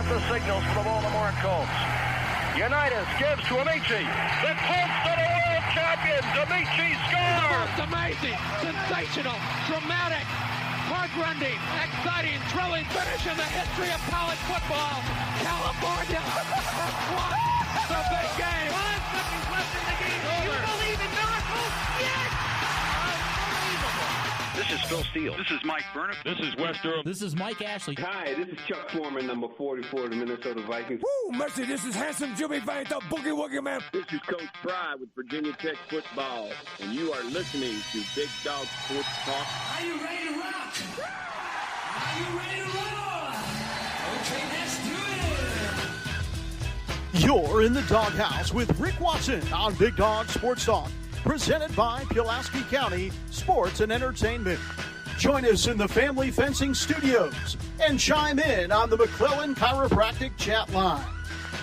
sent the signals for the Baltimore Colts. Unitas gives to Amici. The Colts are the world champions. Amici scores. The most amazing, sensational, dramatic, heart-rending, exciting, thrilling finish in the history of college football. California won the big game. 5 seconds left in the game. You believe in miracles? Yes! Unbelievable. This is Phil Steele. This is Mike Burnham. This is Wes Durham. This is Mike Ashley. Hi, this is Chuck Foreman, number 44 of the Minnesota Vikings. Woo, mercy, this is handsome Jimmy Vane, the Boogie Woogie Man. This is Coach Fry with Virginia Tech Football, and you are listening to Big Dog Sports Talk. Are you ready to rock? Are you ready to roll? Okay, let's do it. You're in the doghouse with Rick Watson on Big Dog Sports Talk, presented by Pulaski County Sports and Entertainment. Join us in the Family Fencing Studios and chime in on the McClellan Chiropractic chat line.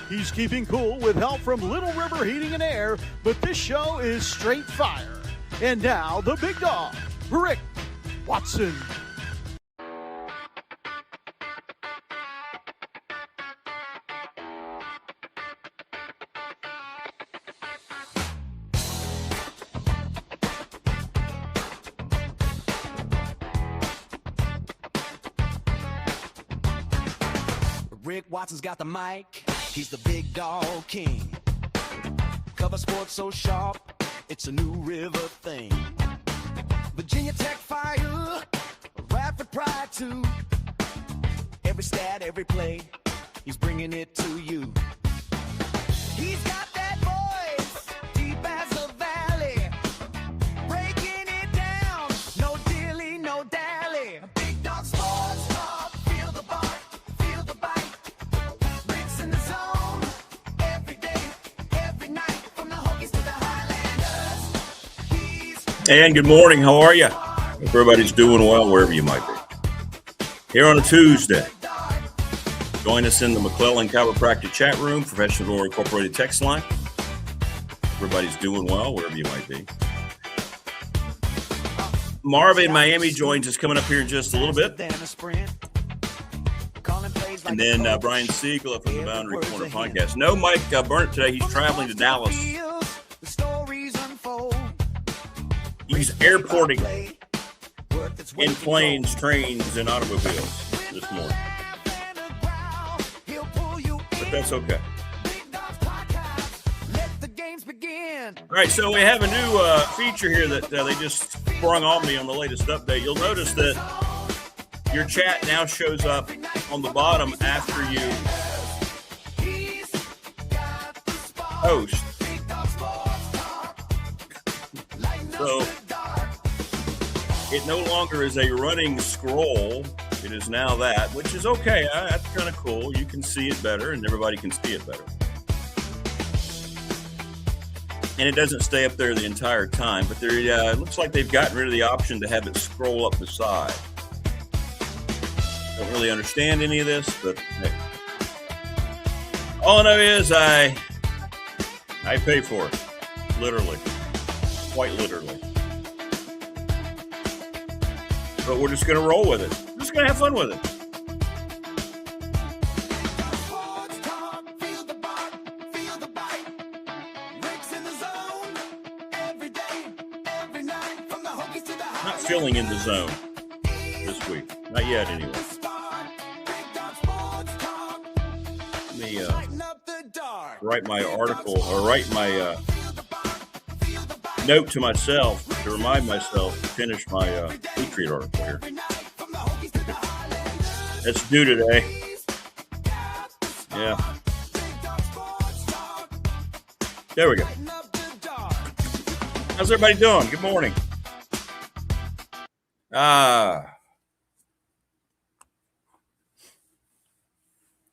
He's keeping cool with help from Little River Heating and Air, but this show is straight fire. And now, the big dog, Rick Watson. Rick Watson's got the mic, he's the big dog king. Cover sports so sharp, it's a new river thing. Virginia Tech fire, rapid pride too. Every stat, every play, he's bringing it to you. He's got that voice, deep as the valley, breaking it down, no dilly, no dally. Big dog sports talk, feel the bark. And good morning. How are you? Hope everybody's doing well wherever you might be. Here on a Tuesday. Join us in the McClellan Chiropractic chat room, Professional Incorporated text line. Everybody's doing well wherever you might be. Marva in Miami joins us coming up here in just a little bit. And then Brian Seigla from the Boundary Corner podcast. No Mike Burnett today. He's traveling to Dallas. He's airporting in planes, trains, and automobiles this morning. But that's okay. All right, so we have a new feature here that they just sprung on me on the latest update. You'll notice that your chat now shows up on the bottom after you post. So it no longer is a running scroll. It is now that, which is okay. That's kind of cool. You can see it better, and everybody can see it better. And it doesn't stay up there the entire time, but there, it looks like they've gotten rid of the option to have it scroll up the side. Don't really understand any of this, but hey. All I know is I pay for it, literally. Quite literally. But we're just going to roll with it. We're just going to have fun with it. Not feeling in the zone this week. Not yet, anyway. Let me write my article, or write my note to myself to remind myself to finish my Patriot article here. That's due today. Yeah. There we go. How's everybody doing? Good morning.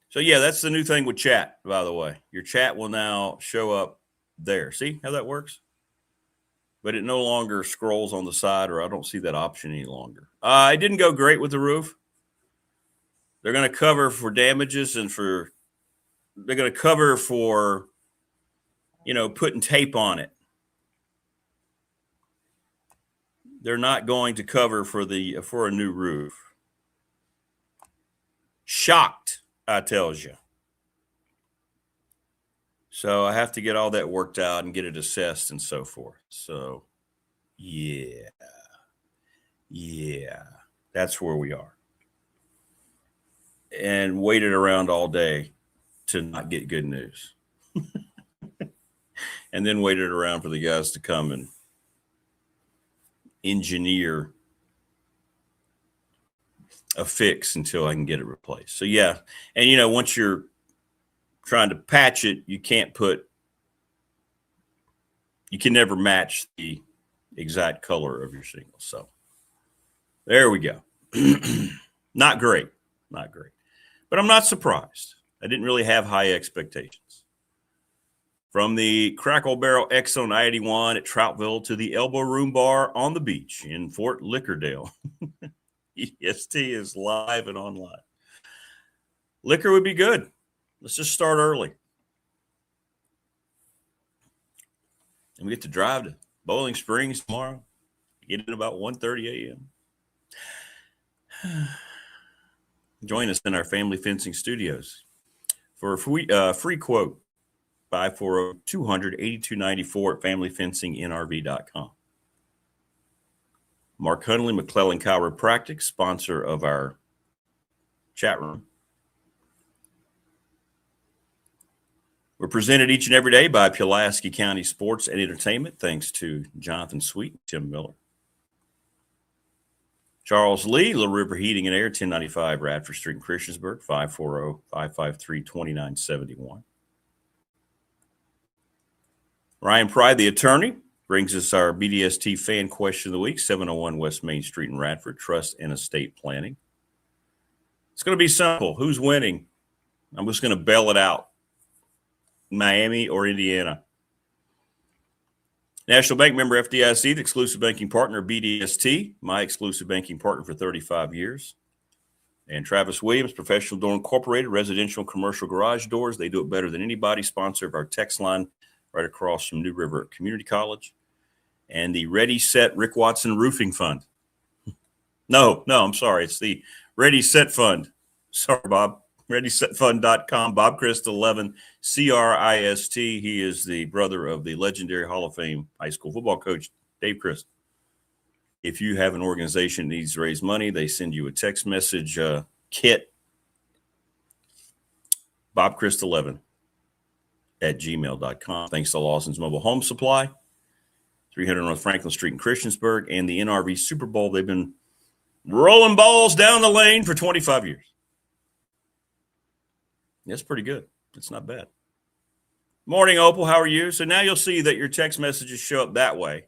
So yeah, that's the new thing with chat, by the way. Your chat will now show up there. See how that works? But it no longer scrolls on the side, or I don't see that option any longer. It didn't go great with the roof. They're going to cover for damages and they're going to cover for, putting tape on it. They're not going to cover for a new roof. Shocked I tells you. So I have to get all that worked out and get it assessed and so forth. So, yeah, that's where we are. And waited around all day to not get good news. And then waited around for the guys to come and engineer a fix until I can get it replaced. So, yeah. And, once you're trying to patch it, you can never match the exact color of your shingle. So there we go. Not great. But I'm not surprised. I didn't really have high expectations. From the Crackle Barrel X on I-81 at Troutville to the Elbow Room Bar on the beach in Fort Liquordale. BDST is live and online. Liquor would be good. Let's just start early. And we get to drive to Bowling Springs tomorrow. Get in about 1:30 a.m. Join us in our family fencing studios for a free quote. 540-200-8294 at familyfencingnrv.com. Mark Hunley, McClellan Chiropractic, sponsor of our chat room. We're presented each and every day by Pulaski County Sports and Entertainment, thanks to Jonathan Sweet and Tim Miller. Charles Lee, Little River Heating and Air, 1095 Radford Street in Christiansburg, 540-553-2971. Ryan Pride, the attorney, brings us our BDST fan question of the week, 701 West Main Street in Radford, Trust and Estate Planning. It's going to be simple. Who's winning? I'm just going to bail it out. Miami or Indiana? National Bank member FDIC, the exclusive banking partner of BDST, my exclusive banking partner for 35 years. And Travis Williams, Professional Door Incorporated, residential and commercial garage doors. They do it better than anybody. Sponsor of our text line right across from New River Community College. And the Ready Set Rick Watson Roofing Fund. No, I'm sorry. It's the Ready Set Fund. Sorry, Bob. ReadySetFund.com. Bob Christ, 11, Crist. He is the brother of the legendary Hall of Fame high school football coach, Dave Christ. If you have an organization that needs to raise money, they send you a text message kit. BobChrist11 at gmail.com. Thanks to Lawson's Mobile Home Supply, 300 North Franklin Street in Christiansburg, and the NRV Super Bowl. They've been rolling balls down the lane for 25 years. That's pretty good. It's not bad. Morning, Opal. How are you? So now you'll see that your text messages show up that way.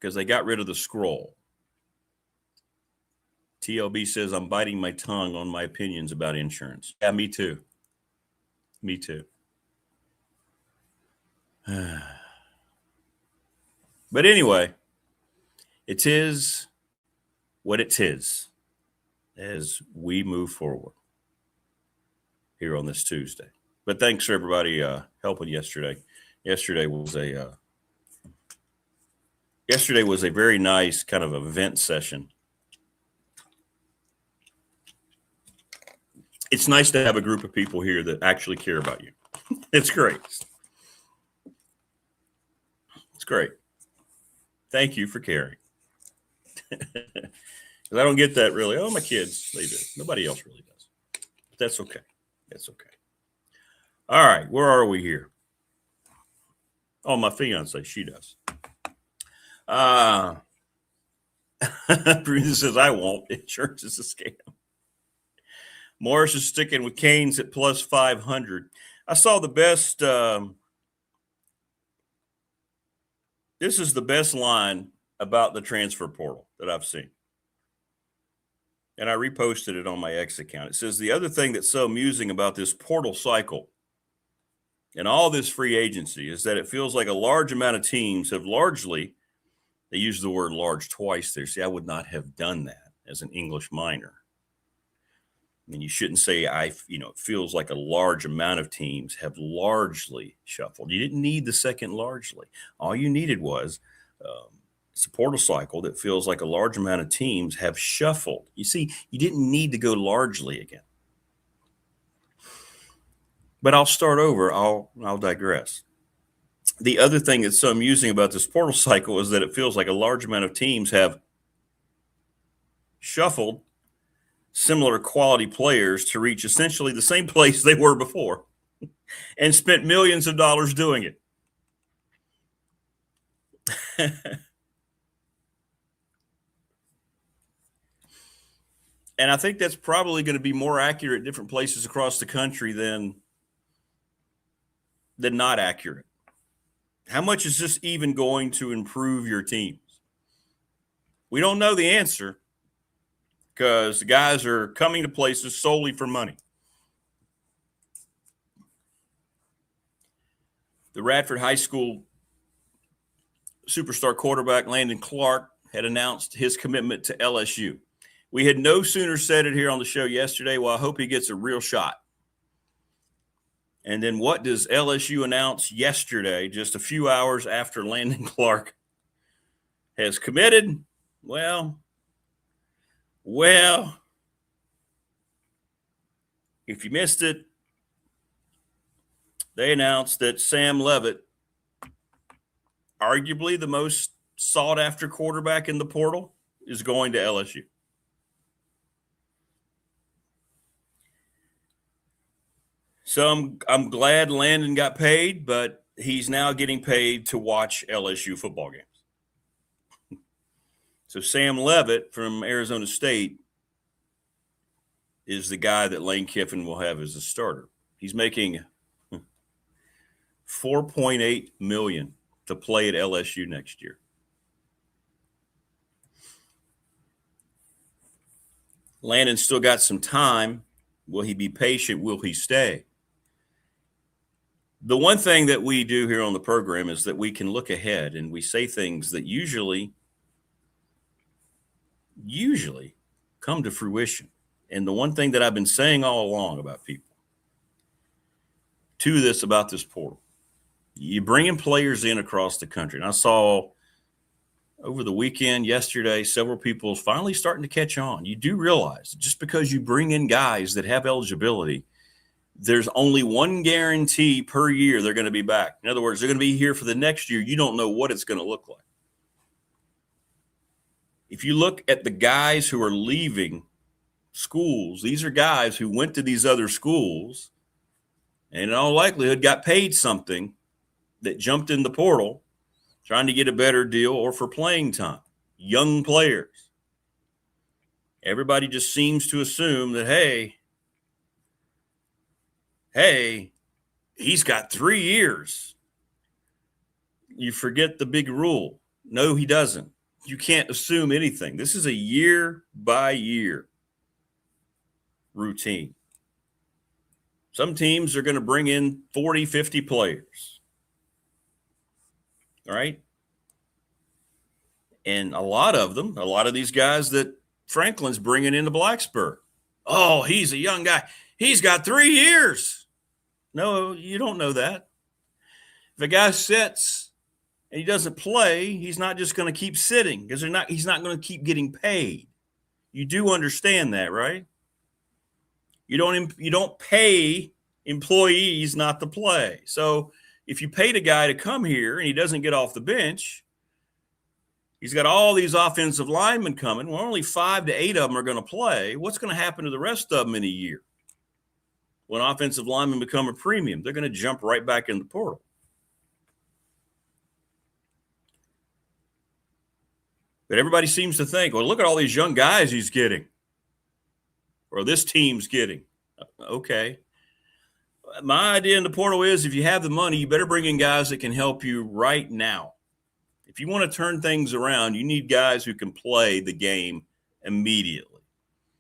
Because they got rid of the scroll. TLB says, I'm biting my tongue on my opinions about insurance. Yeah, me too. Me too. But anyway, it is what it is as we move forward here on this Tuesday. But thanks for everybody helping yesterday. Yesterday was a very nice kind of event session. It's nice to have a group of people here that actually care about you. It's great. It's great. Thank you for caring. Because I don't get that really. Oh, my kids, they do. Nobody else really does. But that's okay. That's okay. All right, where are we here? Oh, my fiance, she does. Bruce says, I won't. Insurance is a scam. Morris is sticking with Canes at plus 500. I saw the best. This is the best line about the transfer portal that I've seen. And I reposted it on my X account. It says, the other thing that's so amusing about this portal cycle and all this free agency is that it feels like a large amount of teams have largely, they use the word large twice there. See, I would not have done that as an English minor. I mean, you shouldn't say it feels like a large amount of teams have largely shuffled. You didn't need the second largely. All you needed was It's a portal cycle that feels like a large amount of teams have shuffled. You see, you didn't need to go largely again. But I'll start over. I'll digress. The other thing that's so amusing about this portal cycle is that it feels like a large amount of teams have shuffled similar quality players to reach essentially the same place they were before and spent millions of dollars doing it. And I think that's probably going to be more accurate at different places across the country than not accurate. How much is this even going to improve your teams? We don't know the answer because the guys are coming to places solely for money. The Radford High School superstar quarterback Landon Clark had announced his commitment to LSU. We had no sooner said it here on the show yesterday. Well, I hope he gets a real shot. And then what does LSU announce yesterday, just a few hours after Landon Clark has committed? Well, if you missed it, they announced that Sam Leavitt, arguably the most sought-after quarterback in the portal, is going to LSU. So I'm glad Landon got paid, but he's now getting paid to watch LSU football games. So Sam Leavitt from Arizona State is the guy that Lane Kiffin will have as a starter. He's making $4.8 million to play at LSU next year. Landon's still got some time. Will he be patient? Will he stay? The one thing that we do here on the program is that we can look ahead and we say things that usually come to fruition. And the one thing that I've been saying all along about people about this portal, you bringing players in across the country. And I saw over the weekend, yesterday, several people finally starting to catch on. You do realize just because you bring in guys that have eligibility, there's only one guarantee per year they're going to be back. In other words, they're going to be here for the next year. You don't know what it's going to look like. If you look at the guys who are leaving schools, these are guys who went to these other schools and in all likelihood got paid something that jumped in the portal trying to get a better deal or for playing time. Young players. Everybody just seems to assume that, hey, he's got 3 years. You forget the big rule. No, he doesn't. You can't assume anything. This is a year-by-year routine. Some teams are going to bring in 40, 50 players. All right? And a lot of these guys that Franklin's bringing into Blacksburg. Oh, he's a young guy. He's got 3 years. No, you don't know that. If a guy sits and he doesn't play, he's not just going to keep sitting because he's not going to keep getting paid. You do understand that, right? You don't pay employees not to play. So if you paid a guy to come here and he doesn't get off the bench, he's got all these offensive linemen coming. Well, only 5 to 8 of them are going to play. What's going to happen to the rest of them in a year? When offensive linemen become a premium, they're going to jump right back in the portal. But everybody seems to think, well, look at all these young guys he's getting, or this team's getting. Okay. My idea in the portal is if you have the money, you better bring in guys that can help you right now. If you want to turn things around, you need guys who can play the game immediately.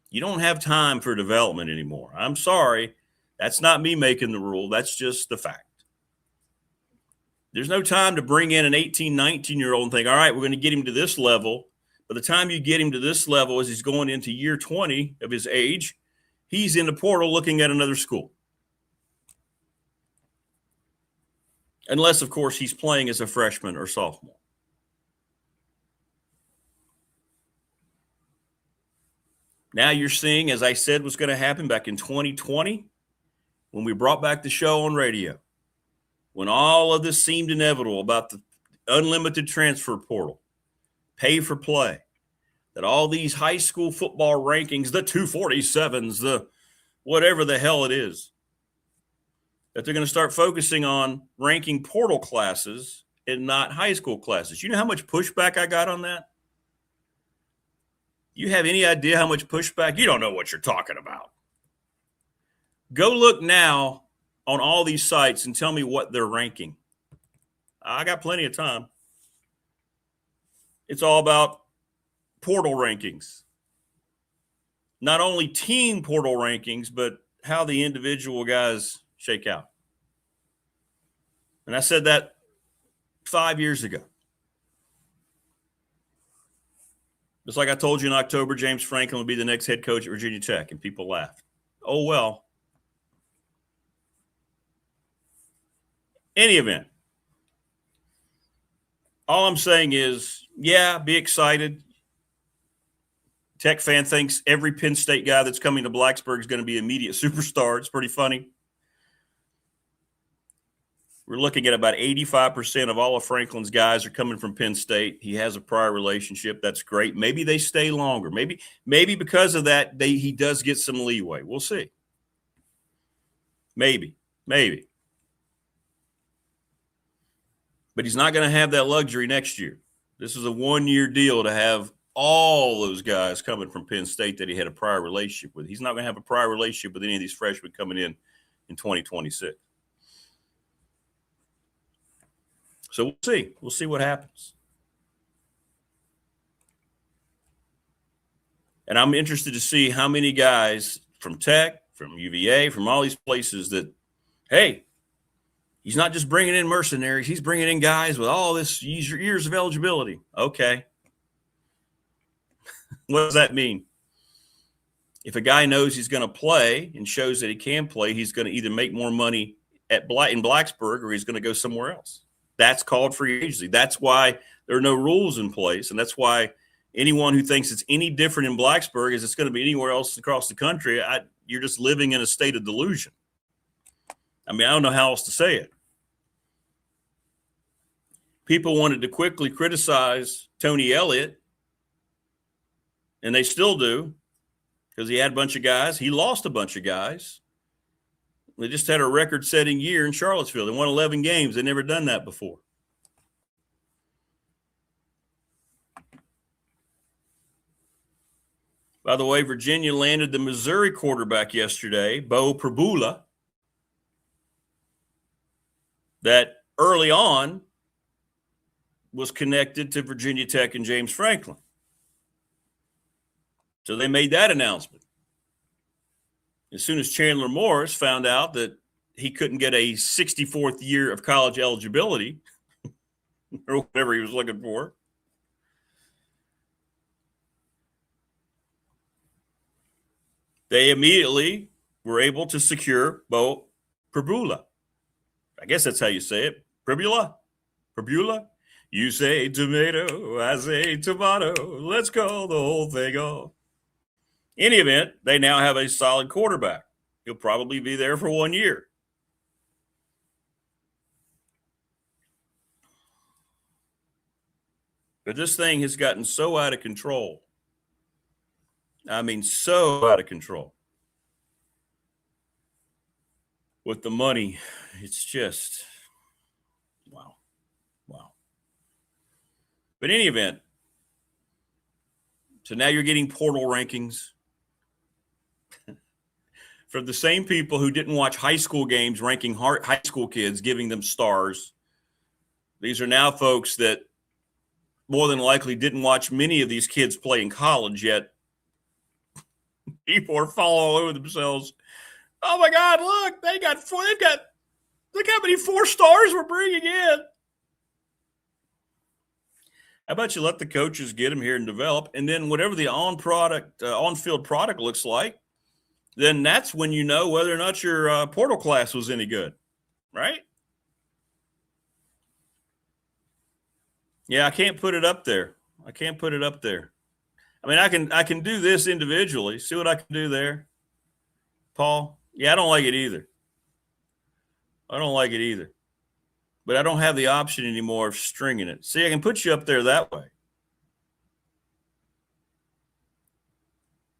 You don't have time for development anymore. I'm sorry. That's not me making the rule. That's just the fact. There's no time to bring in an 18, 19-year-old and think, all right, we're going to get him to this level. By the time you get him to this level, as he's going into year 20 of his age, he's in the portal looking at another school. Unless, of course, he's playing as a freshman or sophomore. Now you're seeing, as I said, was going to happen back in 2020 when we brought back the show on radio, when all of this seemed inevitable about the unlimited transfer portal, pay for play, that all these high school football rankings, the 247s, the whatever the hell it is, that they're going to start focusing on ranking portal classes and not high school classes. You know how much pushback I got on that? You have any idea how much pushback? You don't know what you're talking about. Go look now on all these sites and tell me what they're ranking. I got plenty of time. It's all about portal rankings. Not only team portal rankings, but how the individual guys shake out. And I said that 5 years ago. Just like I told you in October, James Franklin would be the next head coach at Virginia Tech, and people laughed. Oh, well. Any event, all I'm saying is, yeah, be excited. Tech fan thinks every Penn State guy that's coming to Blacksburg is going to be an immediate superstar. It's pretty funny. We're looking at about 85% of all of Franklin's guys are coming from Penn State. He has a prior relationship. That's great. Maybe they stay longer. Maybe because of that, he does get some leeway. We'll see. Maybe. But he's not going to have that luxury next year. This is a one-year deal to have all those guys coming from Penn State that he had a prior relationship with. He's not going to have a prior relationship with any of these freshmen coming in 2026. So we'll see. We'll see what happens. And I'm interested to see how many guys from Tech, from UVA, from all these places that, hey, he's not just bringing in mercenaries. He's bringing in guys with all this years of eligibility. Okay. What does that mean? If a guy knows he's going to play and shows that he can play, he's going to either make more money in Blacksburg or he's going to go somewhere else. That's called free agency. That's why there are no rules in place, and that's why anyone who thinks it's any different in Blacksburg as it's going to be anywhere else across the country, you're just living in a state of delusion. I mean, I don't know how else to say it. People wanted to quickly criticize Tony Elliott, and they still do, because he had a bunch of guys. He lost a bunch of guys. They just had a record-setting year in Charlottesville. They won 11 games. They'd never done that before. By the way, Virginia landed the Missouri quarterback yesterday, Bo Prabula, that early on was connected to Virginia Tech and James Franklin. So they made that announcement. As soon as Chandler Morris found out that he couldn't get a 64th year of college eligibility or whatever he was looking for, they immediately were able to secure Bo Prabula. I guess that's how you say it. Prabula? You say tomato, I say tomato. Let's call the whole thing off. In any event, they now have a solid quarterback. He'll probably be there for 1 year. But this thing has gotten so out of control. I mean, so out of control. With the money, it's just, wow. But in any event, so now you're getting portal rankings from the same people who didn't watch high school games, ranking high school kids, giving them stars. These are now folks that more than likely didn't watch many of these kids play in college yet. People are falling all over themselves. Oh my God, look, look how many 4 stars we're bringing in. How about you let the coaches get them here and develop, and then whatever the on-field product looks like, then that's when you know whether or not your portal class was any good, right? Yeah, I can't put it up there. I mean, I can do this individually. See what I can do there, Paul? Yeah, I don't like it either. I don't like it either. But I don't have the option anymore of stringing it. See, I can put you up there that way.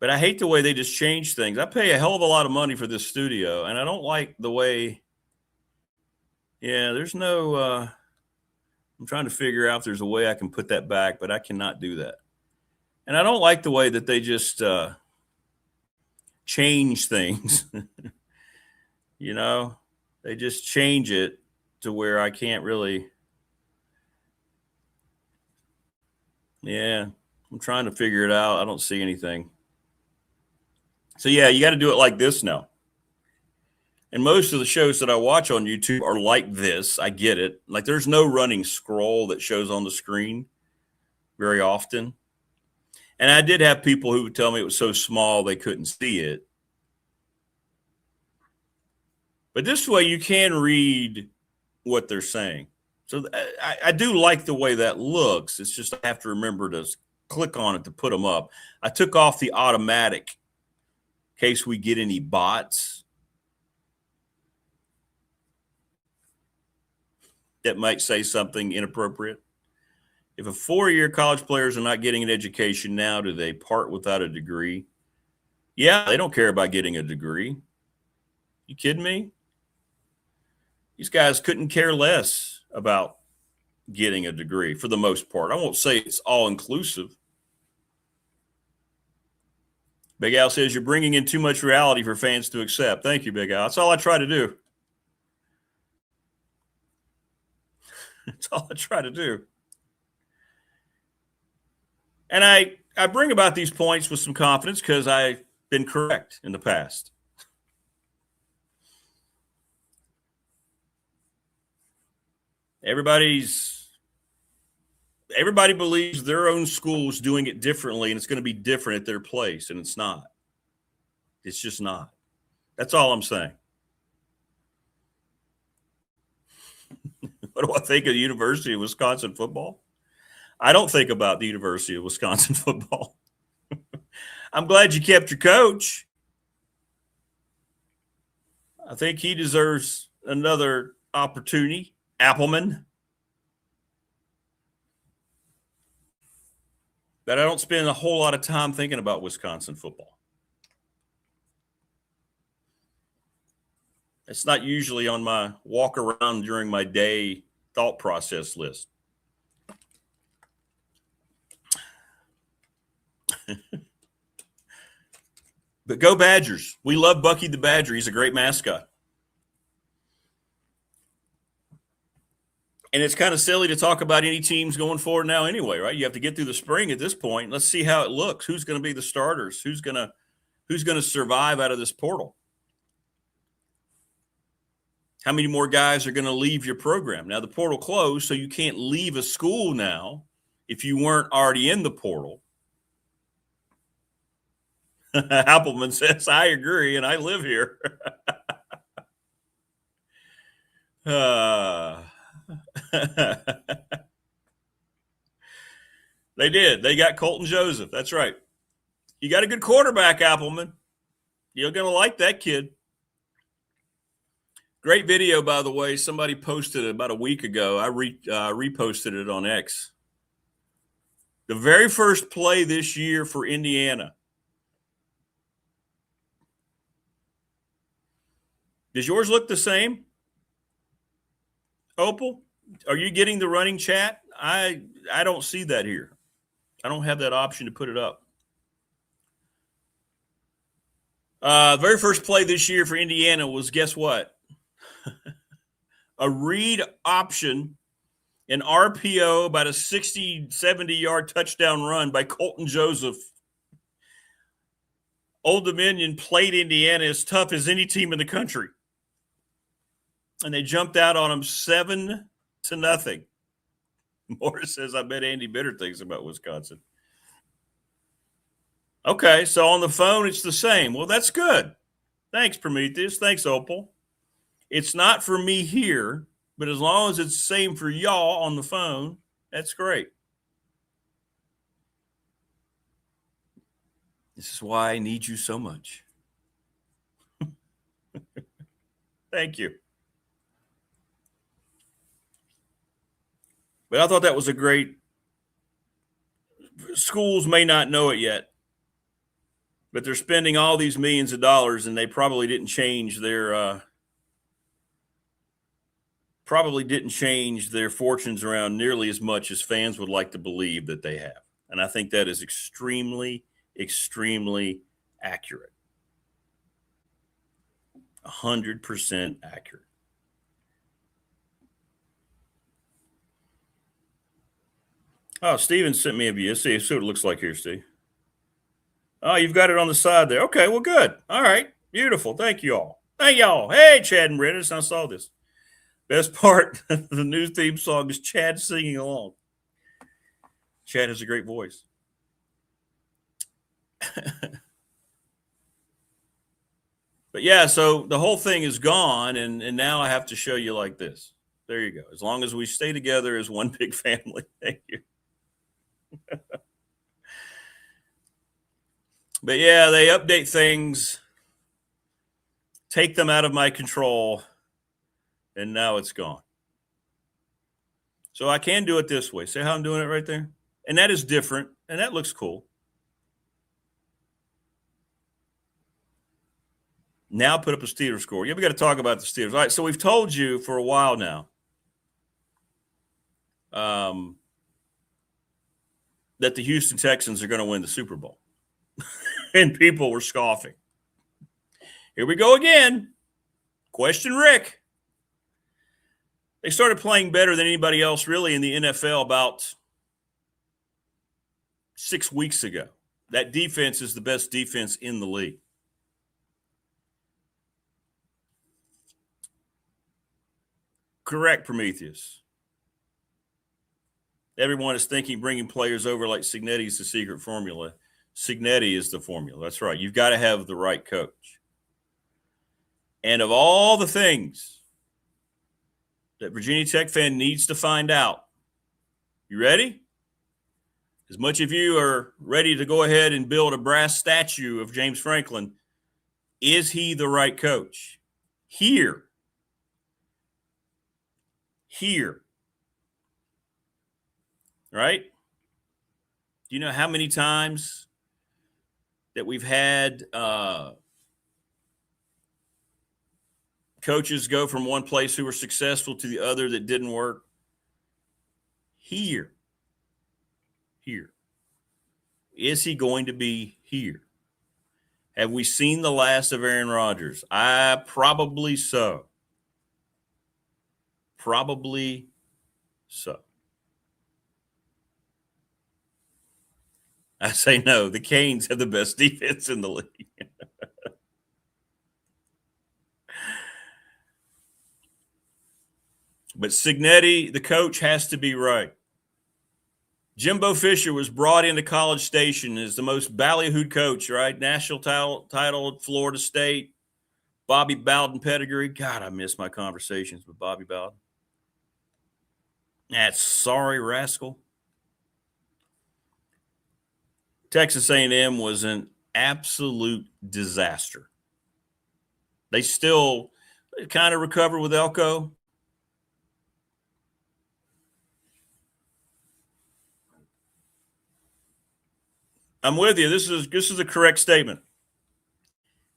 But I hate the way they just change things. I pay a hell of a lot of money for this studio, and I don't like the way – yeah, there's no I'm trying to figure out if there's a way I can put that back, but I cannot do that. And I don't like the way that they just change things. You know, they just change it to where I can't really. Yeah, I'm trying to figure it out. I don't see anything. So, yeah, you got to do it like this now. And most of the shows that I watch on YouTube are like this. I get it. Like there's no running scroll that shows on the screen very often. And I did have people who would tell me it was so small they couldn't see it. But this way you can read what they're saying. So I do like the way that looks. It's just I have to remember to click on it to put them up. I took off the automatic in case we get any bots that might say something inappropriate. If a 4-year college players are not getting an education now, do they part without a degree? Yeah, they don't care about getting a degree. You kidding me? These guys couldn't care less about getting a degree for the most part. I won't say it's all inclusive. Big Al says you're bringing in too much reality for fans to accept. Thank you, Big Al. That's all I try to do. That's all I try to do. And I bring about these points with some confidence because I've been correct in the past. Everybody believes their own school is doing it differently and it's going to be different at their place, and it's not. It's just not. That's all I'm saying. What do I think of the University of Wisconsin football? I don't think about the University of Wisconsin football. I'm glad you kept your coach. I think he deserves another opportunity. Appleman. But I don't spend a whole lot of time thinking about Wisconsin football. It's not usually on my walk around during my day thought process list. But go Badgers. We love Bucky the Badger. He's a great mascot. And it's kind of silly to talk about any teams going forward now anyway, right? You have to get through the spring at this point. Let's see how it looks. Who's going to be the starters? Who's going to survive out of this portal? How many more guys are going to leave your program? Now, the portal closed, so you can't leave a school now if you weren't already in the portal. Appleman says, I agree, and I live here. They did. They got Colton Joseph. That's right. You got a good quarterback, Appleman. You're going to like that kid. Great video, by the way. Somebody posted it about a week ago. I reposted it on X. The very first play this year for Indiana. Does yours look the same? Opal, are you getting the running chat? I don't see that here. I don't have that option to put it up. Very first play this year for Indiana was, guess what? A read option, an RPO, about a 60, 70-yard touchdown run by Colton Joseph. Old Dominion played Indiana as tough as any team in the country. And they jumped out on them 7-0. Morris says, I bet Andy Bitter thinks about Wisconsin. Okay, so on the phone, it's the same. Well, that's good. Thanks, Prometheus. Thanks, Opal. It's not for me here, but as long as it's the same for y'all on the phone, that's great. This is why I need you so much. Thank you. But I thought that was a great. Schools may not know it yet, but they're spending all these millions of dollars, and they probably didn't change their fortunes around nearly as much as fans would like to believe that they have. And I think that is extremely, extremely accurate. 100% accurate. Oh, Steven sent me a view. Let's see what it looks like here, Steve. Oh, you've got it on the side there. Okay, well, good. All right. Beautiful. Thank you all. Thank y'all. Hey, Chad and Brendan, I saw this. Best part of the new theme song is Chad singing along. Chad has a great voice. But yeah, so the whole thing is gone, and now I have to show you like this. There you go. As long as we stay together as one big family. Thank you. But yeah, they update things, take them out of my control, and now it's gone. So I can do it this way. See how I'm doing it right there? And that is different, and that looks cool. Now put up a Steelers score. Yeah, we got to talk about the Steelers. All right, so we've told you for a while now that the Houston Texans are going to win the Super Bowl. And people were scoffing. Here we go again. Question Rick. They started playing better than anybody else really in the NFL about 6 weeks ago. That defense is the best defense in the league. Correct, Prometheus. Everyone is thinking bringing players over like Seigla is the secret formula. Seigla is the formula. That's right. You've got to have the right coach. And of all the things that Virginia Tech fan needs to find out, you ready? As much of you are ready to go ahead and build a brass statue of James Franklin, is he the right coach? Here. Right? Do you know how many times that we've had coaches go from one place who were successful to the other that didn't work? Here. Is he going to be here? Have we seen the last of Aaron Rodgers? Probably so. Probably so. I say no. The Canes have the best defense in the league. But Seigla, the coach, has to be right. Jimbo Fisher was brought into College Station as the most ballyhooed coach, right? National title at Florida State. Bobby Bowden pedigree. God, I miss my conversations with Bobby Bowden. That sorry rascal. Texas A&M was an absolute disaster. They still kind of recovered with Elko. I'm with you. This is a correct statement.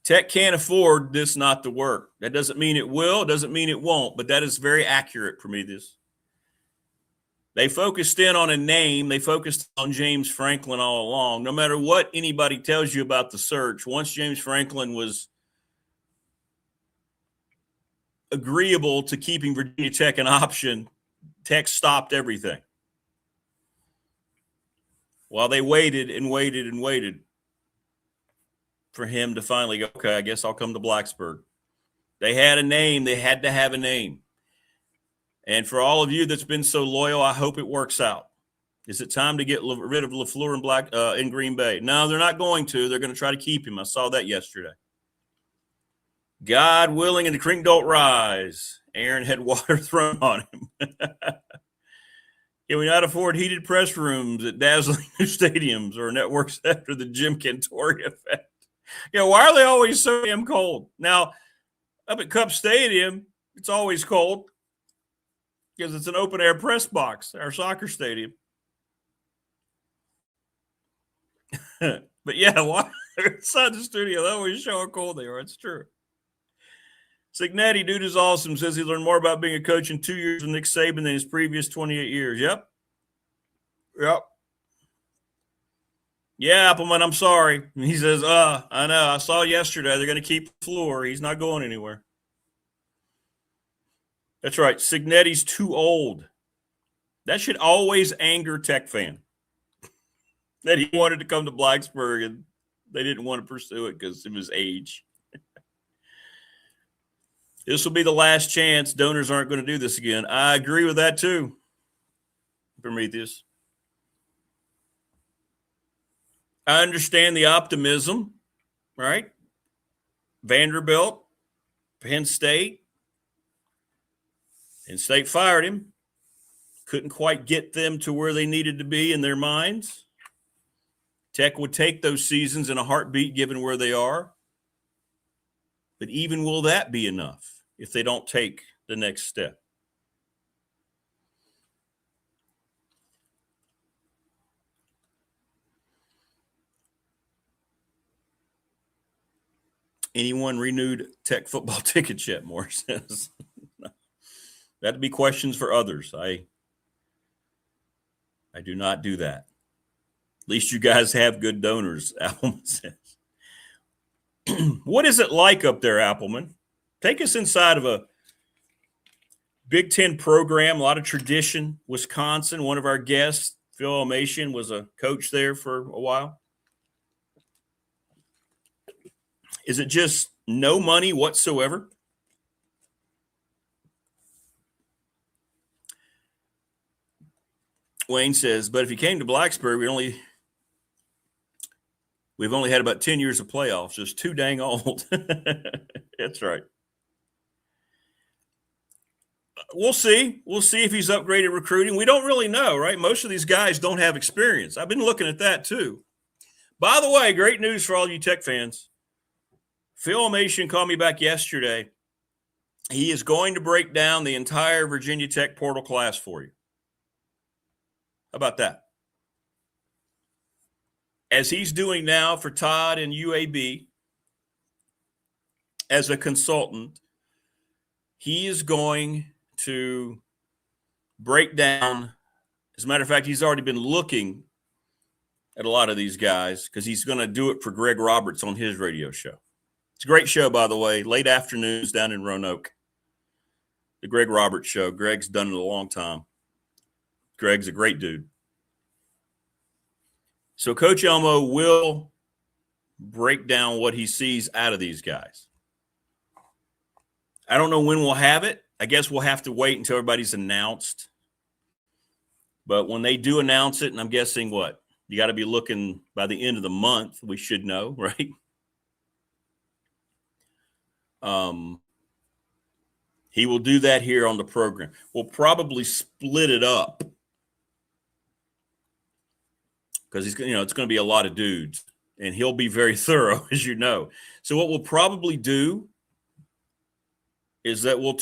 Tech can't afford this not to work. That doesn't mean it will. It doesn't mean it won't. But that is very accurate, Prometheus. They focused in on a name. They focused on James Franklin all along. No matter what anybody tells you about the search, once James Franklin was agreeable to keeping Virginia Tech an option, Tech stopped everything. While they waited and waited and waited for him to finally go, okay, I guess I'll come to Blacksburg. They had a name. They had to have a name. And for all of you that's been so loyal, I hope it works out. Is it time to get rid of LaFleur in Green Bay? No, they're not going to. They're going to try to keep him. I saw that yesterday. God willing, and the creek don't rise. Aaron had water thrown on him. Can we not afford heated press rooms at dazzling new stadiums or networks after the Jim Cantori effect? Why are they always so damn cold? Now, up at Cup Stadium, it's always cold because it's an open-air press box, our soccer stadium. But yeah, why inside the studio, they always show how cold they are. It's true. Signetti, dude is awesome, says he learned more about being a coach in 2 years with Nick Saban than his previous 28 years. Yep. Yeah, Appleman, I'm sorry. He says, I know. I saw yesterday. They're going to keep Floor. He's not going anywhere. That's right. Signetti's too old. That should always anger Tech fan. That he wanted to come to Blacksburg and they didn't want to pursue it because of his age. This will be the last chance. Donors aren't going to do this again. I agree with that too, Prometheus. I understand the optimism, right? Vanderbilt, Penn State. Penn State fired him. Couldn't quite get them to where they needed to be in their minds. Tech would take those seasons in a heartbeat given where they are. But even will that be enough if they don't take the next step? Anyone renewed Tech football tickets yet? Moore says. That'd be questions for others. I do not do that. At least you guys have good donors, Appleman says. What is it like up there, Appleman? Take us inside of a Big Ten program, a lot of tradition. Wisconsin, one of our guests, Phil Almatian, was a coach there for a while. Is it just no money whatsoever? Wayne says, but if you came to Blacksburg, we've only had about 10 years of playoffs. Just too dang old. That's right. We'll see. We'll see if he's upgraded recruiting. We don't really know, right? Most of these guys don't have experience. I've been looking at that too. By the way, great news for all you Tech fans. Phil Almatian called me back yesterday. He is going to break down the entire Virginia Tech portal class for you. How about that? As he's doing now for Todd and UAB as a consultant, he is going to break down. As a matter of fact, he's already been looking at a lot of these guys because he's going to do it for Greg Roberts on his radio show. It's a great show, by the way, late afternoons down in Roanoke. The Greg Roberts show. Greg's done it a long time. Greg's a great dude. So Coach Elmo will break down what he sees out of these guys. I don't know when we'll have it. I guess we'll have to wait until everybody's announced. But when they do announce it, and I'm guessing what? You got to be looking by the end of the month, we should know, right? He will do that here on the program. We'll probably split it up because it's going to be a lot of dudes, and he'll be very thorough, as you know. So what we'll probably do is that we're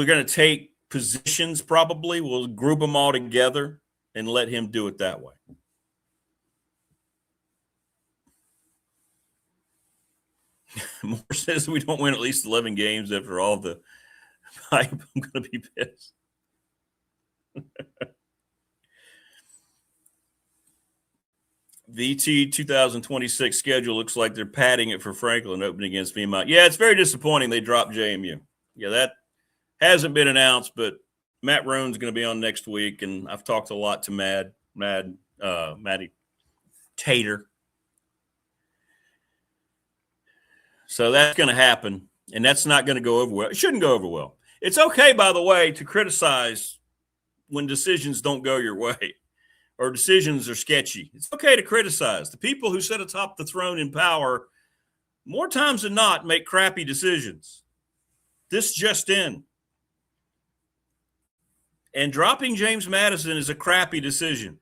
going to take positions probably. We'll group them all together and let him do it that way. Moore says we don't win at least 11 games after all the hype. I'm going to be pissed. VT 2026 schedule looks like they're padding it for Franklin opening against VMI. Yeah, it's very disappointing they dropped JMU. Yeah, that hasn't been announced, but Matt Roan's going to be on next week, and I've talked a lot to Maddie Tater. So that's going to happen, and that's not going to go over well. It shouldn't go over well. It's okay, by the way, to criticize when decisions don't go your way or decisions are sketchy. It's okay to criticize. The people who sit atop the throne in power, more times than not, make crappy decisions. This just in. And dropping James Madison is a crappy decision.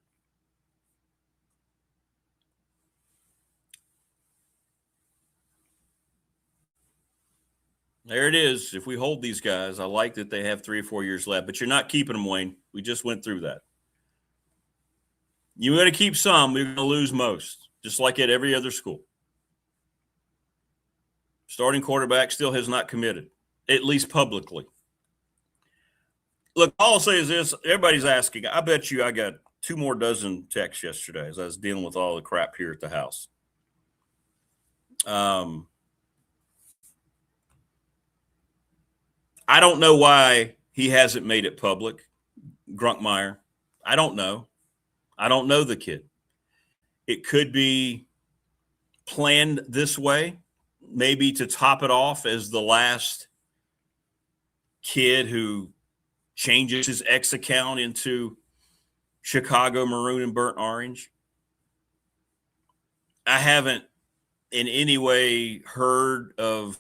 There it is. If we hold these guys, I like that they have 3 or 4 years left, but you're not keeping them, Wayne. We just went through that. You're going to keep some, you're going to lose most, just like at every other school. Starting quarterback still has not committed, at least publicly. Look, all I'll say is this. Everybody's asking. I bet you I got 2 more dozen texts yesterday as I was dealing with all the crap here at the house. I don't know why he hasn't made it public, Grunkmeyer. I don't know. I don't know the kid. It could be planned this way, maybe to top it off as the last kid who changes his X account into Chicago maroon and burnt orange. I haven't in any way heard of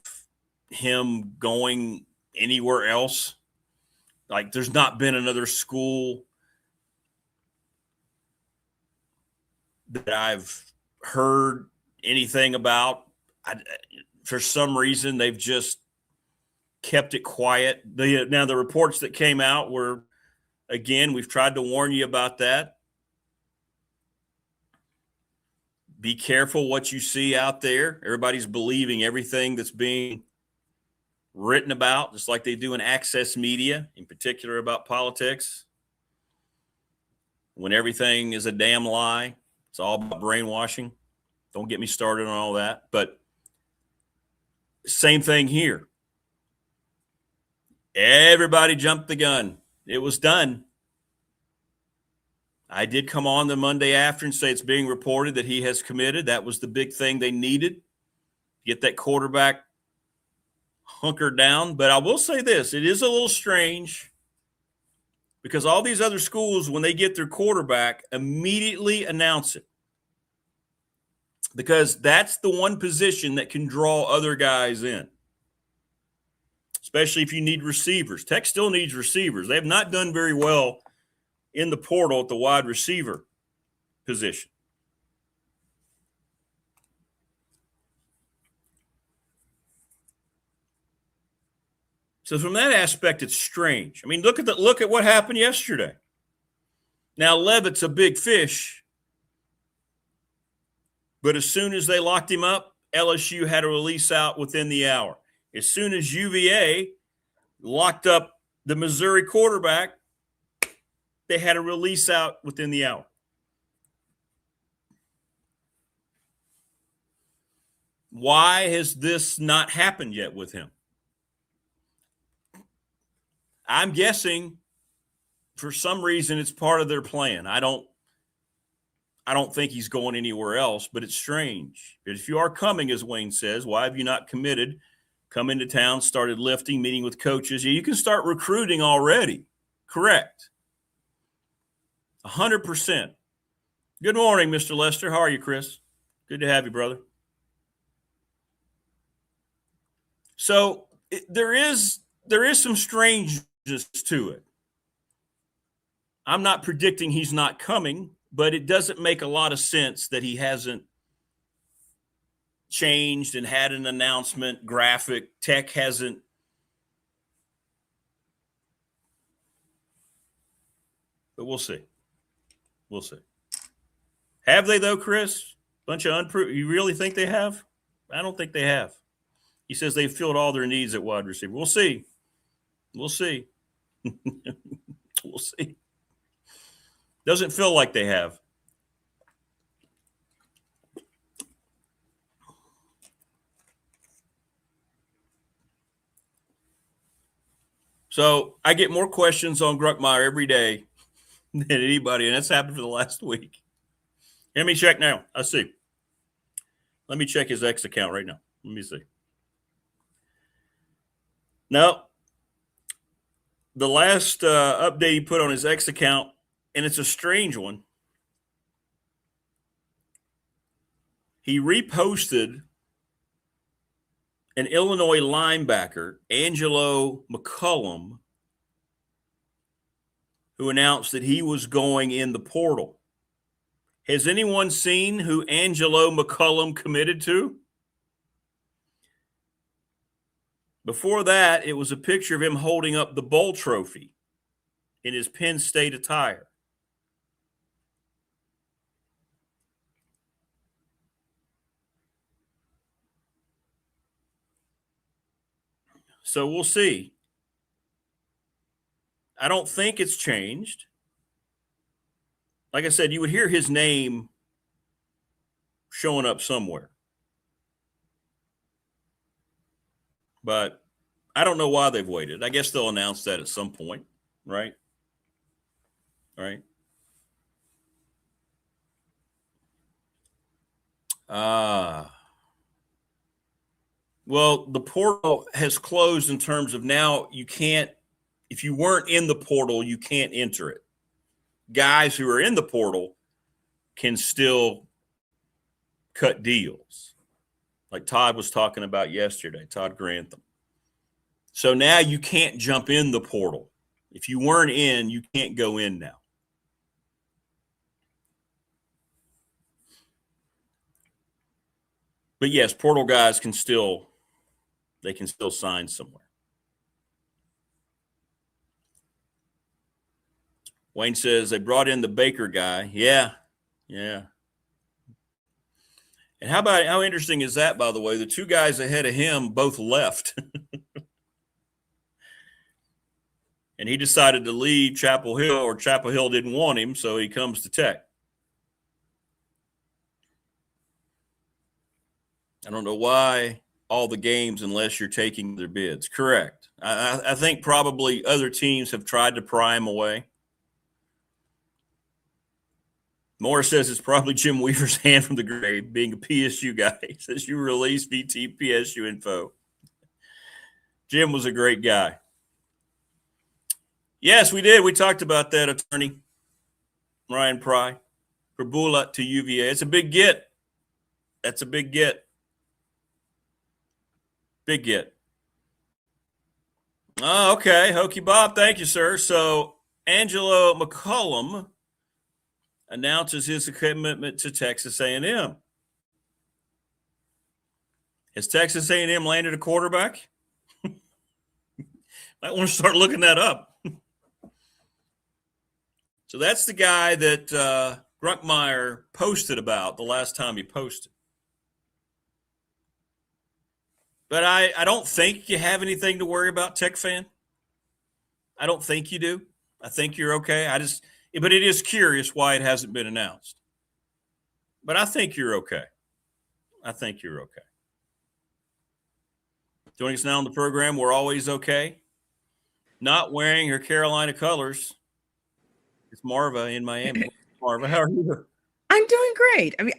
him going anywhere else. Like, there's not been another school that I've heard anything about. For some reason, they've just kept it quiet. Now, the reports that came out were, again, we've tried to warn you about that. Be careful what you see out there. Everybody's believing everything that's being written about, just like they do in access media, in particular about politics. When everything is a damn lie, it's all about brainwashing. Don't get me started on all that. But same thing here. Everybody jumped the gun. It was done. I did come on the Monday after and say it's being reported that he has committed. That was the big thing they needed. Get that quarterback hunkered down. But I will say this, it is a little strange because all these other schools, when they get their quarterback, immediately announce it. Because that's the one position that can draw other guys in, especially if you need receivers. Tech still needs receivers. They have not done very well in the portal at the wide receiver position. So from that aspect, it's strange. I mean, look at what happened yesterday. Now, Levitt's a big fish, but as soon as they locked him up, LSU had a release out within the hour. As soon as UVA locked up the Missouri quarterback, they had a release out within the hour. Why has this not happened yet with him? I'm guessing for some reason it's part of their plan. I don't think he's going anywhere else, but it's strange. If you are coming, as Wayne says, why have you not committed? Come into town, started lifting, meeting with coaches. You can start recruiting already. Correct. 100%. Good morning, Mr. Lester. How are you, Chris? Good to have you, brother. So there is some strangeness to it. I'm not predicting he's not coming, but it doesn't make a lot of sense that he hasn't changed and had an announcement graphic. Tech hasn't. But we'll see. We'll see. Have they, though, Chris? Bunch of unproven. You really think they have? I don't think they have. He says they've filled all their needs at wide receiver. We'll see. We'll see. We'll see. Doesn't feel like they have. So I get more questions on Grunkmeyer every day than anybody, and that's happened for the last week. Let me check now. I see. Let me check his X account right now. Let me see. No. The last update he put on his X account, and it's a strange one. He reposted an Illinois linebacker, Angelo McCullum, who announced that he was going in the portal. Has anyone seen who Angelo McCullum committed to? Before that, it was a picture of him holding up the bowl trophy in his Penn State attire. So we'll see. I don't think it's changed. Like I said, you would hear his name showing up somewhere. But I don't know why they've waited. I guess they'll announce that at some point, right? Right. Well, the portal has closed in terms of now you can't, if you weren't in the portal, you can't enter it. Guys who are in the portal can still cut deals, like Todd was talking about yesterday, Todd Grantham. So now you can't jump in the portal. If you weren't in, you can't go in now. But yes, portal guys can still sign somewhere. Wayne says they brought in the Baker guy. Yeah. And how interesting is that, by the way? The two guys ahead of him both left. And he decided to leave Chapel Hill, or Chapel Hill didn't want him, so he comes to Tech. I don't know why all the games unless you're taking their bids. Correct. I think probably other teams have tried to pry him away. Morris says it's probably Jim Weaver's hand from the grave, being a PSU guy. He says you release VT PSU info. Jim was a great guy. Yes, we did. We talked about that, attorney Ryan Pry. Perbula to UVA. It's a big get. That's a big get. Big get. Oh, okay. Hokey Bob, thank you, sir. So Angelo McCullum announces his commitment to Texas A&M. Has Texas A&M landed a quarterback? Might want to start looking that up. So that's the guy that Grunkmeyer posted about the last time he posted. But I don't think you have anything to worry about, Tech fan. I don't think you do. I think you're okay. But it is curious why it hasn't been announced. But I think you're okay. Joining us now on the program, we're always okay. Not wearing her Carolina colors. It's Marva in Miami. Marva, how are you? I'm doing great. I mean,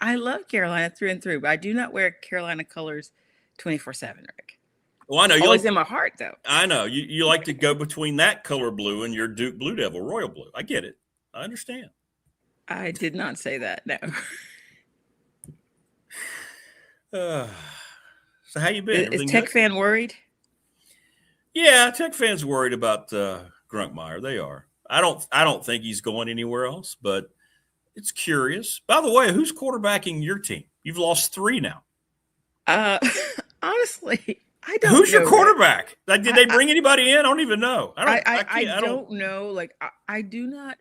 I love Carolina through and through, but I do not wear Carolina colors 24/7, Rick. Well, I know. Always in my heart, though. I know. You like to go between that color blue and your Duke Blue Devil, Royal Blue. I get it. I understand. I did not say that, no. So how you been? Is Tech fan worried? Yeah, Tech fans worried about Grunkmeyer. They are. I don't think he's going anywhere else, but it's curious. By the way, who's quarterbacking your team? You've lost 3 now. Honestly, I don't know. Who's your quarterback? Like, did they bring anybody in? I don't even know. I don't know. Like, I do not,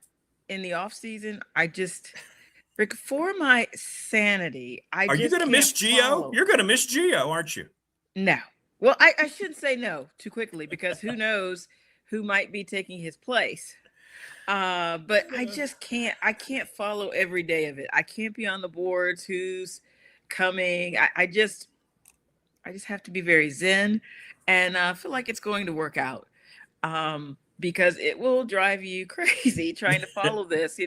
in the off season, Rick, for my sanity, Are you going to miss Gio? You're going to miss Gio, aren't you? No. Well, I shouldn't say no too quickly, because who knows who might be taking his place. But I just can't. I can't follow every day of it. I can't be on the boards. Who's coming? I just have to be very zen, and I feel like it's going to work out. Because it will drive you crazy trying to follow this.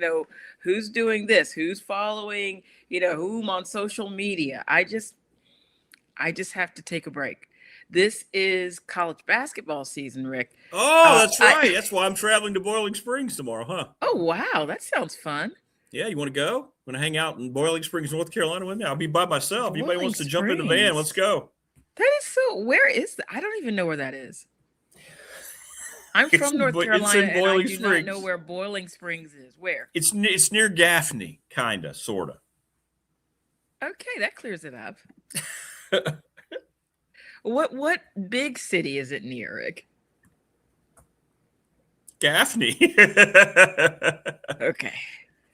Who's doing this? Who's following? Whom on social media? I just have to take a break. This is college basketball season, Rick. Oh, that's right. That's why I'm traveling to Boiling Springs tomorrow, huh? Oh, wow. That sounds fun. Yeah, you want to go? Want to hang out in Boiling Springs, North Carolina with me? I'll be by myself. Anybody wants to jump in the van, let's go. That is so – where is that? I don't even know where that is. I'm It's from in North Bo- it's Carolina, in and I Boiling do not Springs. know where Boiling Springs is. Where? It's near Gaffney, kinda, sorta. Okay, that clears it up. What big city is it near, Rick? Gaffney. Okay.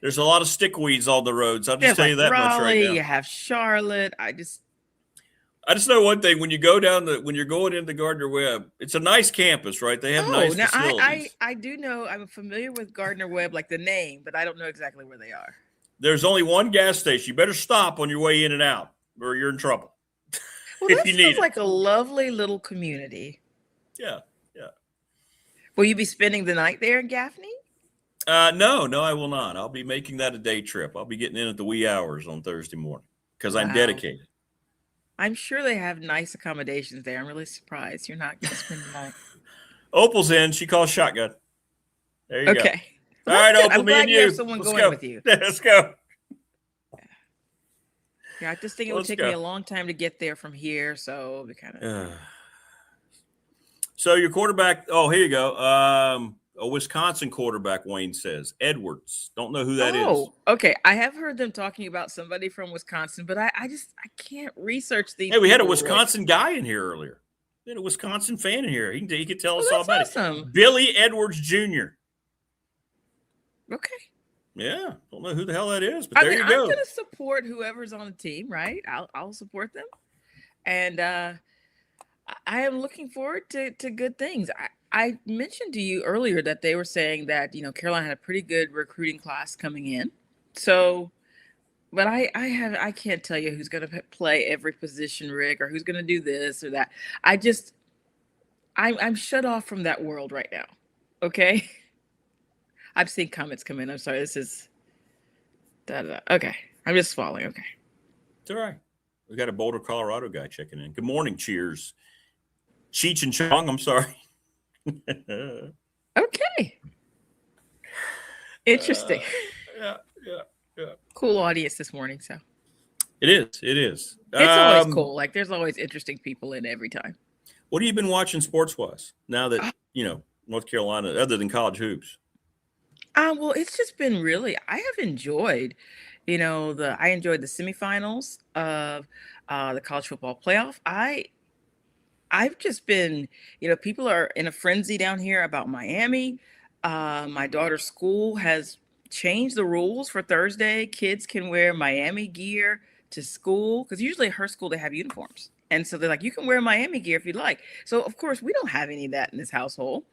There's a lot of stickweeds on the roads. I'll just There's tell like you that much right Raleigh, now. you have Charlotte. I just know one thing: when you go when you're going into Gardner Webb, it's a nice campus, right? They have nice now facilities. I do know, I'm familiar with Gardner Webb, like the name, but I don't know exactly where they are. There's only one gas station. You better stop on your way in and out, or you're in trouble. Well, if that you sounds need it. like a lovely little community. Yeah. Will you be spending the night there in Gaffney? No, I will not. I'll be making that a day trip. I'll be getting in at the wee hours on Thursday morning because I'm dedicated. I'm sure they have nice accommodations there. I'm really surprised you're not going to spend the night. Opal's in. She calls shotgun. There you go. Okay. All right, Good. Opal, I'm me glad and you you. have someone Let's going go. with you. Let's go. Yeah, I just think it would take me a long time to get there from here, so it'll be kind of. So your quarterback. Oh, here you go. A Wisconsin quarterback. Wayne says Edwards. Don't know who that is. Oh, okay. I have heard them talking about somebody from Wisconsin, but I can't research these. Hey, we had a people, Wisconsin Rick. guy in here earlier. We had a Wisconsin fan in here. He could tell us all That's about awesome. it. Billy Edwards Jr. Okay. Yeah, don't know who the hell that is, but there you go. I'm going to support whoever's on the team, right? I'll support them, and I am looking forward to good things. I mentioned to you earlier that they were saying that Carolina had a pretty good recruiting class coming in, so. But I can't tell you who's going to play every position, Rick, or who's going to do this or that. I'm shut off from that world right now. Okay. I've seen comments come in. I'm sorry. This is okay. I'm just following. Okay. It's all right. We got a Boulder, Colorado guy checking in. Good morning. Cheers. Cheech and Chong. I'm sorry. Okay. Interesting. Yeah. Cool audience this morning. So it is. It's always cool. Like there's always interesting people in every time. What have you been watching sports-wise now that North Carolina, other than college hoops? Well, it's just been really. I have enjoyed, I enjoyed the semifinals of the college football playoff. I've just been, people are in a frenzy down here about Miami. My daughter's school has changed the rules for Thursday. Kids can wear Miami gear to school because usually her school they have uniforms, and so they're like, you can wear Miami gear if you'd like. So of course we don't have any of that in this household.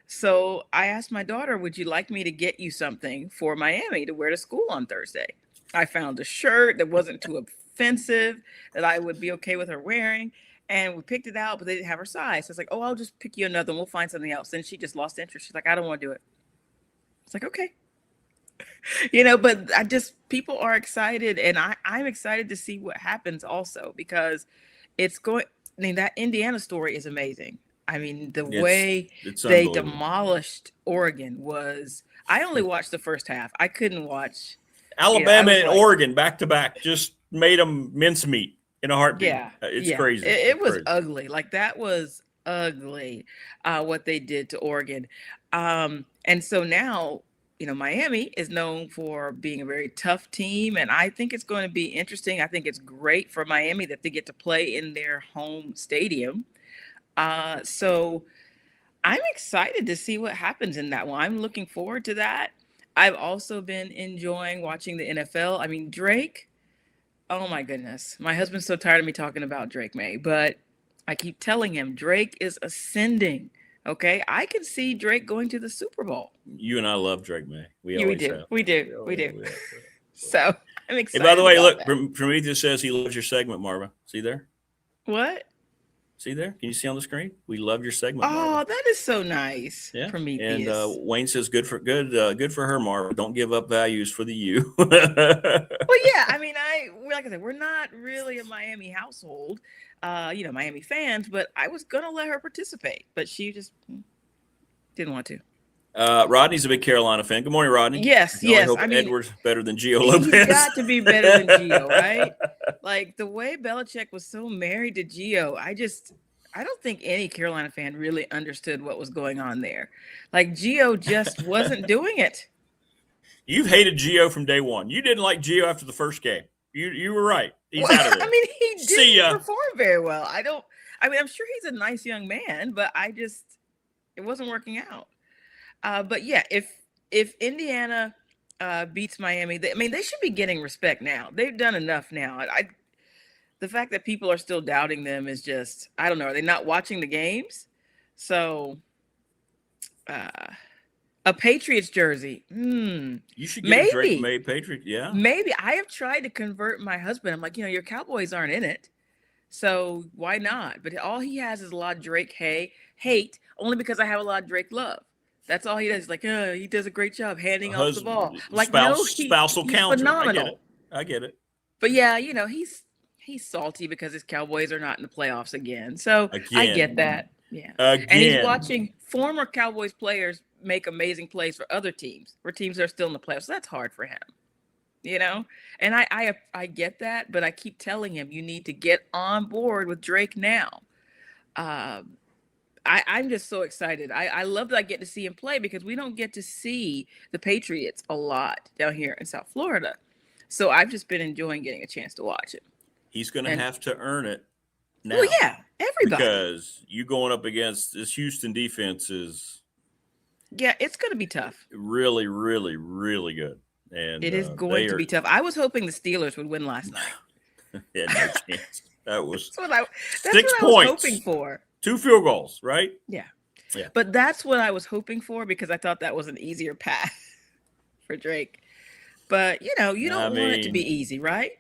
So I asked my daughter, would you like me to get you something for Miami to wear to school on Thursday? I found a shirt that wasn't too offensive that I would be okay with her wearing. And we picked it out, but they didn't have her size. So it's like, oh, I'll just pick you another one. We'll find something else. Then she just lost interest. She's like, I don't want to do it. It's like, okay. But people are excited. And I'm excited to see what happens also because that Indiana story is amazing. I mean, the way they demolished Oregon was, I only watched the first half. I couldn't watch. Alabama and Oregon back to back just made them mincemeat in a heartbeat. Yeah. It's crazy. It was ugly. Like that was ugly what they did to Oregon. And so now, Miami is known for being a very tough team. And I think it's going to be interesting. I think it's great for Miami that they get to play in their home stadium. So I'm excited to see what happens in that one. I'm looking forward to that. I've also been enjoying watching the NFL. I mean, Drake, oh my goodness. My husband's so tired of me talking about Drake May, but I keep telling him Drake is ascending. Okay. I can see Drake going to the Super Bowl. You and I love Drake May. We do. We do. So I'm excited. Hey, by the way, look, Prometheus says he loves your segment, Marva. See there? What? See there? Can you see on the screen? We love your segment. Oh, Marva. that is so nice. Yeah. Prometheus. And Wayne says, good for her, Marva. Don't give up values for the U. Well, yeah. I mean, like I said, we're not really a Miami household, Miami fans, but I was gonna let her participate, but she just didn't want to. Rodney's a big Carolina fan. Good morning, Rodney. Yes. I hope Edwards better than Gio Lopez. He's got to be better than Gio, right? Like the way Belichick was so married to Gio, I don't think any Carolina fan really understood what was going on there. Like Gio just wasn't doing it. You've hated Gio from day one. You didn't like Gio after the first game. You were right. He's out of there. I mean, he didn't perform very well. I'm sure he's a nice young man, but it wasn't working out. But yeah, if Indiana beats Miami, they should be getting respect now. They've done enough now. The fact that people are still doubting them is just, I don't know. Are they not watching the games? So, a Patriots jersey. You should get a Drake made Patriot. Yeah. Maybe. I have tried to convert my husband. I'm like, your Cowboys aren't in it. So why not? But all he has is a lot of Drake hate, only because I have a lot of Drake love. That's all he does. He's like, he does a great job handing off the ball. Like, spousal he's counter. phenomenal. I get it. But yeah, he's salty because his Cowboys are not in the playoffs again. So I get that. Yeah. Again. And he's watching former Cowboys players make amazing plays for other teams, where teams are still in the playoffs. So that's hard for him. And I get that, but I keep telling him, you need to get on board with Drake now. I'm just so excited. I love that I get to see him play, because we don't get to see the Patriots a lot down here in South Florida. So I've just been enjoying getting a chance to watch it. He's going to have to earn it now. Well, yeah, everybody. Because you going up against this Houston defense is... Yeah, it's going to be tough. Really, really, really good. And it is going to be tough. I was hoping the Steelers would win last night. Yeah, no chance. That's what 6 points. I was hoping for. 2 field goals, right? Yeah. But that's what I was hoping for, because I thought that was an easier path for Drake. But, you don't want it to be easy, right?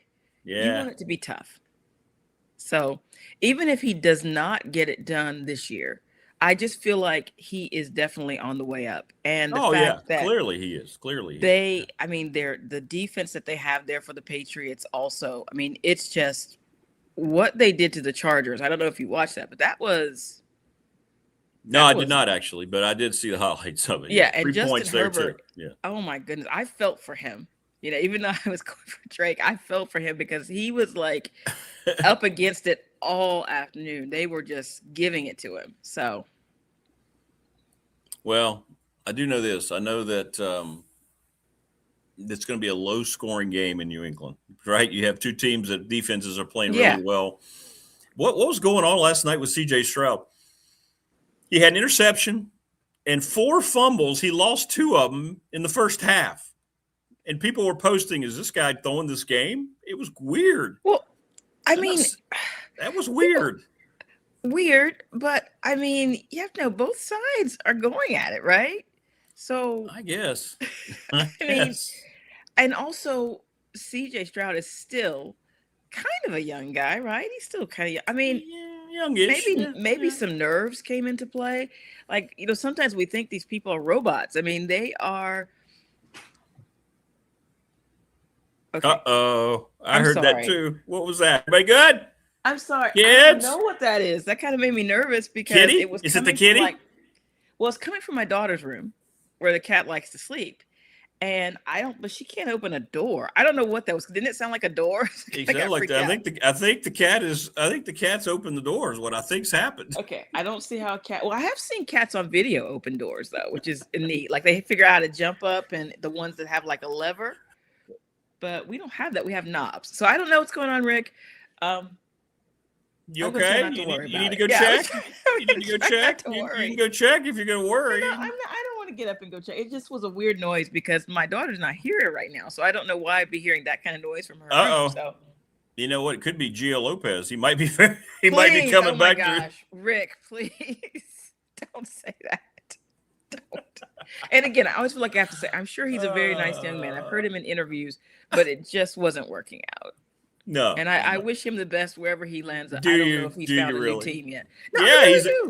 Yeah. You want it to be tough. So even if he does not get it done this year, I just feel like he is definitely on the way up. And the fact that clearly he is. The defense that they have there for the Patriots also, it's just what they did to the Chargers. I don't know if you watched that, but that was... No, I did not actually, but I did see the highlights of it. Yeah, and 3 Justin points there Herbert, too. Yeah. Oh my goodness, I felt for him. Even though I was going for Drake, I felt for him, because he was like up against it all afternoon. They were just giving it to him. So, well, I do know this. I know that it's going to be a low-scoring game in New England, right? You have 2 teams that defenses are playing really well. What was going on last night with C.J. Stroud? He had an interception and 4 fumbles. He lost 2 of them in the first half. And people were posting, is this guy throwing this game? It was weird. Well, that was weird. Weird, but you have to know both sides are going at it, right? So I guess. And also CJ Stroud is still kind of a young guy, right? He's still kind of youngish. Maybe some nerves came into play. Like, sometimes we think these people are robots. They are. Okay. Uh-oh. I heard that too. What was that? Everybody good? I'm sorry. Kids? I don't know what that is. That kind of made me nervous, because kitty? It was. Is it the kitty? It's coming from my daughter's room, where the cat likes to sleep. And but she can't open a door. I don't know what that was. Didn't it sound like a door? It sounded like that. I think the cat's opened the door is what I think's happened. Okay. I don't see how a cat. Well, I have seen cats on video open doors though, which is neat. Like, they figure out how to jump up, and the ones that have like a lever. But we don't have that. We have knobs. So I don't know what's going on, Rick. You okay? You need to go check? You need to go check? You can go check if you're going to worry. I don't want to get up and go check. It just was a weird noise, because my daughter's not here right now. So I don't know why I'd be hearing that kind of noise from her room. So. You know what? It could be Gio Lopez. He might be might be coming back. Oh my gosh, Rick, please don't say that. Don't. And again, I always feel like I have to say, I'm sure he's a very nice young man. I've heard him in interviews, but it just wasn't working out. No. And I wish him the best wherever he lands. I don't know if he's found a new team yet. No, yeah,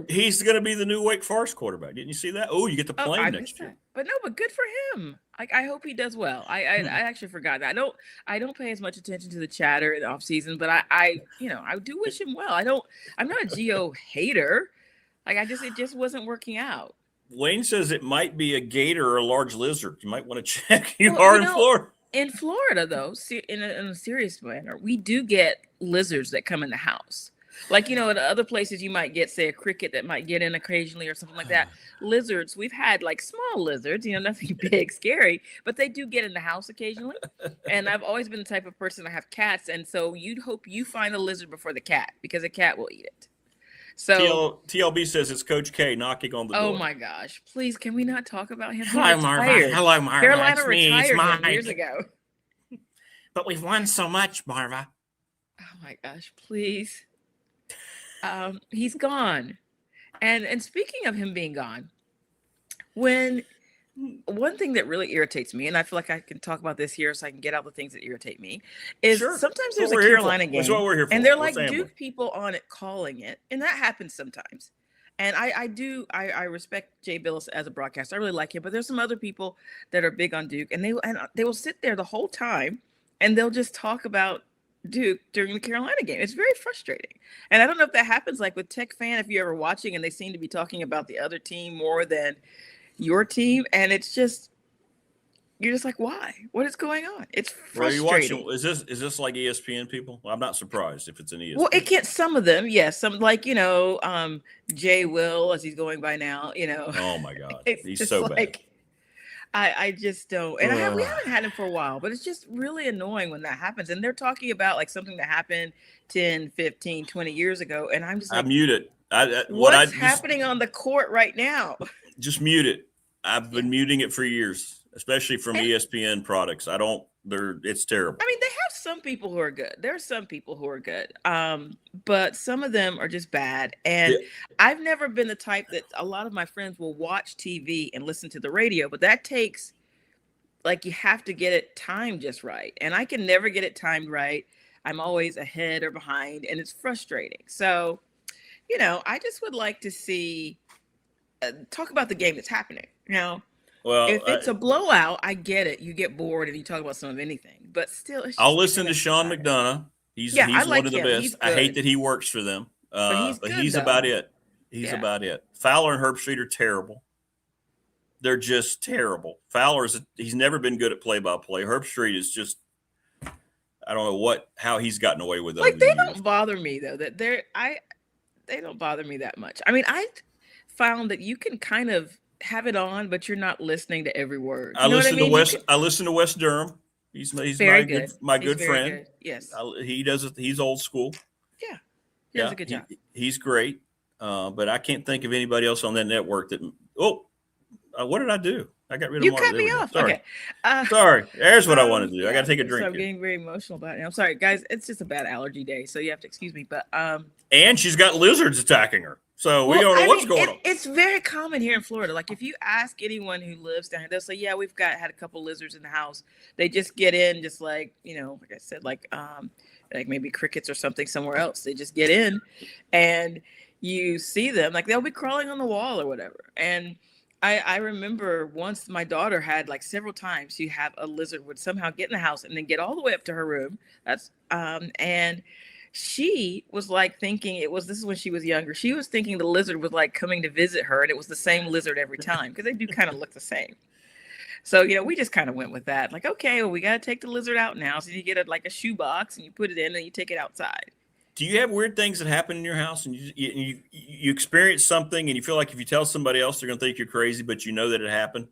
he's going to be the new Wake Forest quarterback. Didn't you see that? Oh, you get to play him next year. But good for him. I hope he does well. I actually forgot that. I don't pay as much attention to the chatter in the off season, but I do wish him well. I'm not a Gio hater. Like, it just wasn't working out. Wayne says it might be a gator or a large lizard. You might want to check. In Florida. In Florida, though, in a serious manner, we do get lizards that come in the house. Like, at other places you might get, say, a cricket that might get in occasionally or something like that. Lizards, we've had like small lizards, nothing big, scary, but they do get in the house occasionally. And I've always been the type of person to have cats. And so you'd hope you find a lizard before the cat, because a cat will eat it. So TLB says it's Coach K knocking on the door. Oh my gosh. Please, can we not talk about him? Hello, Marva. Hello, Marva. Carolina It's me. It's retired him Mike. years ago. But we've won so much, Marva. Oh my gosh, please. He's gone. And speaking of him being gone, one thing that really irritates me, and I feel like I can talk about this here so I can get out the things that irritate me, is sometimes there's a Carolina game, that's what we're here for. And they're like Duke people on it calling it, and that happens sometimes. And I respect Jay Billis as a broadcaster. I really like him, but there's some other people that are big on Duke, and they will sit there the whole time, and they'll just talk about Duke during the Carolina game. It's very frustrating. And I don't know if that happens like with Tech Fan, if you're ever watching and they seem to be talking about the other team more than your team, and it's just, you're just like, why? What is going on? It's frustrating. Are you watching? Is this like ESPN people? Well, I'm not surprised if it's an ESPN. Well, it can't. Some of them, yes. Some like Jay Will, as he's going by now. Oh my God, he's so like, bad. I just don't. And we haven't had him for a while, but it's just really annoying when that happens. And they're talking about like something that happened 10, 15, 20 years ago, and I'm just like, I mute it. What's happening on the court right now? Just mute it. I've been muting it for years, especially from ESPN products. It's terrible. I mean, they have some people who are good. There are some people who are good. But some of them are just bad. And I've never been the type that a lot of my friends will watch TV and listen to the radio, but that takes, like, you have to get it timed just right. And I can never get it timed right. I'm always ahead or behind, and it's frustrating. So, I just would like to see, talk about the game that's happening, Well, if it's a blowout, I get it. You get bored and you talk about some of anything, but still, I'll listen to Sean McDonough. He's like one of the him. best. I hate that he works for them, but he's about it. He's about it. Fowler and Herbstreit are terrible. They're just terrible. He's never been good at play-by-play. Herbstreit is just, I don't know how he's gotten away with it. Like, they don't bother me though. They don't bother me that much. I mean, I found that you can kind of have it on, but you're not listening to every word. I listen to Wes Durham. He's very good. My good friend. Good. Yes, he does it. He's old school. Yeah, he does a good job. He's great. But I can't think of anybody else on that network that. What did I do? I got rid of. You cut me off. Sorry. Okay. Sorry. There's what I wanted to do. I got to take a drink. So I'm getting very emotional about it. I'm sorry, guys. It's just a bad allergy day, so you have to excuse me. But and she's got lizards attacking her. So we don't know what's going on. It's very common here in Florida. Like, if you ask anyone who lives down here, they'll say, yeah, we've had a couple lizards in the house. They just get in, just like, like I said, like maybe crickets or something somewhere else. They just get in and you see them, like they'll be crawling on the wall or whatever. And I remember once my daughter had, like, several times she have a lizard would somehow get in the house and then get all the way up to her room. And she was like thinking this is when she was younger. She was thinking the lizard was like coming to visit her, and it was the same lizard every time, because they do kind of look the same. So, we just kind of went with that. Like, okay, well, we got to take the lizard out now. So you get a shoebox and you put it in and you take it outside. Do you have weird things that happen in your house, and you experience something and you feel like if you tell somebody else, they're going to think you're crazy, but you know that it happened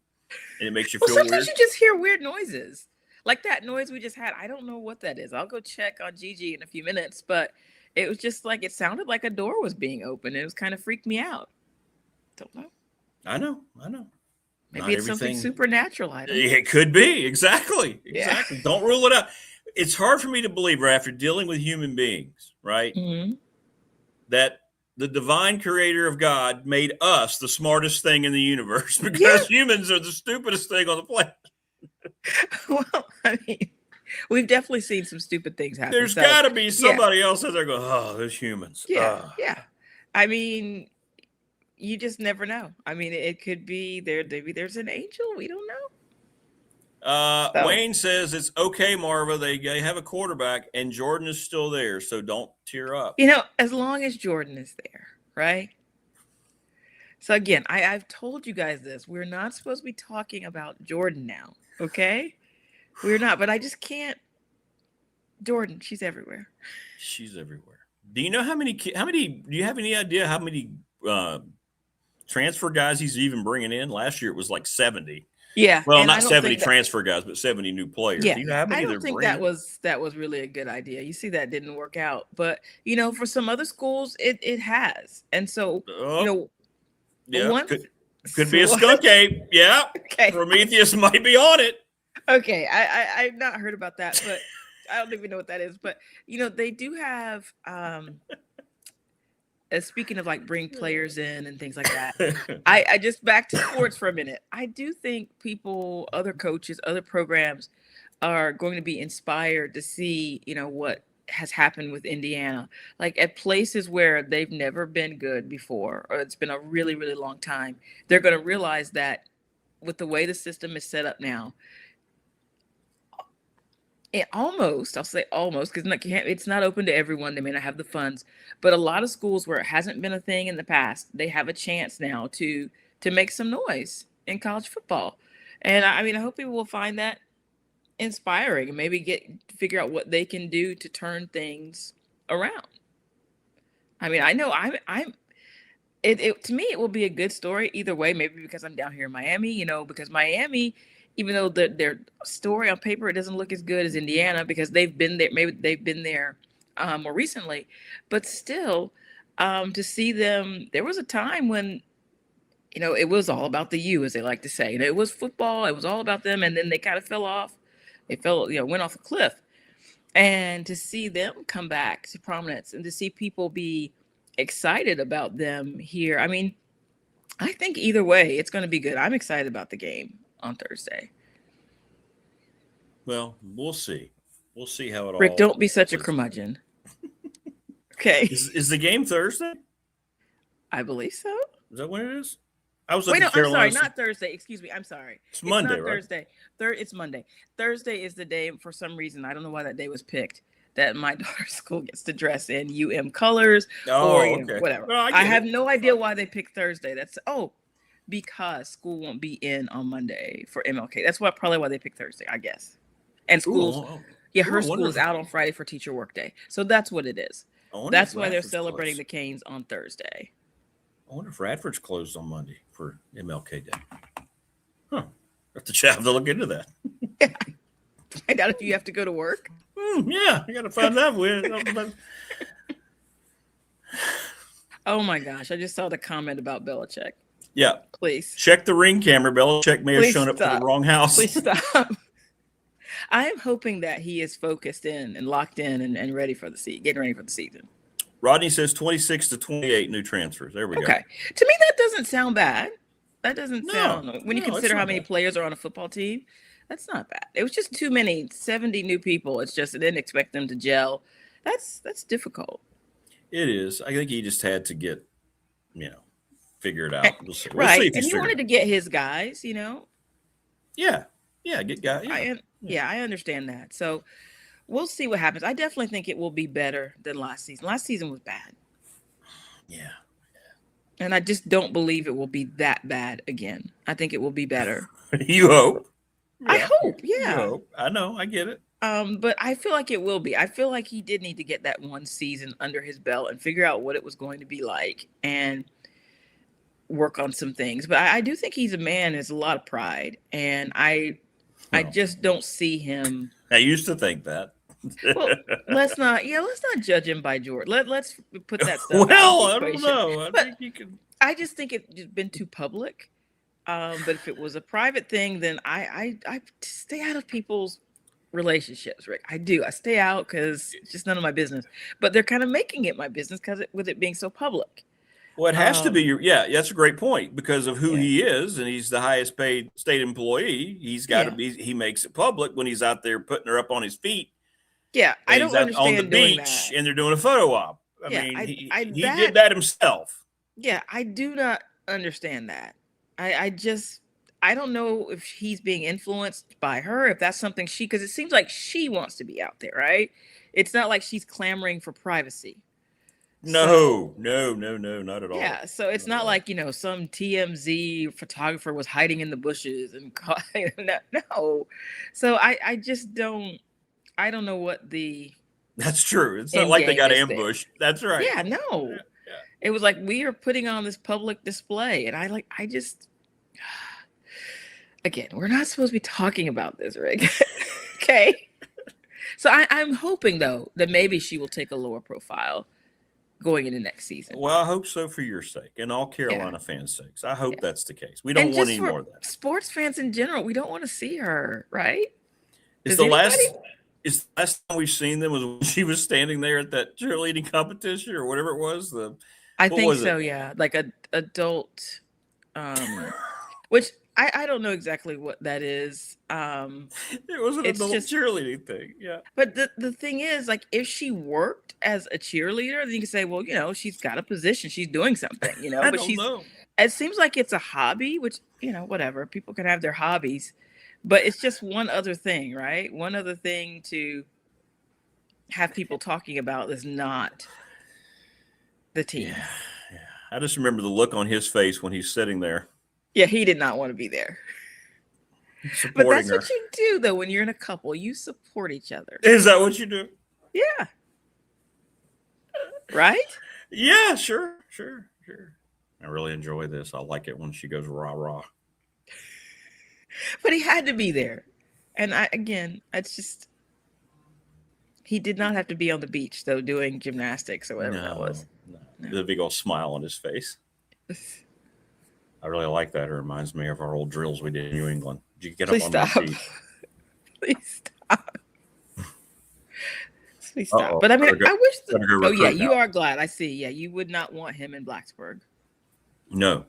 and it makes you feel sometimes weird? You just hear weird noises. Like that noise we just had. I don't know what that is. I'll go check on Gigi in a few minutes, but it was just like, it sounded like a door was being opened. It was kind of freaked me out. Don't know. I know. Maybe it's something supernatural. I don't know. It could be. Exactly. Yeah. Don't rule it out. It's hard for me to believe, right, after dealing with human beings, right, that the divine creator of God made us the smartest thing in the universe, because humans are the stupidest thing on the planet. Well, I mean, we've definitely seen some stupid things happen. There's got to be somebody else out there going, oh, those humans. Yeah. I mean, you just never know. I mean, it could be maybe there's an angel. We don't know. Wayne says it's okay, Marva. They have a quarterback, and Jordan is still there, so don't tear up. As long as Jordan is there, right? So again, I've told you guys this. We're not supposed to be talking about Jordan now, okay? We're not, but I just can't. Jordan, she's everywhere. She's everywhere. Do you know how many? Do you have any idea how many transfer guys he's even bringing in? Last year it was like 70. Yeah. Well, And not 70 transfer guys, but 70 new players. Yeah. Do you know how many I they're don't think bringing? that was really a good idea. You see, that didn't work out. But for some other schools, it has. And so, yeah, once could be a skunk ape. Yeah. Okay. Prometheus might be on it. Okay. I've not heard about that, but I don't even know what that is. But they do have speaking of like bring players in and things like that, I just back to sports for a minute. I do think people, other coaches, other programs are going to be inspired to see, what has happened with Indiana, like at places where they've never been good before, or it's been a really, really long time. They're going to realize that with the way the system is set up now, I'll say almost, because it's not open to everyone. They may not have the funds, but a lot of schools where it hasn't been a thing in the past, they have a chance now to make some noise in college football. And I hope people will find that inspiring and maybe figure out what they can do to turn things around. I know to me it will be a good story either way. Maybe because I'm down here in Miami, because Miami, even though their story on paper, it doesn't look as good as Indiana because they've been there. Maybe they've been there more recently, but still, to see them, there was a time when, it was all about the U, as they like to say. It was football. It was all about them, and then they kind of fell off. They went off a cliff. And to see them come back to prominence and to see people be excited about them here, I think either way, it's going to be good. I'm excited about the game on Thursday. Well, we'll see. We'll see how it all. Rick, don't be such a curmudgeon. Okay. Is the game Thursday? I believe so. Is that when it is? I was Wait, no, I'm sorry, not Thursday. Excuse me, I'm sorry. It's Monday, not right? Thursday. It's Monday. Thursday is the day, for some reason, I don't know why that day was picked, that my daughter's school gets to dress in UM colors or whatever. Well, I have no idea why they picked Thursday. Because school won't be in on Monday for MLK. That's probably why they picked Thursday, I guess. And schools, her school is out on Friday for teacher work day. So that's what it is. That's why they're celebrating the Canes on Thursday. I wonder if Radford's closed on Monday for MLK Day. Huh. Have to look into that. Yeah. Find out if you have to go to work. Yeah, I got to find that. Oh my gosh, I just saw the comment about Belichick. Yeah. Please. Check the ring camera. Belichick may have shown up to the wrong house. Please stop. I am hoping that he is focused in and locked in and ready for getting ready for the season. Rodney says 26 to 28 new transfers. There we go. Okay. To me, that doesn't sound bad. That doesn't sound, when you consider how many players are on a football team, that's not bad. It was just too many, 70 new people. It's just, I didn't expect them to gel. That's difficult. It is. I think he just had to get, figure it out. We'll see. Right. We'll see and he wanted to get his guys, Yeah. Yeah. Get guys. Yeah. I understand that. So we'll see what happens. I definitely think it will be better than last season. Last season was bad. Yeah. And I just don't believe it will be that bad again. I think it will be better. You hope. Yeah. I hope. Yeah. You hope. I know. I get it. But I feel like it will be. I feel like he did need to get that one season under his belt and figure out what it was going to be like and work on some things. But I do think he's a man who has a lot of pride. And I just don't see him. I used to think that. Well, let's not judge him by Jordan. Let's put that stuff. Well, I don't know. I think you can. I just think it's been too public. But if it was a private thing, then I stay out of people's relationships, Rick. I do. I stay out because it's just none of my business. But they're kind of making it my business with it being so public. Well, it has to be that's a great point because of who he is, and he's the highest paid state employee. He's got to be. He makes it public when he's out there putting her up on his feet. Yeah, I don't understand on the beach, and they're doing a photo op. I mean, he did that himself. Yeah, I do not understand that. I don't know if he's being influenced by her, if that's something because it seems like she wants to be out there, right? It's not like she's clamoring for privacy. No, not at all. Yeah, so it's not like, some TMZ photographer was hiding in the bushes and no. So I just don't know what the That's true. It's not end like they game got is there. ambushed. That's right. Yeah, no. It was like we are putting on this public display, and I just again, we're not supposed to be talking about this, Rick. Okay. So I'm hoping though that maybe she will take a lower profile going into next season. Well, I hope so for your sake and all Carolina fans' sakes. I hope that's the case. We don't And want just any for more of that. sports fans in general, we don't want to see her, right? Is Does the last anybody- time we've seen them was when she was standing there at that cheerleading competition or whatever it was? I what think was so, it? yeah. Like a adult which I don't know exactly what that is. It was an it's adult just cheerleading thing. Yeah. But the thing is, like, if she worked as a cheerleader, then you can say, well, you know, she's got a position, she's doing something, you know. I But don't know. it seems like it's a hobby, which, you know, whatever. People can have their hobbies, but it's just one other thing, right? One other thing to have people talking about is not the team. Yeah. I just remember the look on his face when he's sitting there Yeah, he did not want to be there. But supporting that's her. what you do, though, when you're in a couple. You support each other. Is that what you do? Yeah. Right? Yeah, sure. I really enjoy this. I like it when she goes rah rah. But he had to be there. And it's just, he did not have to be on the beach, though, doing gymnastics or whatever that was. No. The big old smile on his face. I really like that. It reminds me of our old drills we did in New England. Did you get Please up on stop. your feet? Please stop. Please stop. Uh-oh. But I mean, Better go- I wish. better go Oh, yeah, recruit you now. are glad. I see. Yeah, you would not want him in Blacksburg. No.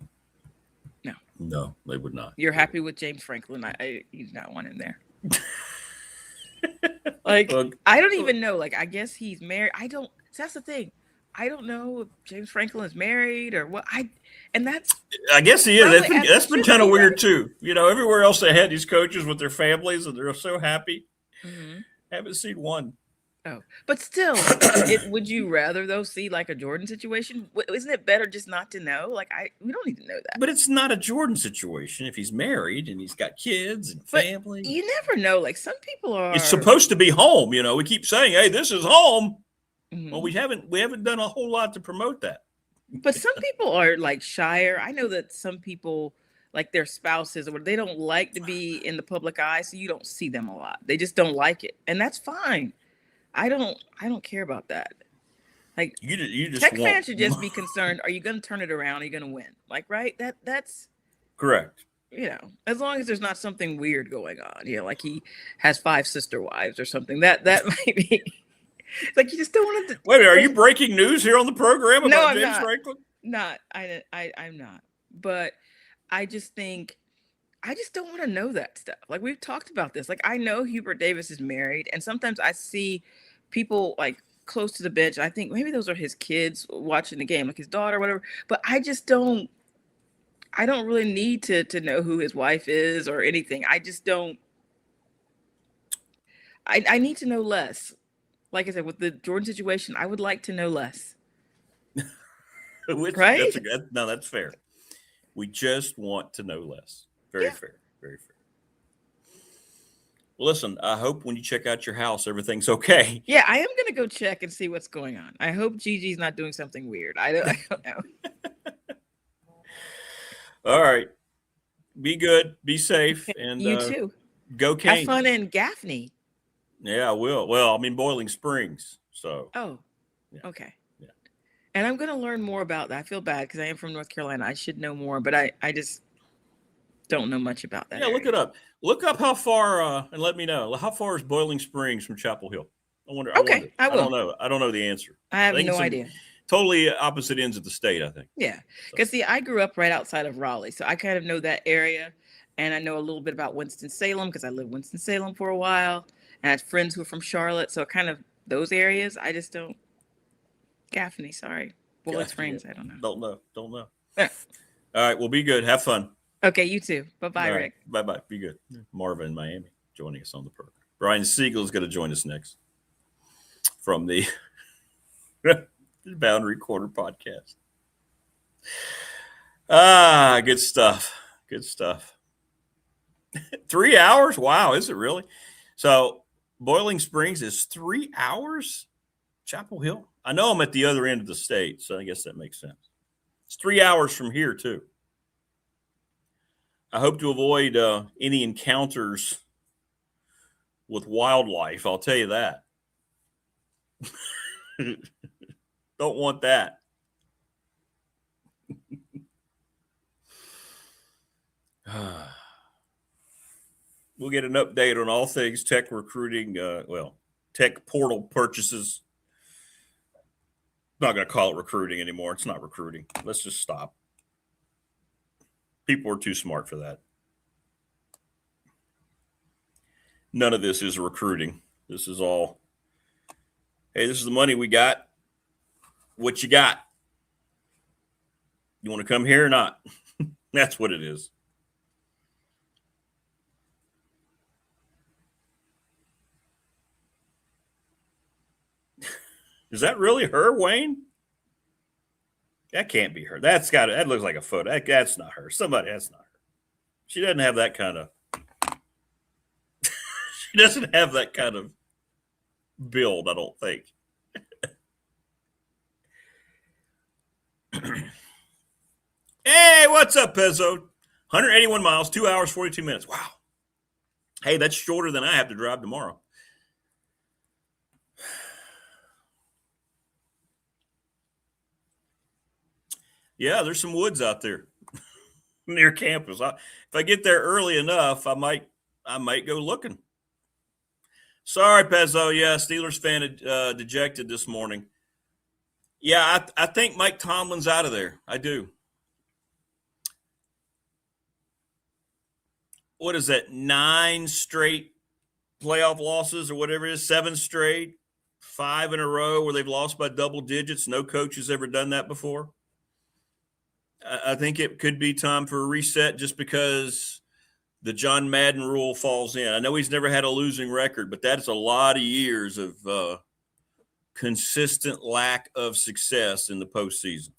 No. No, they would not. You're happy with James Franklin. You do not want him there. Like, Look, I don't even know. Like, I guess he's married. That's the thing. I don't know if James Franklin is married or what. I guess he is. Probably That's been should kind of be, weird right? too. You know, everywhere else they had these coaches with their families and they're so happy. Mhm. Haven't seen one. Oh, but still, would you rather though see like a Jordan situation? Isn't it better just not to know? Like we don't need to know that. But it's not a Jordan situation if he's married and he's got kids and But family. you never know. Like some people are. It's supposed to be home. You know, we keep saying, "Hey, this is home." Mhm. Well, we haven't done a whole lot to promote that. But some people are like shyer. I know that some people, like their spouses, or they don't like to be in the public eye, so you don't see them a lot. They just don't like it, and that's fine. I don't care about that. Like You just Tech want fans should just be concerned: are you going to turn it around? Are you going to win? Like, right? That's correct. you know, as long as there's not something weird going on. You know, like he has 5 sister wives or something. That might be. It's like you just don't want to. Wait a minute, are you breaking news here on the program about No, I'm James not. Franklin? I'm not. But I just think I just don't want to know that stuff. Like we've talked about this. Like I know Hubert Davis is married, and sometimes I see people like close to the bench. I think maybe those are his kids watching the game, like his daughter, whatever. But I just don't. I don't really need to know who his wife is or anything. I just don't. I need to know less. Like I said, with the Jordan situation, I would like to know less. Right? That's fair. We just want to know less. Very fair. Very fair. Well, listen, I hope when you check out your house, everything's okay. Yeah, I am going to go check and see what's going on. I hope Gigi's not doing something weird. I don't know. All right. Be good. Be safe. And You too. Go Canes. Have fun in Gaffney. Yeah, I will. Well, I'm in Boiling Springs. So, Oh, yeah. okay. Yeah. And I'm going to learn more about that. I feel bad because I am from North Carolina. I should know more, but I just don't know much about that. yeah, look it up. Look up how far, and let me know. How far is Boiling Springs from Chapel Hill? I wonder. Okay, I will. don't know. I don't know the answer. I have think no it's idea. Totally opposite ends of the state, I think. Yeah. Because, see, I grew up right outside of Raleigh, so I kind of know that area. And I know a little bit about Winston-Salem because I lived in Winston-Salem for a while. And I had friends who were from Charlotte. So kind of those areas, I just don't. Gaffney, sorry. Boiling Springs, I don't know. Don't know. Yeah. All right. Well, be good. Have fun. Okay, you too. Bye-bye, All right. Rick. Bye-bye. Be good. Marva in Miami joining us on the program. Brian Seigla is going to join us next from the Boundary Quarter podcast. Good stuff. Good stuff. 3 hours? Wow, is it really? So Boiling Springs is 3 hours Chapel Hill? I know I'm at the other end of the state, so I guess that makes sense. It's 3 hours from here, too. I hope to avoid any encounters with wildlife. I'll tell you that. Don't want that. We'll get an update on all things tech recruiting. Tech portal purchases. I'm not going to call it recruiting anymore. It's not recruiting. Let's just stop. People are too smart for that. None of this is recruiting. This is all, hey, this is the money we got. What you got? You want to come here or not? That's what it is. Is that really her, Wayne? That can't be her. That looks like a photo. That's not her. That's not her. She doesn't have that kind of she doesn't have that kind of build, I don't think. Hey, what's up, Pezzo? 181 miles, 2 hours, 42 minutes. Wow. Hey, that's shorter than I have to drive tomorrow. Yeah, there's some woods out there near campus. If I get there early enough, I might go looking. Sorry, Pezzo. Yeah, Steelers fan dejected this morning. Yeah, I think Mike Tomlin's out of there. I do. What is that? 9 straight playoff losses or whatever it is, 7 straight, 5 in a row where they've lost by double digits. No coach has ever done that before. I think it could be time for a reset just because the John Madden rule falls in. I know he's never had a losing record, but that's a lot of years of consistent lack of success in the postseason.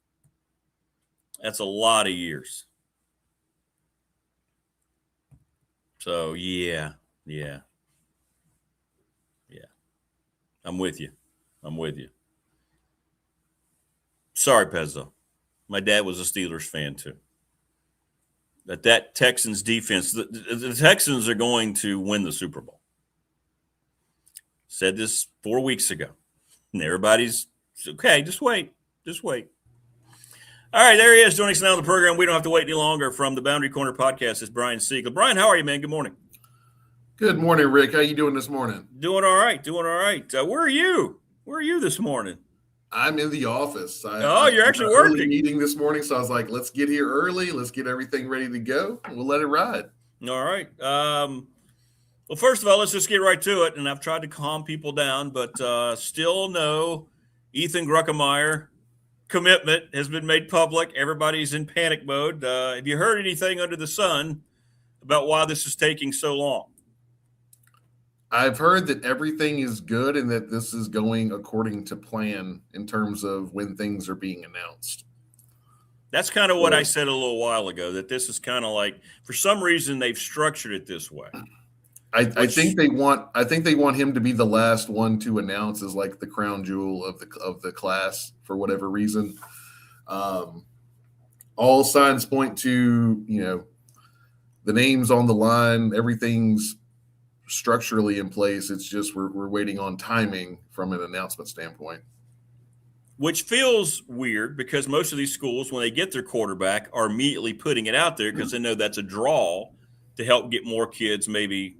That's a lot of years. So, yeah. I'm with you. Sorry, Pezzo. My dad was a Steelers fan, too. That Texans defense, the Texans are going to win the Super Bowl. Said this 4 weeks ago. And everybody's, okay, just wait. All right, there he is joining us now on the program. We don't have to wait any longer. From the Boundary Corner podcast is Brian Seigla. Brian, how are you, man? Good morning. Good morning, Rick. How you doing this morning? Doing all right. Where are you? Where are you this morning? I'm in the office. You're actually working. Early meeting this morning, so I was like, let's get here early. Let's get everything ready to go. We'll let it ride. All right. Well, first of all, let's just get right to it. And I've tried to calm people down, but still no Ethan Gruckemeyer commitment has been made public. Everybody's in panic mode. Have you heard anything under the sun about why this is taking so long? I've heard that everything is good and that this is going according to plan in terms of when things are being announced. That's kind of what I said a little while ago, that this is kind of like, for some reason, they've structured it this way. I think they want him to be the last one to announce as like the crown jewel of the class for whatever reason. All signs point to, the names on the line, everything's structurally in place. It's just we're waiting on timing from an announcement standpoint. Which feels weird because most of these schools, when they get their quarterback, are immediately putting it out there because they know that's a draw to help get more kids maybe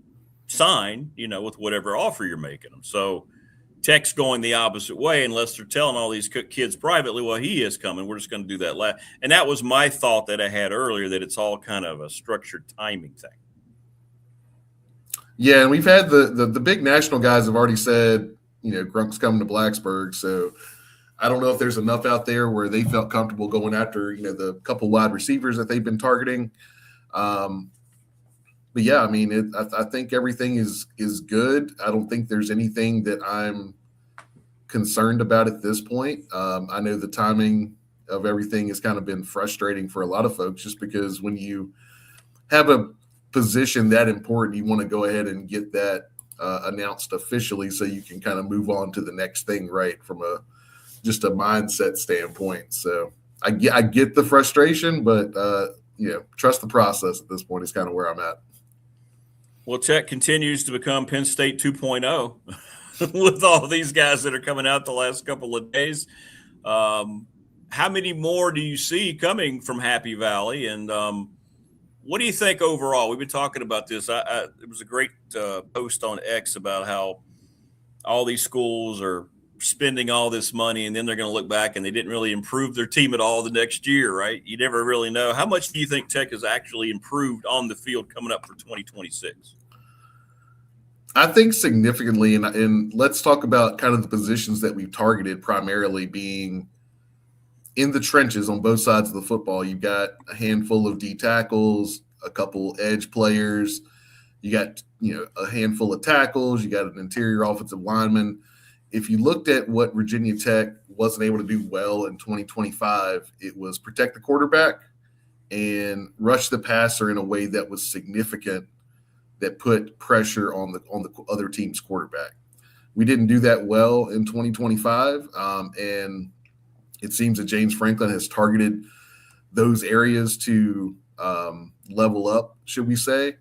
sign, with whatever offer you're making them. So Tech's going the opposite way unless they're telling all these kids privately, well, he is coming. We're just going to do that. And that was my thought that I had earlier, that it's all kind of a structured timing thing. Yeah, and we've had the big national guys have already said, Grunk's coming to Blacksburg. So I don't know if there's enough out there where they felt comfortable going after, the couple wide receivers that they've been targeting. But yeah, I think everything is good. I don't think there's anything that I'm concerned about at this point. I know the timing of everything has kind of been frustrating for a lot of folks just because when you have a position that important, you want to go ahead and get that announced officially, so you can kind of move on to the next thing, right? From just a mindset standpoint. So I get the frustration, but trust the process at this point is kind of where I'm at. Well, Tech continues to become Penn State 2.0 with all these guys that are coming out the last couple of days. How many more do you see coming from Happy Valley? And what do you think overall? We've been talking about this. It was a great post on X about how all these schools are spending all this money, and then they're going to look back and they didn't really improve their team at all the next year, right? You never really know. How much do you think Tech has actually improved on the field coming up for 2026? I think significantly, and let's talk about kind of the positions that we've targeted, primarily being in the trenches on both sides of the football. You've got a handful of D tackles, a couple edge players, you got a handful of tackles, you got an interior offensive lineman. If you looked at what Virginia Tech wasn't able to do well in 2025, it was protect the quarterback and rush the passer in a way that was significant, that put pressure on the other team's quarterback. We didn't do that well in 2025, and it seems that James Franklin has targeted those areas to level up, should we say.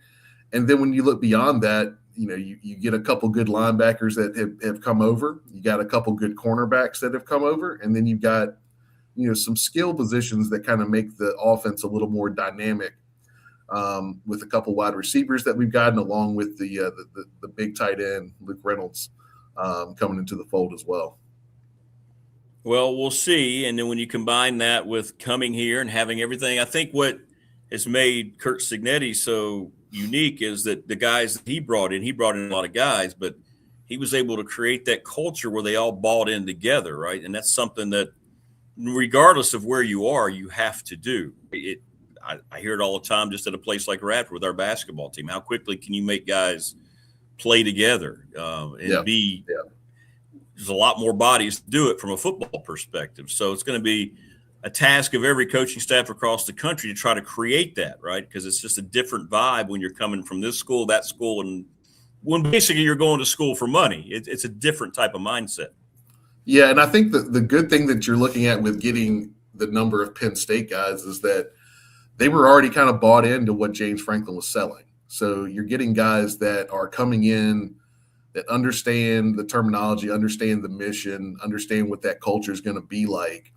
And then when you look beyond that, you get a couple good linebackers that have come over. You got a couple good cornerbacks that have come over. And then you've got, some skill positions that kind of make the offense a little more dynamic, with a couple wide receivers that we've gotten, along with the big tight end, Luke Reynolds, coming into the fold as well. Well, we'll see. And then when you combine that with coming here and having everything, I think what has made Kurt Signetti so unique is that the guys that he brought in a lot of guys, but he was able to create that culture where they all bought in together, right? And that's something that, regardless of where you are, you have to do. I hear it all the time just at a place like Radford with our basketball team. How quickly can you make guys play together There's a lot more bodies to do it from a football perspective. So it's going to be a task of every coaching staff across the country to try to create that, right? Because it's just a different vibe when you're coming from this school, that school, and when basically you're going to school for money. It's a different type of mindset. Yeah, and I think the good thing that you're looking at with getting the number of Penn State guys is that they were already kind of bought into what James Franklin was selling. So you're getting guys that are coming in that understand the terminology, understand the mission, understand what that culture is going to be like.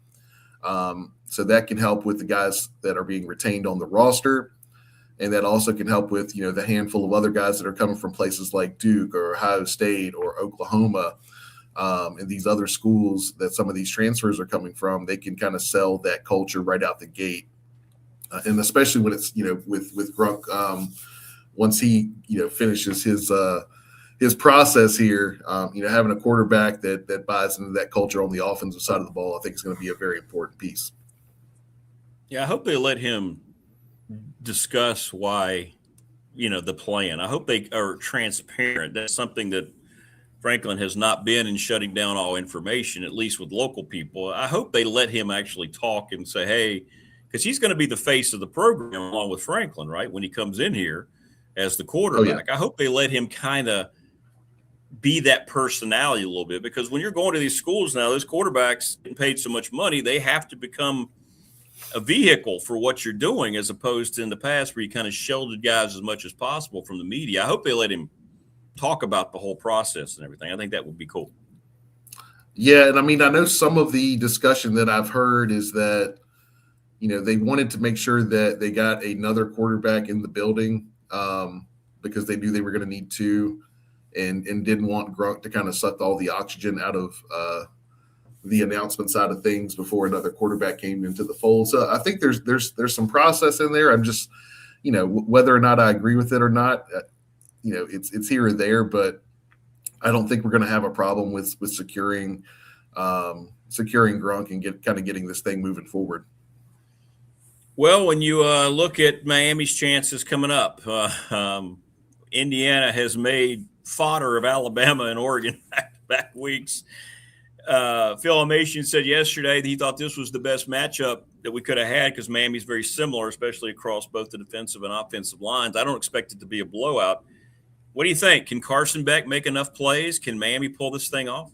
So that can help with the guys that are being retained on the roster. And that also can help with, the handful of other guys that are coming from places like Duke or Ohio State or Oklahoma, and these other schools that some of these transfers are coming from. They can kind of sell that culture right out the gate. And especially when it's, with Grunk, once he, finishes his process here, having a quarterback that buys into that culture on the offensive side of the ball, I think is going to be a very important piece. Yeah, I hope they let him discuss why, the plan. I hope they are transparent. That's something that Franklin has not been in shutting down all information, at least with local people. I hope they let him actually talk and say, hey, because he's going to be the face of the program along with Franklin, right, when he comes in here as the quarterback. I hope they let him kind of be that personality a little bit, because when you're going to these schools now, those quarterbacks getting paid so much money, they have to become a vehicle for what you're doing, as opposed to in the past where you kind of shielded guys as much as possible from the media. I hope they let him talk about the whole process and everything. I think that would be cool. Yeah, and I know some of the discussion that I've heard is that, they wanted to make sure that they got another quarterback in the building, because they knew they were going to need two, and didn't want Grunk to kind of suck all the oxygen out of the announcement side of things before another quarterback came into the fold. So I think there's some process in there. I'm just, whether or not I agree with it or not, it's here or there, but I don't think we're going to have a problem with securing Grunk and getting this thing moving forward. Well, when you look at Miami's chances coming up, Indiana has made fodder of Alabama and Oregon back weeks. Phil Amation said yesterday that he thought this was the best matchup that we could have had, because Miami's very similar, especially across both the defensive and offensive lines. I don't expect it to be a blowout. What do you think? Can Carson Beck make enough plays? Can Miami pull this thing off?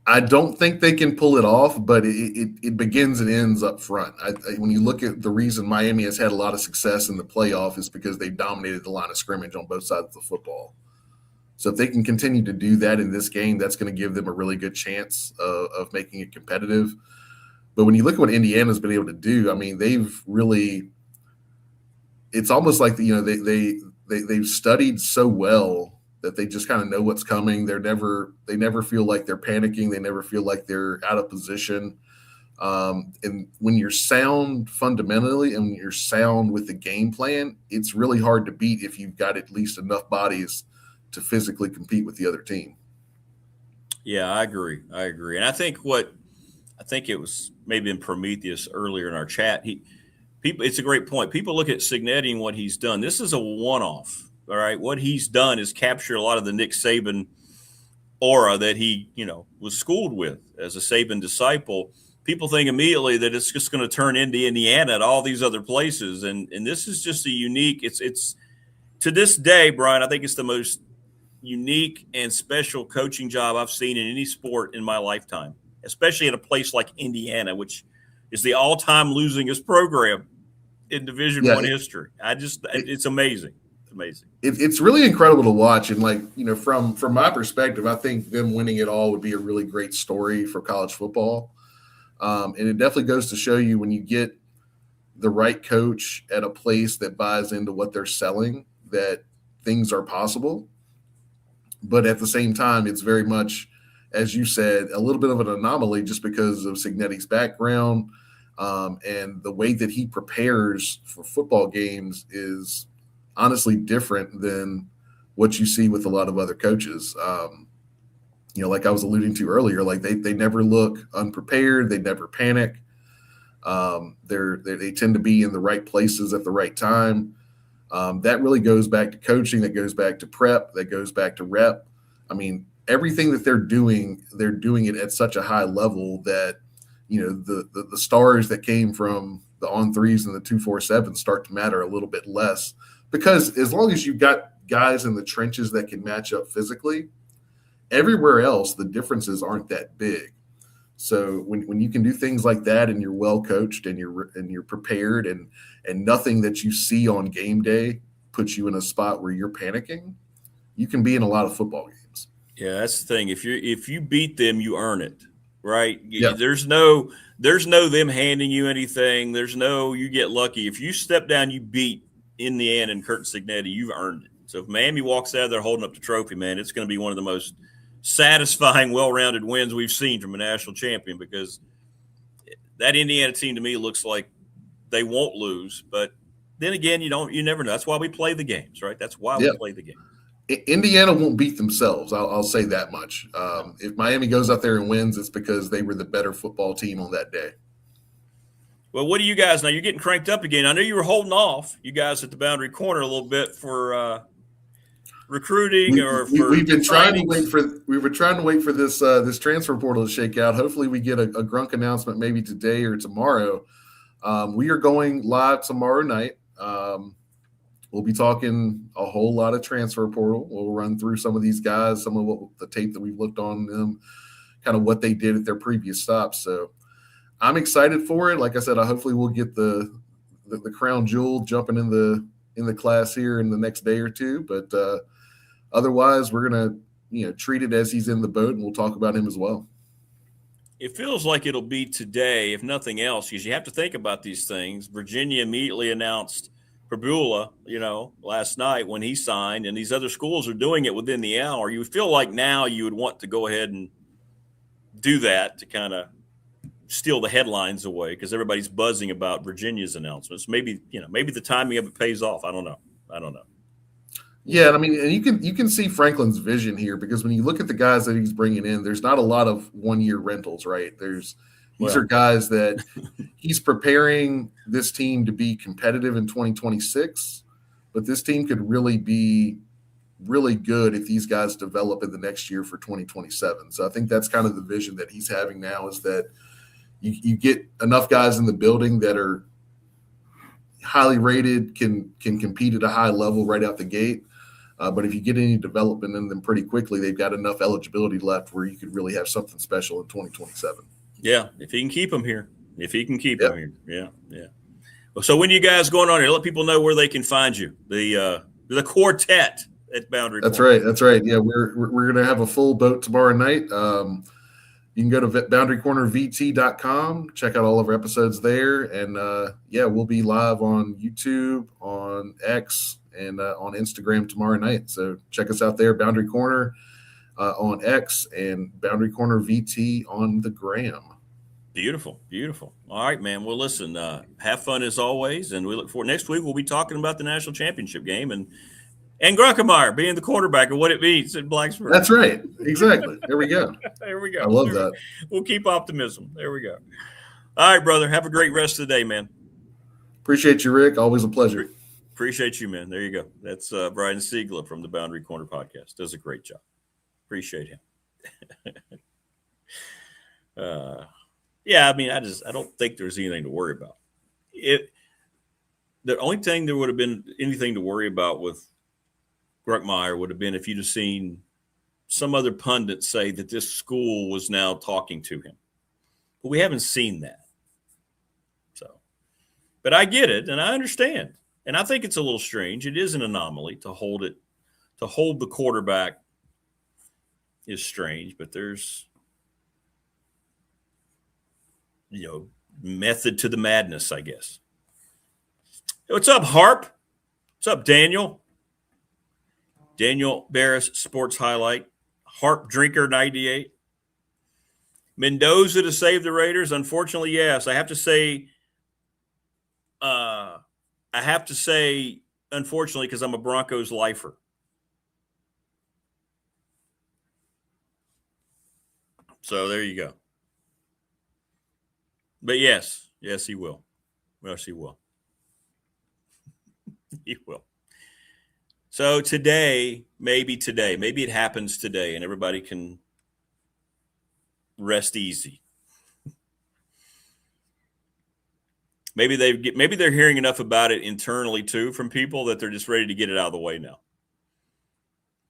I don't think they can pull it off, but it begins and ends up front. When you look at the reason Miami has had a lot of success in the playoff is because they've dominated the line of scrimmage on both sides of the football. So if they can continue to do that in this game, that's going to give them a really good chance of making it competitive. But when you look at what Indiana's been able to do, I mean, they've really – it's almost like they've studied so well that they just kind of know what's coming. They never feel like they're panicking. They never feel like they're out of position. And when you're sound fundamentally and when you're sound with the game plan, it's really hard to beat if you've got at least enough bodies to physically compete with the other team. Yeah, I agree. And I think it was maybe in Prometheus earlier in our chat. It's a great point. People look at Signetti and what he's done. This is a one-off. All right. What he's done is capture a lot of the Nick Saban aura that he, was schooled with as a Saban disciple. People think immediately that it's just going to turn into Indiana and all these other places. And this is just a unique, it's to this day, Brian, I think it's the most unique and special coaching job I've seen in any sport in my lifetime, especially at a place like Indiana, which is the all-time losingest program in Division I history. It's amazing. Amazing. It's really incredible to watch. And from my perspective, I think them winning it all would be a really great story for college football. And it definitely goes to show you when you get the right coach at a place that buys into what they're selling, that things are possible. But at the same time, it's very much, as you said, a little bit of an anomaly just because of Signetti's background and the way that he prepares for football games is honestly different than what you see with a lot of other coaches. Like I was alluding to earlier, like they never look unprepared. They never panic. They tend to be in the right places at the right time. That really goes back to coaching. That goes back to prep. That goes back to rep. I mean, everything that they're doing it at such a high level that, the stars that came from the on-3s and the 2-4-7 start to matter a little bit less. Because as long as you've got guys in the trenches that can match up physically, everywhere else, the differences aren't that big. So when you can do things like that and you're well coached and you're prepared and nothing that you see on game day puts you in a spot where you're panicking, you can be in a lot of football games. Yeah, that's the thing. If you beat them, you earn it, right? Yeah. There's no them handing you anything. There's no you get lucky. If you step down, you beat Indiana and Kurt Signetti, you've earned it. So if Miami walks out of there holding up the trophy, man, it's going to be one of the most satisfying, well-rounded wins we've seen from a national champion, because that Indiana team to me looks like they won't lose. But then again, you never know. That's why we play the games, right? That's why we play the game. Indiana won't beat themselves. I'll say that much. If Miami goes out there and wins, it's because they were the better football team on that day. Well, what do you guys now? You're getting cranked up again. I know you were holding off, you guys at the Boundary Corner, a little bit for recruiting we've been trying to wait for this transfer portal to shake out. Hopefully, we get a Grunk announcement maybe today or tomorrow. We are going live tomorrow night. We'll be talking a whole lot of transfer portal. We'll run through some of these guys, some of the tape that we've looked on them, kind of what they did at their previous stops. So I'm excited for it. Like I said, hopefully we'll get the crown jewel jumping in the class here in the next day or two. But otherwise, we're gonna treat it as he's in the boat, and we'll talk about him as well. It feels like it'll be today, if nothing else, because you have to think about these things. Virginia immediately announced Pabula, last night when he signed, and these other schools are doing it within the hour. You feel like now you would want to go ahead and do that to kind of steal the headlines away, because everybody's buzzing about Virginia's announcements. Maybe the timing of it pays off. I don't know. Yeah, I mean, and you can see Franklin's vision here, because when you look at the guys that he's bringing in, there's not a lot of 1-year rentals, right? These are guys that he's preparing this team to be competitive in 2026, but this team could really be really good if these guys develop in the next year for 2027. So I think that's kind of the vision that he's having now, is that you get enough guys in the building that are highly rated, can compete at a high level right out the gate. But if you get any development in them pretty quickly, they've got enough eligibility left where you could really have something special in 2027. Yeah, if he can keep them here. If he can keep them here. Yeah, yeah. Well, so when you guys going on here, let people know where they can find you. The quartet at Boundary That's Corner. right. That's right. Yeah, we're going to have a full boat tomorrow night. You can go to boundarycornervt.com, check out all of our episodes there. And we'll be live on YouTube, on X, and on Instagram tomorrow night. So check us out there, Boundary Corner on X and Boundary Corner VT on the gram. Beautiful, beautiful. All right, man. Well, listen, have fun as always. And we look forward. Next week, we'll be talking about the national championship game and Grunkemeyer being the quarterback and what it means in Blacksburg. That's right. Exactly. There we go. There we go. I love that. We'll keep optimism. There we go. All right, brother. Have a great rest of the day, man. Appreciate you, Rick. Always a pleasure. Appreciate you, man. There you go. That's Brian Seigla from the Boundary Corner podcast. Does a great job. Appreciate him. I mean, I don't think there's anything to worry about. The only thing there would have been anything to worry about with Grunkemeyer would have been if you'd have seen some other pundit say that this school was now talking to him. But we haven't seen that. So, but I get it and I understand. And I think it's a little strange. It is an anomaly to hold the quarterback is strange, but there's, method to the madness, I guess. What's up, Harp? What's up, Daniel? Daniel Barris, Sports Highlight. Harp Drinker 98. Mendoza to save the Raiders? Unfortunately, yes. I have to say, unfortunately, because I'm a Broncos lifer. So there you go. But yes, he will. Yes, he will. He will. So maybe it happens today and everybody can rest easy. Maybe they're hearing enough about it internally too from people that they're just ready to get it out of the way now.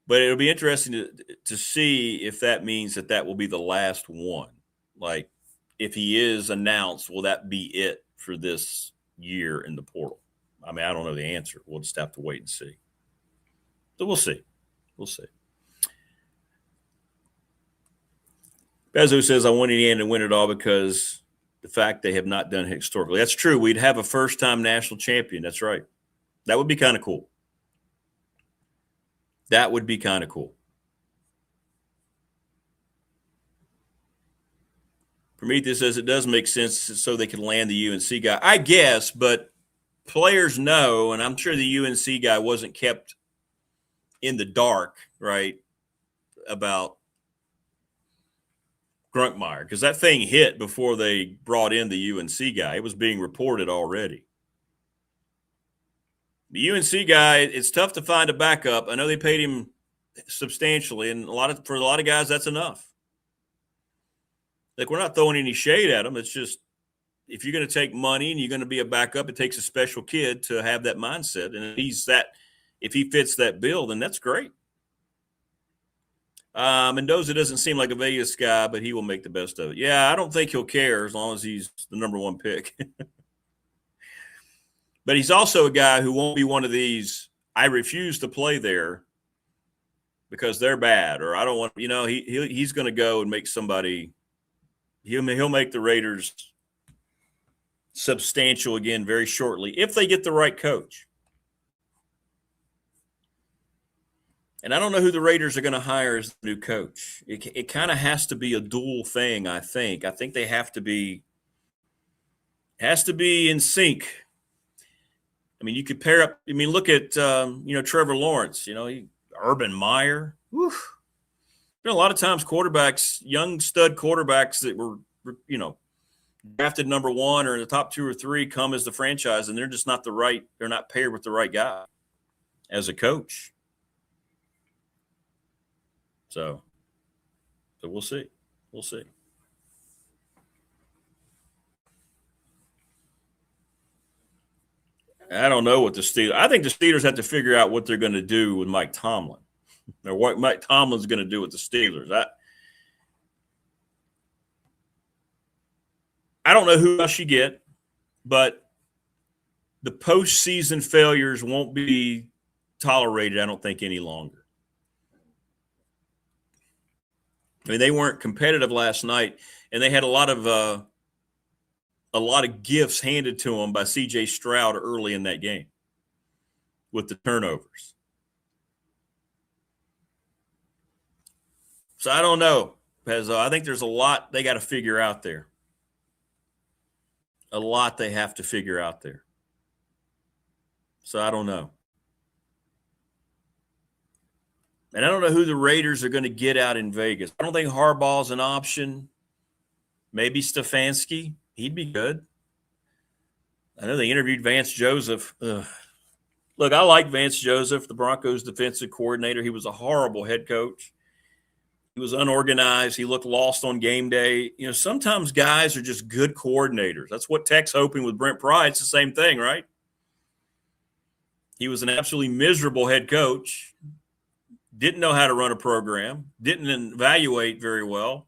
But it'll be interesting to see if that means that will be the last one. Like if he is announced, will that be it for this year in the portal? I mean, I don't know the answer. We'll just have to wait and see. So we'll see. We'll see. Bezo says, I want Indiana to win it all because the fact they have not done it historically. That's true. We'd have a first-time national champion. That's right. That would be kind of cool. That would be kind of cool. Prometheus says it does make sense so they can land the UNC guy. I guess, but players know, and I'm sure the UNC guy wasn't kept in the dark, right, about Grunkemeyer, because that thing hit before they brought in the UNC guy. It was being reported already. The UNC guy, it's tough to find a backup. I know they paid him substantially, and for a lot of guys, that's enough. Like, we're not throwing any shade at him. It's just, if you're going to take money and you're going to be a backup, it takes a special kid to have that mindset. And if he fits that bill, then that's great. Mendoza doesn't seem like a Vegas guy, but he will make the best of it. Yeah, I don't think he'll care as long as he's the number one pick. But he's also a guy who won't be one of these, I refuse to play there because they're bad, or I don't want, he's going to go and make somebody, he'll make the Raiders substantial again very shortly if they get the right coach. And I don't know who the Raiders are going to hire as the new coach. It kind of has to be a dual thing, I think. I think they has to be in sync. I mean, you could pair up. I mean, look at, Trevor Lawrence, Urban Meyer. Woof. A lot of times quarterbacks, young stud quarterbacks that were, drafted number one or in the top 2 or 3 come as the franchise, and they're just not they're not paired with the right guy as a coach. So we'll see. We'll see. I don't know what the Steelers – I think the Steelers have to figure out what they're going to do with Mike Tomlin or what Mike Tomlin's going to do with the Steelers. I don't know who else you get, but the postseason failures won't be tolerated, I don't think, any longer. I mean, they weren't competitive last night, and they had a lot of gifts handed to them by C.J. Stroud early in that game with the turnovers. So I don't know, Pezzo. I think there's a lot they got to figure out there. A lot they have to figure out there. So I don't know. And I don't know who the Raiders are going to get out in Vegas. I don't think Harbaugh's an option. Maybe Stefanski. He'd be good. I know they interviewed Vance Joseph. Ugh. Look, I like Vance Joseph, the Broncos defensive coordinator. He was a horrible head coach. He was unorganized. He looked lost on game day. You know, sometimes guys are just good coordinators. That's what Tech's hoping with Brent Pry. It's the same thing, right? He was an absolutely miserable head coach. Didn't know how to run a program. Didn't evaluate very well.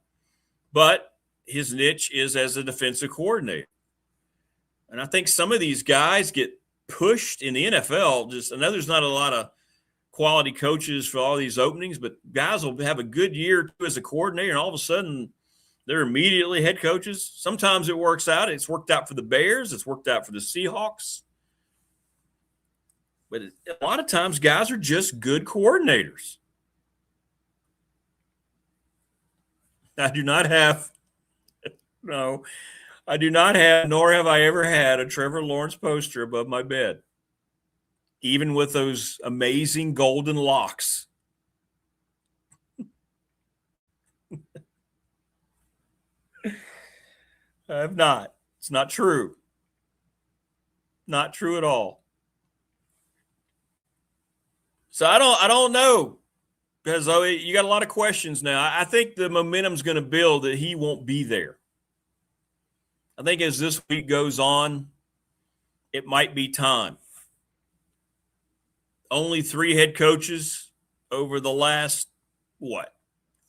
But his niche is as a defensive coordinator. And I think some of these guys get pushed in the NFL. I know there's not a lot of quality coaches for all these openings, but guys will have a good year or two as a coordinator, and all of a sudden they're immediately head coaches. Sometimes it works out. It's worked out for the Bears. It's worked out for the Seahawks. But a lot of times guys are just good coordinators. I do not have, nor have I ever had a Trevor Lawrence poster above my bed. Even with those amazing golden locks. I have not. It's not true. Not true at all. So I don't know, because you got a lot of questions now. I think the momentum's going to build that he won't be there. I think as this week goes on, it might be time. Only 3 head coaches over the last,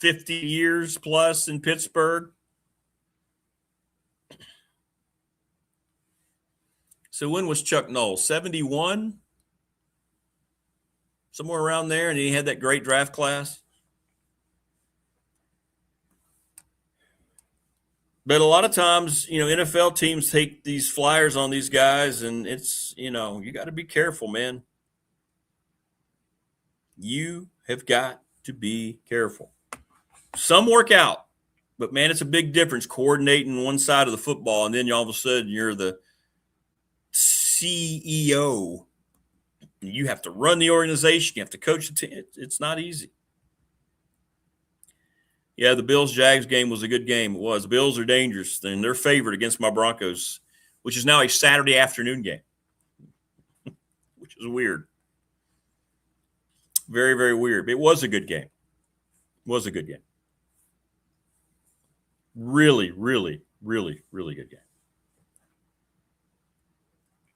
50 years plus in Pittsburgh. So when was Chuck Noll? 71? Somewhere around there, and he had that great draft class. But a lot of times, NFL teams take these flyers on these guys, and it's, you got to be careful, man. You have got to be careful. Some work out, but, man, it's a big difference coordinating one side of the football, and then all of a sudden you're the CEO. You have to run the organization. You have to coach the team. It's not easy. Yeah, the Bills-Jags game was a good game. It was. The Bills are dangerous, and they're favored against my Broncos, which is now a Saturday afternoon game, which is weird. Very, very weird. It was a good game. It was a good game. Really, really, really, really good game.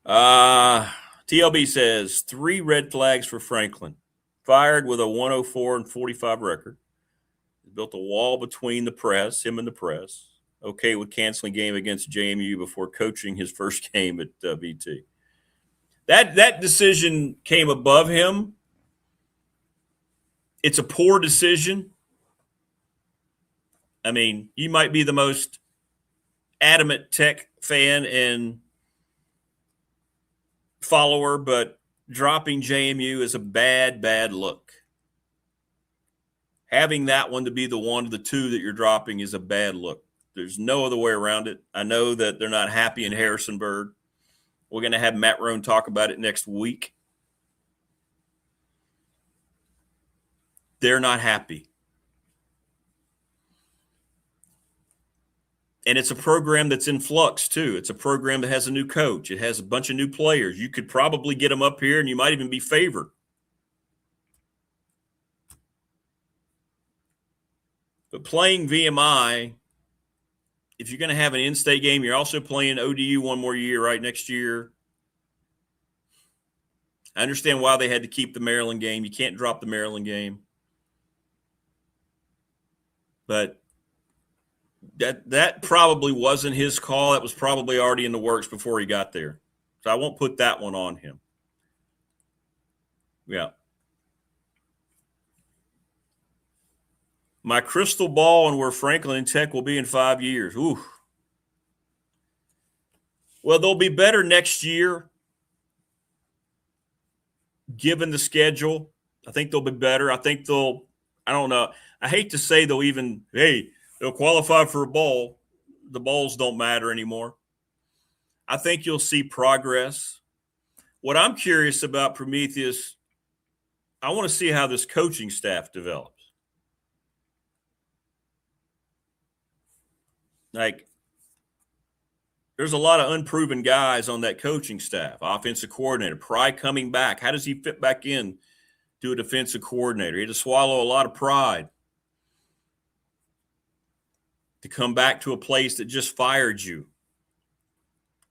TLB says 3 red flags for Franklin. Fired with a 104-45 record. Built a wall between him and the press. Okay with canceling game against JMU before coaching his first game at VT. That decision came above him. It's a poor decision. I mean, you might be the most adamant Tech fan and follower, but dropping JMU is a bad, bad look. Having that one to be the one of the 2 that you're dropping is a bad look. There's no other way around it. I know that they're not happy in Harrisonburg. We're going to have Matt Rohn talk about it next week. They're not happy. And it's a program that's in flux, too. It's a program that has a new coach. It has a bunch of new players. You could probably get them up here, and you might even be favored. But playing VMI, if you're going to have an in-state game, you're also playing ODU one more year, right, next year. I understand why they had to keep the Maryland game. You can't drop the Maryland game. But that probably wasn't his call. That was probably already in the works before he got there. So I won't put that one on him. Yeah. My crystal ball on where Franklin and Tech will be in 5 years. Ooh. Well, they'll be better next year, given the schedule. I think they'll be better. I don't know. I hate to say they'll qualify for a bowl. The bowls don't matter anymore. I think you'll see progress. What I'm curious about, Prometheus, I want to see how this coaching staff develops. Like, there's a lot of unproven guys on that coaching staff. Offensive coordinator, Pry coming back. How does he fit back in to a defensive coordinator? He had to swallow a lot of pride to come back to a place that just fired you.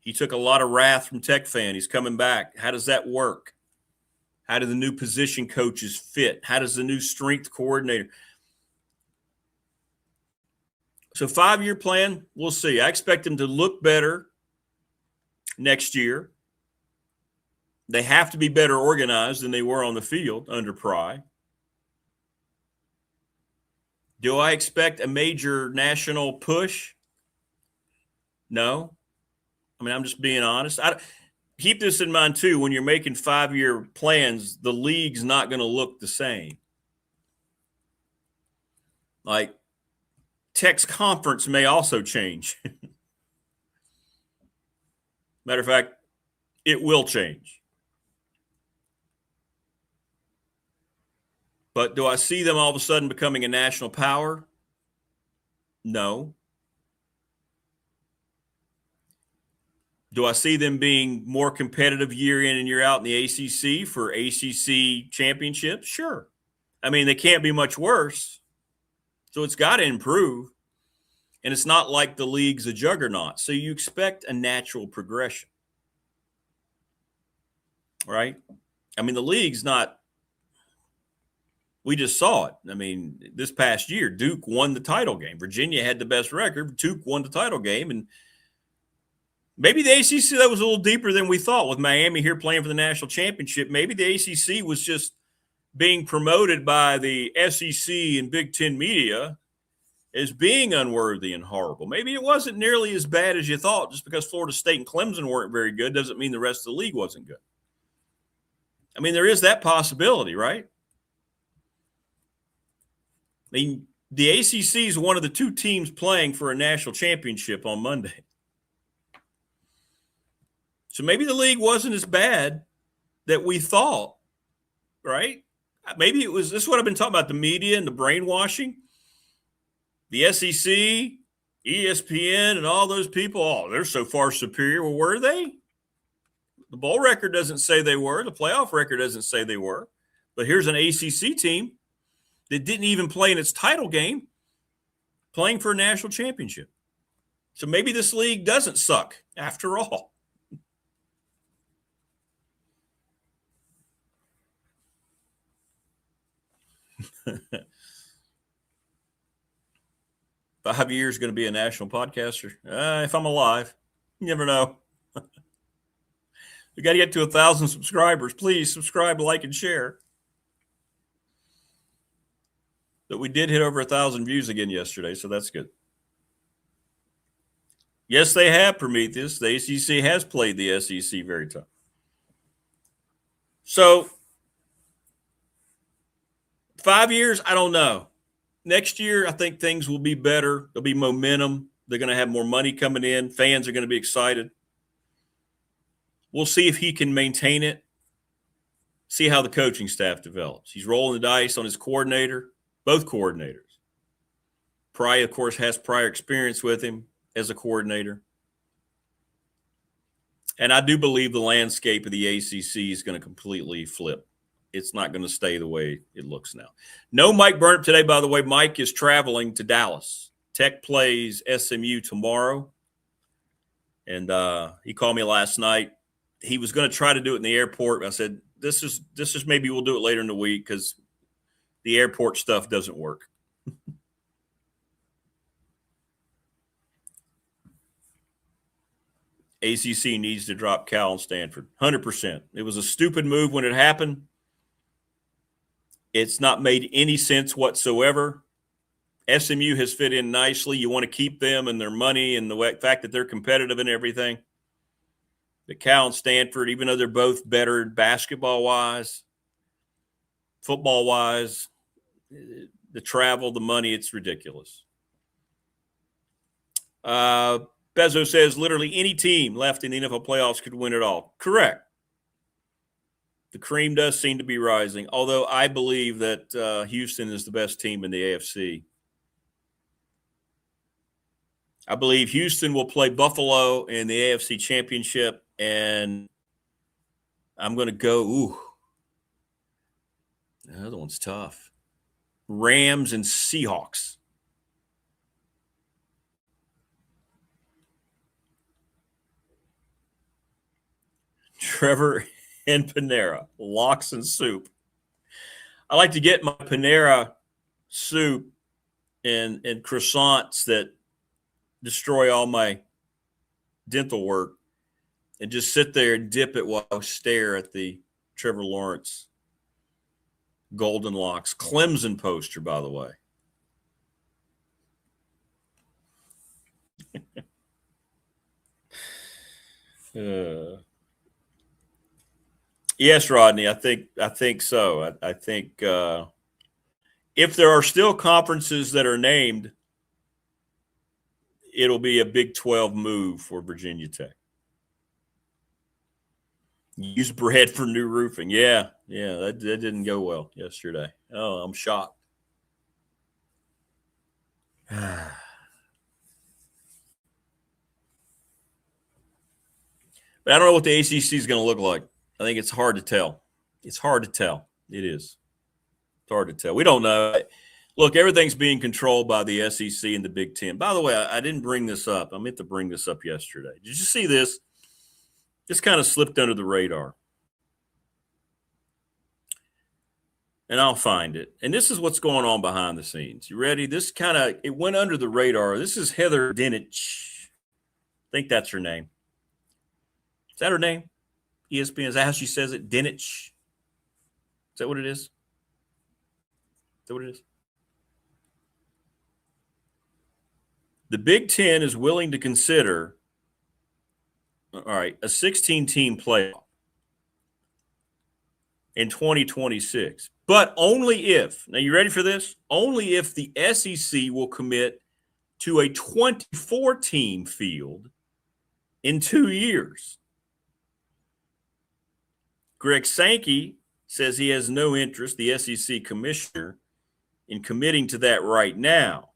He took a lot of wrath from Tech fan. He's coming back. How does that work? How do the new position coaches fit? How does the new strength coordinator? So 5-year plan, we'll see. I expect them to look better next year. They have to be better organized than they were on the field under Pry. Do I expect a major national push? No. I mean, I'm just being honest. Keep this in mind, too. When you're making 5-year plans, the league's not going to look the same. Like, Tech's conference may also change. Matter of fact, it will change. But do I see them all of a sudden becoming a national power? No. Do I see them being more competitive year in and year out in the ACC for ACC championships? Sure. I mean, they can't be much worse. So it's got to improve. And it's not like the league's a juggernaut. So you expect a natural progression. Right? I mean, the league's not – we just saw it. I mean, this past year, Duke won the title game. Virginia had the best record. Duke won the title game. And maybe the ACC, that was a little deeper than we thought with Miami here playing for the national championship. Maybe the ACC was just being promoted by the SEC and Big Ten media as being unworthy and horrible. Maybe it wasn't nearly as bad as you thought. Just because Florida State and Clemson weren't very good doesn't mean the rest of the league wasn't good. I mean, there is that possibility, right? I mean, the ACC is one of the 2 teams playing for a national championship on Monday. So maybe the league wasn't as bad that we thought, right? Maybe it was – this is what I've been talking about, the media and the brainwashing. The SEC, ESPN, and all those people, they're so far superior. Well, were they? The bowl record doesn't say they were. The playoff record doesn't say they were. But here's an ACC team that didn't even play in its title game playing for a national championship. So maybe this league doesn't suck after all. $5 years going to be a national podcaster. If I'm alive, you never know. We got to get to 1,000 subscribers. Please subscribe, like, and share. But we did hit over 1,000 views again yesterday, so that's good. Yes, they have, Prometheus. The ACC has played the SEC very tough. So 5 years, I don't know. Next year, I think things will be better. There'll be momentum. They're going to have more money coming in. Fans are going to be excited. We'll see if he can maintain it. See how the coaching staff develops. He's rolling the dice on his coordinator, both coordinators. Pry, of course, has prior experience with him as a coordinator. And I do believe the landscape of the ACC is going to completely flip. It's not going to stay the way it looks now. No Mike Burnip today, by the way. Mike is traveling to Dallas. Tech plays SMU tomorrow. And he called me last night. He was going to try to do it in the airport. I said, this is maybe we'll do it later in the week because the airport stuff doesn't work. ACC needs to drop Cal and Stanford, 100%. It was a stupid move when it happened. It's not made any sense whatsoever. SMU has fit in nicely. You want to keep them and their money and the fact that they're competitive and everything. But Cal and Stanford, even though they're both better basketball-wise, football-wise, the travel, the money, it's ridiculous. Bezos says literally any team left in the NFL playoffs could win it all. Correct. The cream does seem to be rising, although I believe that Houston is the best team in the AFC. I believe Houston will play Buffalo in the AFC Championship, and I'm going to go, the other one's tough. Rams and Seahawks. Trevor and Panera, lox and soup. I like to get my Panera soup and croissants that destroy all my dental work and just sit there and dip it while I stare at the Trevor Lawrence Golden Locks Clemson poster, by the way. Yes, Rodney, I think so. I think if there are still conferences that are named, it'll be a Big 12 move for Virginia Tech. Use bread for new roofing. Yeah, that didn't go well yesterday. Oh, I'm shocked. But I don't know what the ACC is going to look like. I think it's hard to tell. It's hard to tell. It is. It's hard to tell. We don't know. Look, everything's being controlled by the SEC and the Big Ten. By the way, I didn't bring this up. I meant to bring this up yesterday. Did you see this? This kind of slipped under the radar. And I'll find it. And this is what's going on behind the scenes. You ready? It went under the radar. This is Heather Dinich. I think that's her name. Is that her name? ESPN, is that how she says it? Dinich? Is that what it is? Is that what it is? The Big Ten is willing to consider, a 16-team playoff in 2026, but only if, now you ready for this? Only if the SEC will commit to a 24-team field in 2 years. Greg Sankey says he has no interest, the SEC commissioner, in committing to that right now.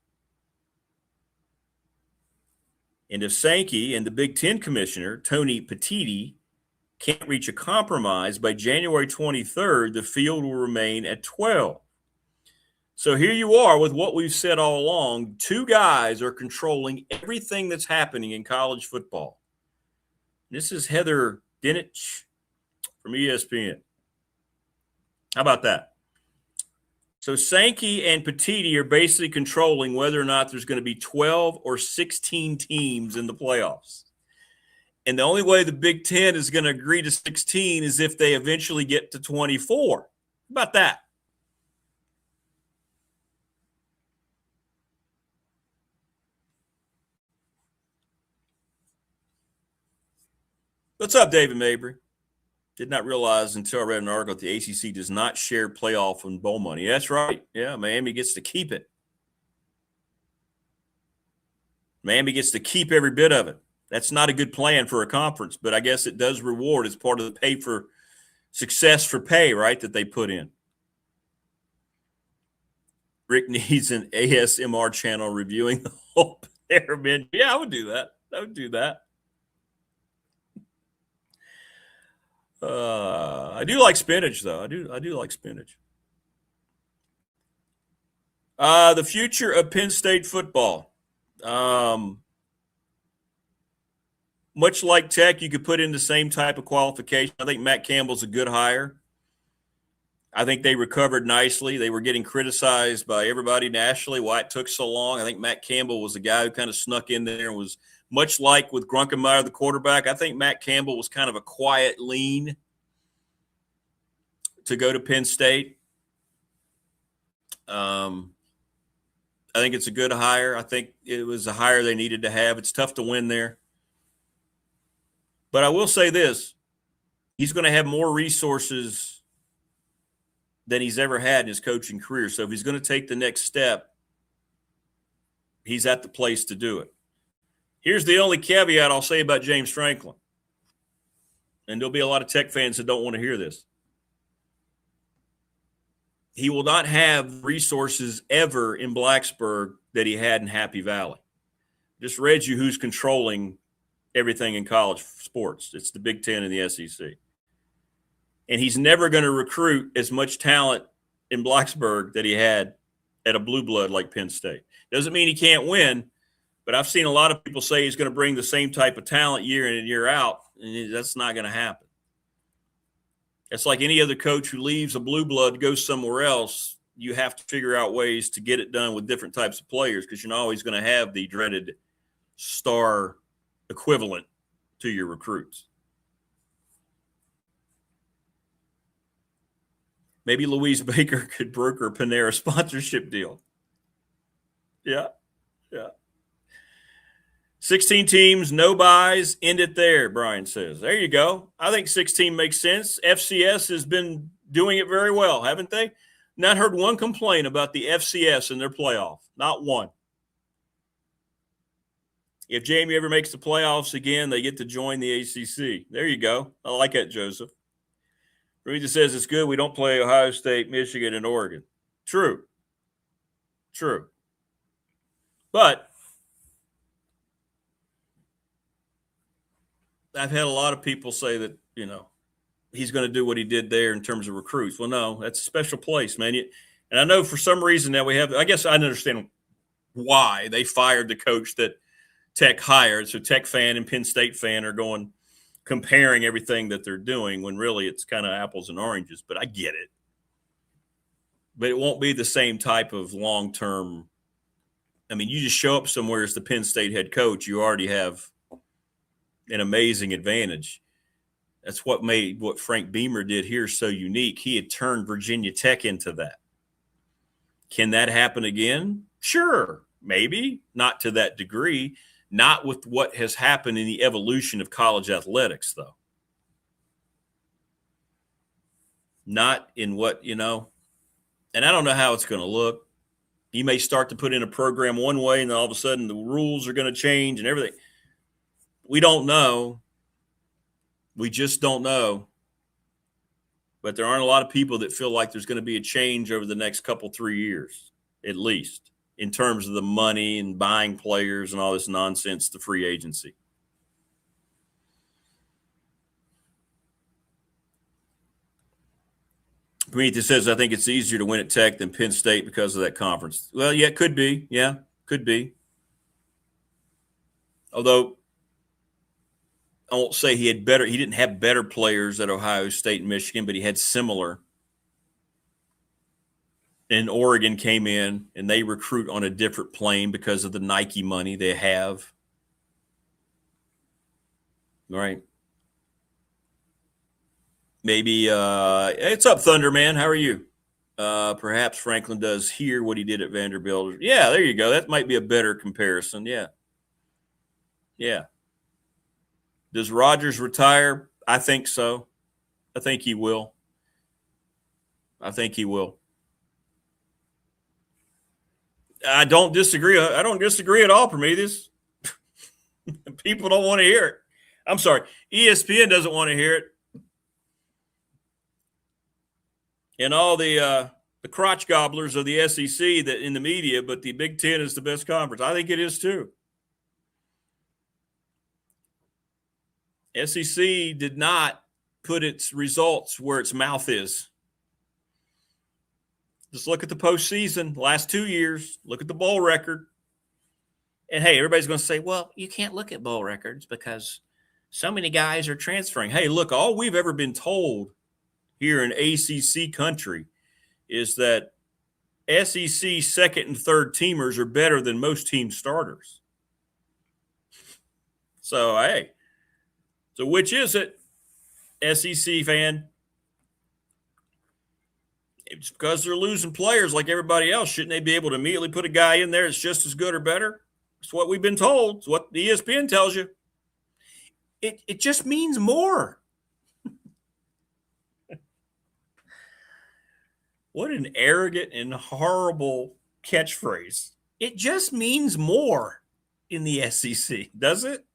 And if Sankey and the Big Ten commissioner, Tony Petitti, can't reach a compromise by January 23rd, the field will remain at 12. So here you are with what we've said all along. Two guys are controlling everything that's happening in college football. This is Heather Dinich from ESPN. How about that? So Sankey and Petitti are basically controlling whether or not there's going to be 12 or 16 teams in the playoffs. And the only way the Big Ten is going to agree to 16 is if they eventually get to 24. How about that? What's up, David Mabry? Did not realize until I read an article that the ACC does not share playoff and bowl money. That's right. Yeah, Miami gets to keep it. Miami gets to keep every bit of it. That's not a good plan for a conference, but I guess it does reward as part of the pay for success for pay, right, that they put in. Rick needs an ASMR channel reviewing the whole player menu. Yeah, I would do that. I would do that. I do like spinach, though. I do like spinach. The future of Penn State football. Much like Tech, you could put in the same type of qualification. I think Matt Campbell's a good hire. I think they recovered nicely. They were getting criticized by everybody nationally why it took so long. I think Matt Campbell was the guy who kind of snuck in there and was much like with Grunkenmeyer, the quarterback. I think Matt Campbell was kind of a quiet lean to go to Penn State. I think it's a good hire. I think it was a hire they needed to have. It's tough to win there. But I will say this. He's going to have more resources than he's ever had in his coaching career. So if he's going to take the next step, he's at the place to do it. Here's the only caveat I'll say about James Franklin. And there'll be a lot of Tech fans that don't want to hear this. He will not have resources ever in Blacksburg that he had in Happy Valley. Just read you who's controlling everything in college sports. It's the Big Ten and the SEC. And he's never going to recruit as much talent in Blacksburg that he had at a blue blood like Penn State. Doesn't mean he can't win, but I've seen a lot of people say he's going to bring the same type of talent year in and year out, and that's not going to happen. It's like any other coach who leaves a blue blood, goes somewhere else. You have to figure out ways to get it done with different types of players because you're not always going to have the dreaded star equivalent to your recruits. Maybe Louise Baker could broker a Panera sponsorship deal. Yeah. 16 teams, no buys, end it there, Brian says. There you go. I think 16 makes sense. FCS has been doing it very well, haven't they? Not heard one complaint about the FCS in their playoff. Not one. If Jamie ever makes the playoffs again, they get to join the ACC. There you go. I like that, Joseph. Rita says it's good we don't play Ohio State, Michigan, and Oregon. True. But I've had a lot of people say that, he's going to do what he did there in terms of recruits. Well, no, that's a special place, man. And I know for some reason that I guess I understand why they fired the coach that Tech hired. So Tech fan and Penn State fan are comparing everything that they're doing when really it's kind of apples and oranges, but I get it. But it won't be the same type of long-term. I mean, you just show up somewhere as the Penn State head coach, you already have an amazing advantage. That's what made what Frank Beamer did here so unique. He had turned Virginia Tech into that. Can that happen again? Sure, maybe. Not to that degree. Not with what has happened in the evolution of college athletics, though. Not in what, and I don't know how it's going to look. You may start to put in a program one way, and then all of a sudden the rules are going to change and everything. We don't know. We just don't know. But there aren't a lot of people that feel like there's going to be a change over the next 3 years, at least, in terms of the money and buying players and all this nonsense, the free agency. Prometheus says, I think it's easier to win at Tech than Penn State because of that conference. Well, yeah, it could be. Yeah, could be. Although I won't say he didn't have better players at Ohio State and Michigan, but he had similar. And Oregon came in and they recruit on a different plane because of the Nike money they have. Right. Maybe it's up, Thunderman. How are you? Perhaps Franklin does here what he did at Vanderbilt. Yeah, there you go. That might be a better comparison. Yeah. Does Rodgers retire? I think so. I think he will. I don't disagree. I don't disagree at all, Prometheus. People don't want to hear it. I'm sorry. ESPN doesn't want to hear it. And all the crotch gobblers of the SEC that in the media, but the Big Ten is the best conference. I think it is too. SEC did not put its results where its mouth is. Just look at the postseason, last 2 years. Look at the bowl record. And, hey, everybody's going to say, well, you can't look at bowl records because so many guys are transferring. Hey, look, all we've ever been told here in ACC country is that SEC second and third teamers are better than most team starters. So, hey, so which is it, SEC fan? It's because they're losing players like everybody else. Shouldn't they be able to immediately put a guy in there that's just as good or better? It's what we've been told. It's what the ESPN tells you. It just means more. What an arrogant and horrible catchphrase. It just means more in the SEC, does it?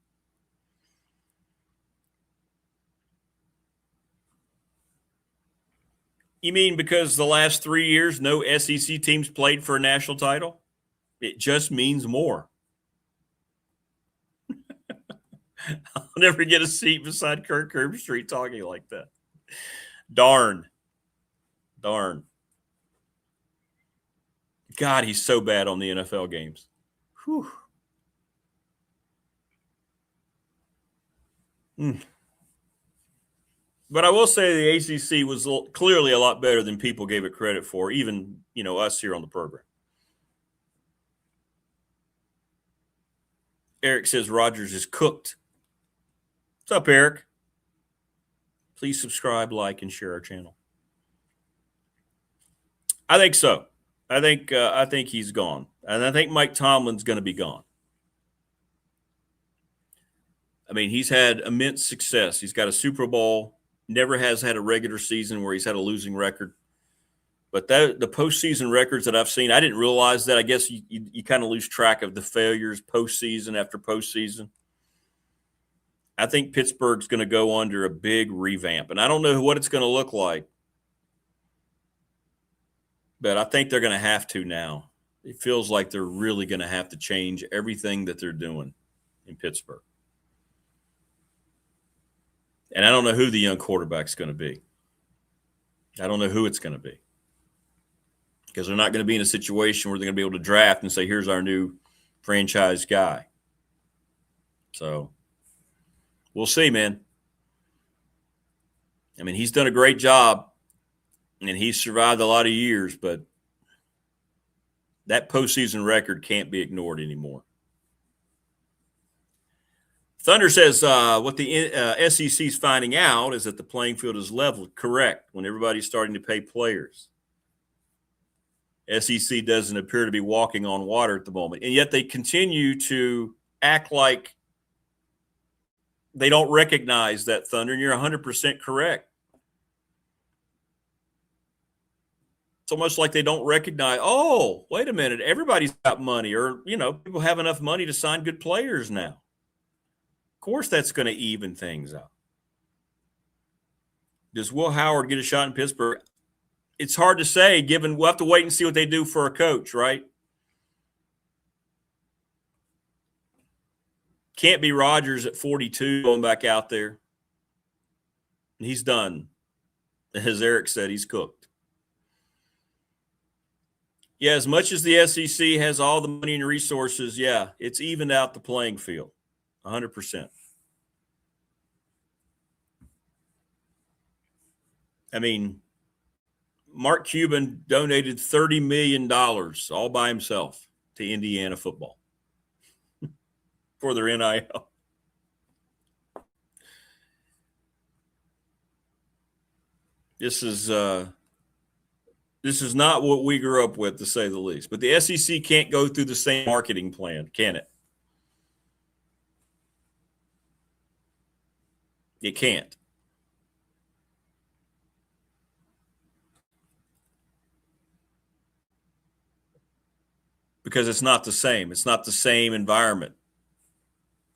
You mean because the last 3 years no SEC teams played for a national title? It just means more. I'll never get a seat beside Kirk Herbstreit talking like that. Darn. God, he's so bad on the NFL games. Whew. But I will say the ACC was clearly a lot better than people gave it credit for, even, us here on the program. Eric says Rogers is cooked. What's up, Eric? Please subscribe, like, and share our channel. I think so. I think he's gone. And I think Mike Tomlin's going to be gone. I mean, he's had immense success. He's got a Super Bowl, never has had a regular season where he's had a losing record. But the postseason records that I've seen, I didn't realize that. I guess you kind of lose track of the failures postseason after postseason. I think Pittsburgh's going to go under a big revamp. And I don't know what it's going to look like. But I think they're going to have to now. It feels like they're really going to have to change everything that they're doing in Pittsburgh. And I don't know who the young quarterback's going to be. I don't know who it's going to be. Because they're not going to be in a situation where they're going to be able to draft and say, here's our new franchise guy. So we'll see, man. I mean, he's done a great job. And he's survived a lot of years, but that postseason record can't be ignored anymore. Thunder says what the SEC is finding out is that the playing field is leveled. Correct. When everybody's starting to pay players. SEC doesn't appear to be walking on water at the moment. And yet they continue to act like they don't recognize that, Thunder, and you're 100% correct. It's almost like they don't recognize, oh, wait a minute, everybody's got money, or, people have enough money to sign good players now. Of course, that's going to even things out. Does Will Howard get a shot in Pittsburgh? It's hard to say, given we'll have to wait and see what they do for a coach, right? Can't be Rodgers at 42 going back out there. He's done. As Eric said, he's cooked. Yeah, as much as the SEC has all the money and resources, yeah, it's evened out the playing field, 100%. I mean, Mark Cuban donated $30 million all by himself to Indiana football for their NIL. This is not what we grew up with, to say the least. But the SEC can't go through the same marketing plan, can it? It can't. Because it's not the same. It's not the same environment.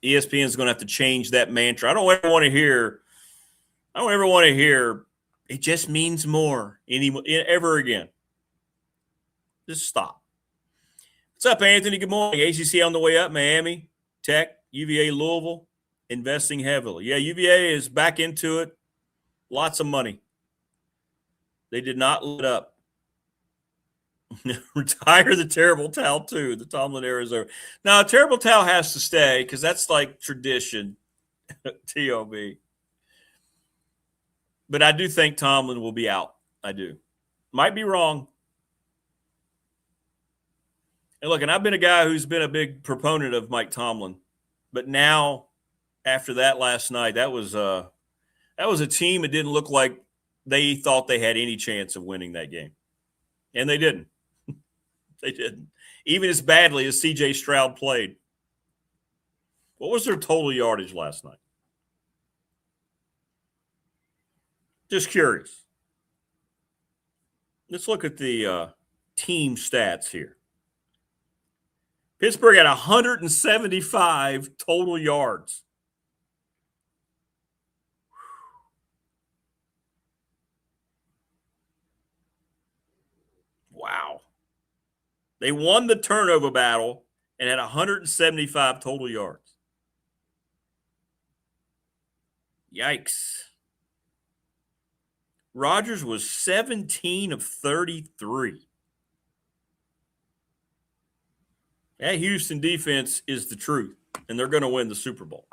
ESPN is going to have to change that mantra. I don't ever want to hear it just means more ever again. Just stop. What's up, Anthony? Good morning. ACC on the way up. Miami, Tech, UVA, Louisville, investing heavily. Yeah, UVA is back into it. Lots of money. They did not let up. Retire the terrible towel, too. The Tomlin era is over. Now, terrible towel has to stay because that's like tradition. TOB. But I do think Tomlin will be out. I do. Might be wrong. And look, and I've been a guy who's been a big proponent of Mike Tomlin. But now, after that last night, that was a team that didn't look like they thought they had any chance of winning that game. And they didn't. They didn't. Even as badly as C.J. Stroud played. What was their total yardage last night? Just curious. Let's look at the team stats here. Pittsburgh had 175 total yards. Wow. They won the turnover battle and had 175 total yards. Yikes. Rodgers was 17 of 33. That Houston defense is the truth, and they're going to win the Super Bowl.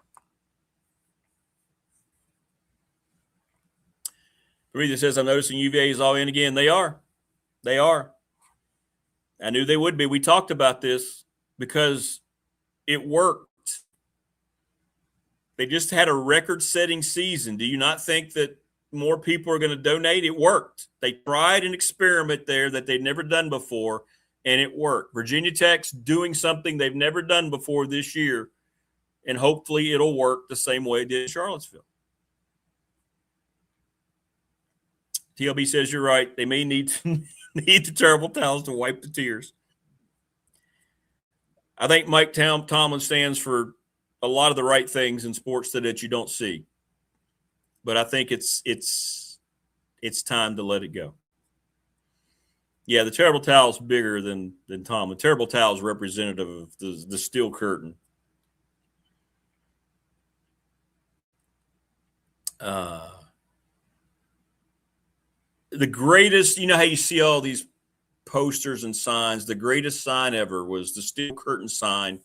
Reed says, I'm noticing UVA is all in again. They are. They are. I knew they would be. We talked about this because it worked. They just had a record-setting season. Do you not think that more people are going to donate? It worked. They tried an experiment there that they'd never done before, and it worked. Virginia Tech's doing something they've never done before this year, and hopefully it'll work the same way it did in Charlottesville. TLB says you're right. They may need the terrible towels to wipe the tears. I think Mike Tomlin stands for a lot of the right things in sports that you don't see. But I think it's time to let it go. Yeah, the terrible towel is bigger than Tom. The terrible towel is representative of the steel curtain. The greatest, you know how you see all these posters and signs, the greatest sign ever was the steel curtain sign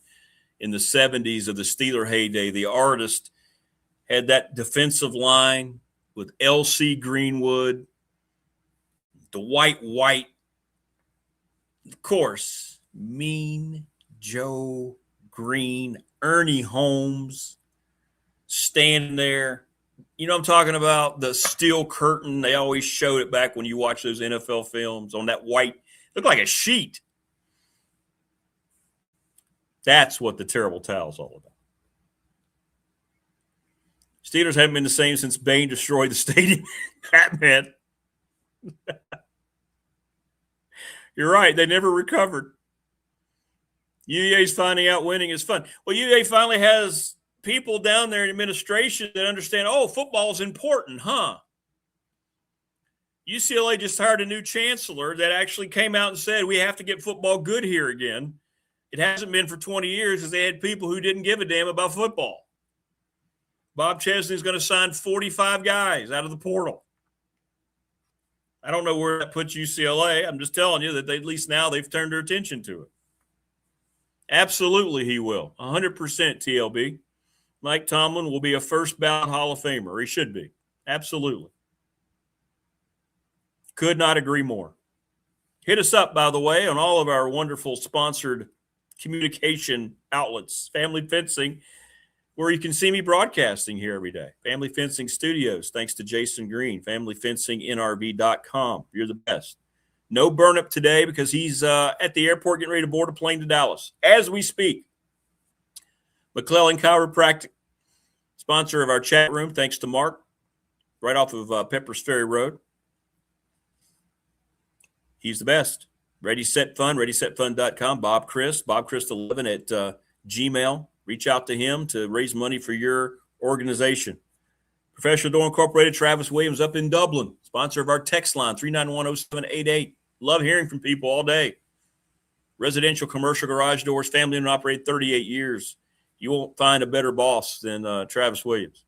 in the 70s of the Steeler heyday. The artist had that defensive line with L.C. Greenwood, the white, of course, Mean Joe Green, Ernie Holmes standing there. You know what I'm talking about? The steel curtain. They always showed it back when you watch those NFL films on that white, looked like a sheet. That's what the terrible towel's all about. Steelers haven't been the same since Bane destroyed the stadium. Batman. You're right. They never recovered. UVA's finding out winning is fun. Well, UVA finally has people down there in administration that understand, oh, football is important, huh? UCLA just hired a new chancellor that actually came out and said, we have to get football good here again. It hasn't been for 20 years because they had people who didn't give a damn about football. Bob Chesney's going to sign 45 guys out of the portal. I don't know where that puts UCLA. I'm just telling you that at least now they've turned their attention to it. Absolutely he will. 100% TLB. Mike Tomlin will be a first ballot Hall of Famer. Or he should be. Absolutely. Could not agree more. Hit us up, by the way, on all of our wonderful sponsored communication outlets. Family Fencing, where you can see me broadcasting here every day. Family Fencing Studios, thanks to Jason Green. FamilyFencingNRV.com. You're the best. No burn-up today because he's at the airport getting ready to board a plane to Dallas as we speak. McClellan Chiropractic, sponsor of our chat room, thanks to Mark, right off of Peppers Ferry Road. He's the best. Ready, Set, Fun, ReadySetFun.com. Bob Christ 11 at Gmail. Reach out to him to raise money for your organization. Professional Door Incorporated, Travis Williams up in Dublin, sponsor of our text line, 3910788. Love hearing from people all day. Residential, commercial garage doors, family and operated 38 years. You won't find a better boss than Travis Williams.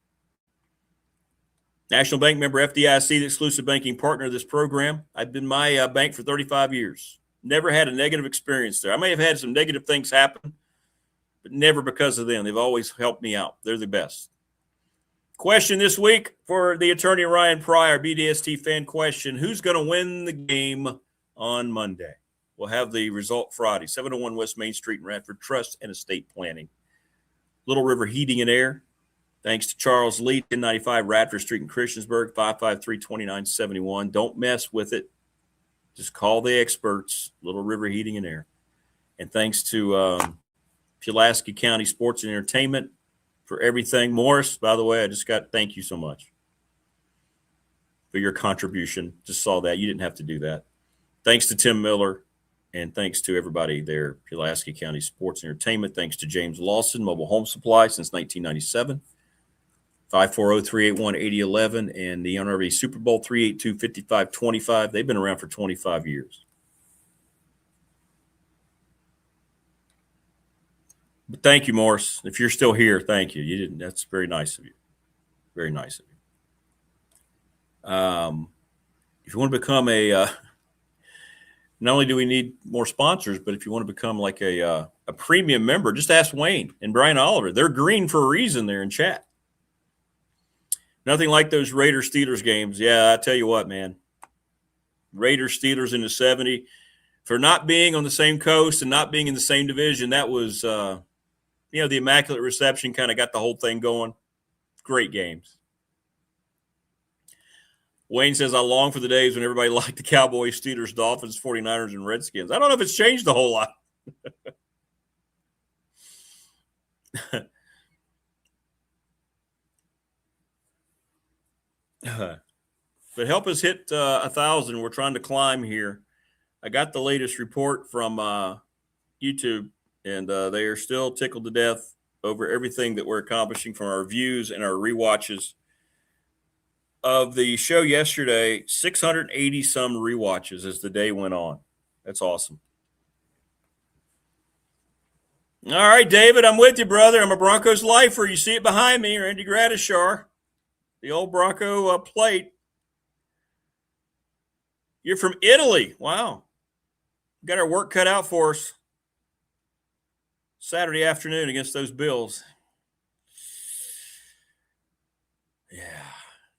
National Bank member FDIC, the exclusive banking partner of this program. I've been my bank for 35 years. Never had a negative experience there. I may have had some negative things happen, but never because of them. They've always helped me out. They're the best. Question this week for the attorney Ryan Pryor, BDST fan question. Who's going to win the game on Monday? We'll have the result Friday. 701 West Main Street in Radford, Trust and Estate Planning. Little River Heating and Air. Thanks to Charles Lee, 1095 Radford Street in Christiansburg, 553-2971. Don't mess with it. Just call the experts, Little River Heating and Air. And thanks to Pulaski County Sports and Entertainment for everything. Morris, by the way, thank you so much for your contribution. Just saw that. You didn't have to do that. Thanks to Tim Miller, and thanks to everybody there, Pulaski County Sports and Entertainment. Thanks to James Lawson, Mobile Home Supply since 1997. 540-381-8011, and the NRV Super Bowl 382-5525. They've been around for 25 years. But thank you, Morris. If you're still here, thank you. You didn't. That's very nice of you. Very nice of you. If you want to become not only do we need more sponsors, but if you want to become like a premium member, just ask Wayne and Brian Oliver. They're green for a reason there in chat. Nothing like those Raiders-Steelers games. Yeah, I tell you what, man. Raiders-Steelers in the 70. For not being on the same coast and not being in the same division, that was, the Immaculate Reception kind of got the whole thing going. Great games. Wayne says, I long for the days when everybody liked the Cowboys, Steelers, Dolphins, 49ers, and Redskins. I don't know if it's changed a whole lot. But help us hit 1,000. We're trying to climb here. I got the latest report from YouTube, and they are still tickled to death over everything that we're accomplishing from our views and our rewatches of the show yesterday. 680 some rewatches as the day went on. That's awesome. All right, David, I'm with you, brother. I'm a Broncos lifer. You see it behind me, Randy Gradishar. The old Bronco plate. You're from Italy. Wow. Got our work cut out for us Saturday afternoon against those Bills. Yeah.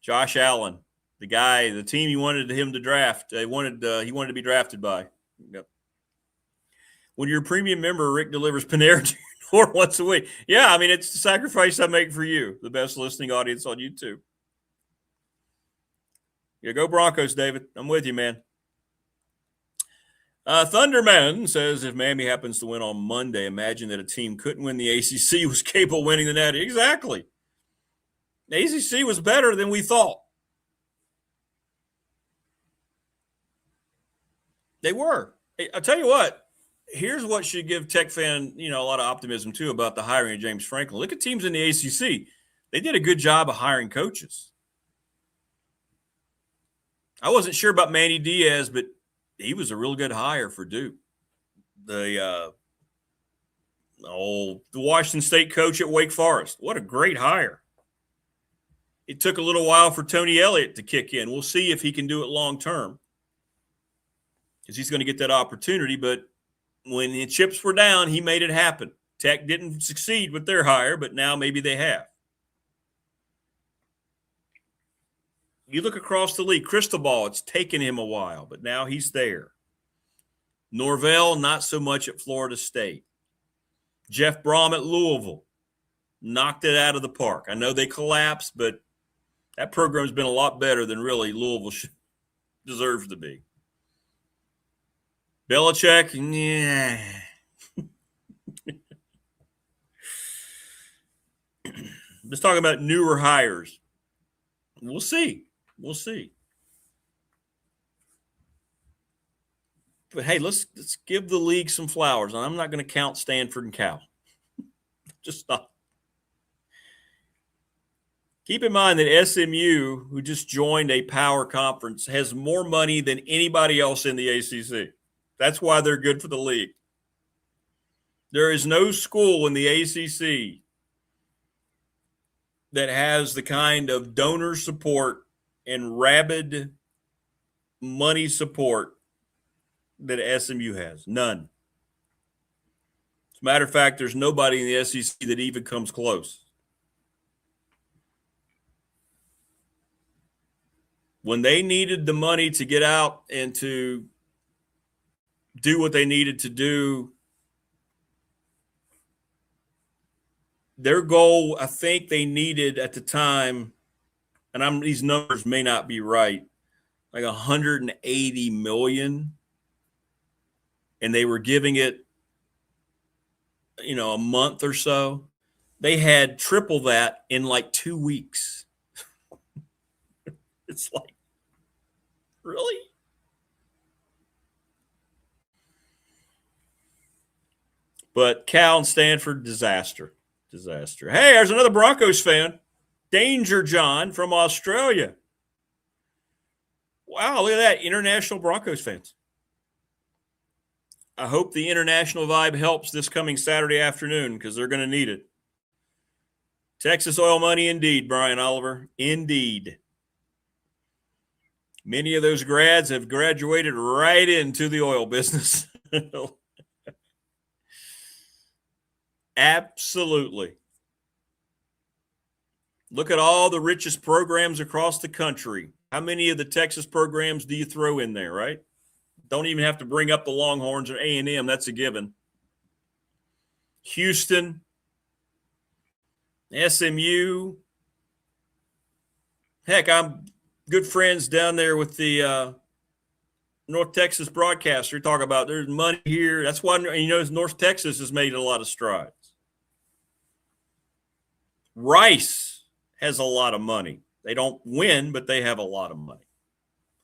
Josh Allen, the team you wanted him to draft. He wanted to be drafted by. Yep. When you're a premium member, Rick delivers Panera to your door once a week. Yeah, I mean, it's the sacrifice I make for you, the best listening audience on YouTube. Yeah, go Broncos, David. I'm with you, man. Thunderman says, if Miami happens to win on Monday, imagine that a team couldn't win the ACC was capable of winning the Natty. Exactly. The ACC was better than we thought. They were. Hey, I'll tell you what. Here's what should give Tech fan, a lot of optimism, too, about the hiring of James Franklin. Look at teams in the ACC. They did a good job of hiring coaches. I wasn't sure about Manny Diaz, but he was a real good hire for Duke. The Washington State coach at Wake Forest. What a great hire. It took a little while for Tony Elliott to kick in. We'll see if he can do it long term, because he's going to get that opportunity. But when the chips were down, he made it happen. Tech didn't succeed with their hire, but now maybe they have. You look across the league, Cristobal, it's taken him a while, but now he's there. Norvell, not so much at Florida State. Jeff Brom at Louisville, knocked it out of the park. I know they collapsed, but that program's been a lot better than really Louisville deserves to be. Belichick, yeah. Just talking about newer hires. We'll see. We'll see. But, hey, let's give the league some flowers. I'm not going to count Stanford and Cal. Just not. Keep in mind that SMU, who just joined a power conference, has more money than anybody else in the ACC. That's why they're good for the league. There is no school in the ACC that has the kind of donor support and rabid money support that SMU has. None. As a matter of fact, there's nobody in the SEC that even comes close. when they needed the money to get out and to do what they needed to do, their goal, I think they needed at the time, and these numbers may not be right, like 180 million, and they were giving it, a month or so. They had triple that in like 2 weeks. It's like, really? But Cal and Stanford, disaster. Hey, there's another Broncos fan. Danger John from Australia. Wow, look at that. International Broncos fans. I hope the international vibe helps this coming Saturday afternoon because they're going to need it. Texas oil money indeed, Brian Oliver. Indeed. Many of those grads have graduated right into the oil business. Absolutely. Look at all the richest programs across the country. How many of the Texas programs do you throw in there, right? Don't even have to bring up the Longhorns or A&M. That's a given. Houston, SMU. Heck, I'm good friends down there with the North Texas broadcaster. Talk about there's money here. That's why, North Texas has made a lot of strides. Rice has a lot of money. They don't win, but they have a lot of money.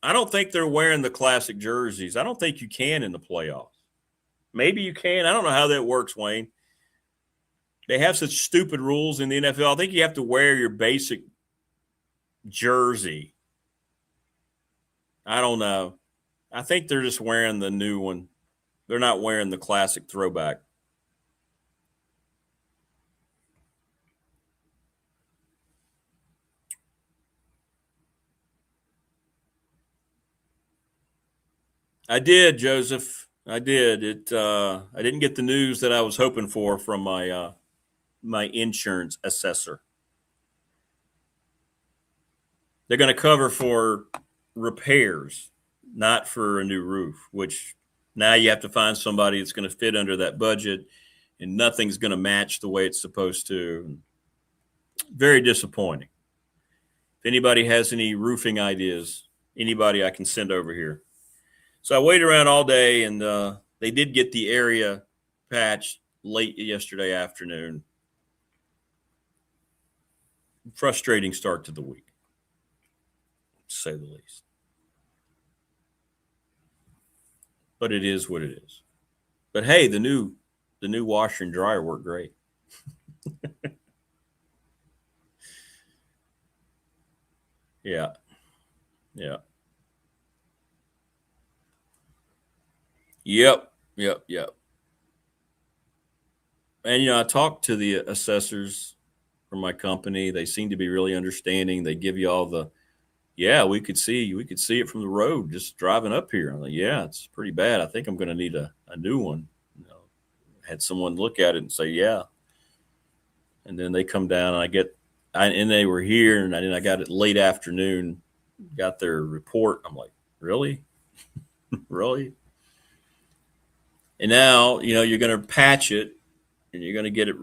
I don't think they're wearing the classic jerseys. I don't think you can in the playoffs. Maybe you can. I don't know how that works, Wayne. They have such stupid rules in the NFL. I think you have to wear your basic jersey. I don't know. I think they're just wearing the new one. They're not wearing the classic throwback. I did, Joseph. I did. I didn't get the news that I was hoping for from my my insurance assessor. They're going to cover for repairs, not for a new roof, which now you have to find somebody that's going to fit under that budget, and nothing's going to match the way it's supposed to. Very disappointing. If anybody has any roofing ideas, anybody I can send over here. So I waited around all day, and they did get the area patched late yesterday afternoon. Frustrating start to the week, to say the least. But it is what it is. But hey, the new washer and dryer worked great. Yeah. Yep. And, I talked to the assessors from my company. They seem to be really understanding. They give you all we could see it from the road just driving up here. I'm like, yeah, it's pretty bad. I think I'm going to need a new one. Had someone look at it and say, yeah. And then they come down and they were here, and then I got it late afternoon, got their report. I'm like, really? Really? And now, you're going to patch it, and you're going to get it,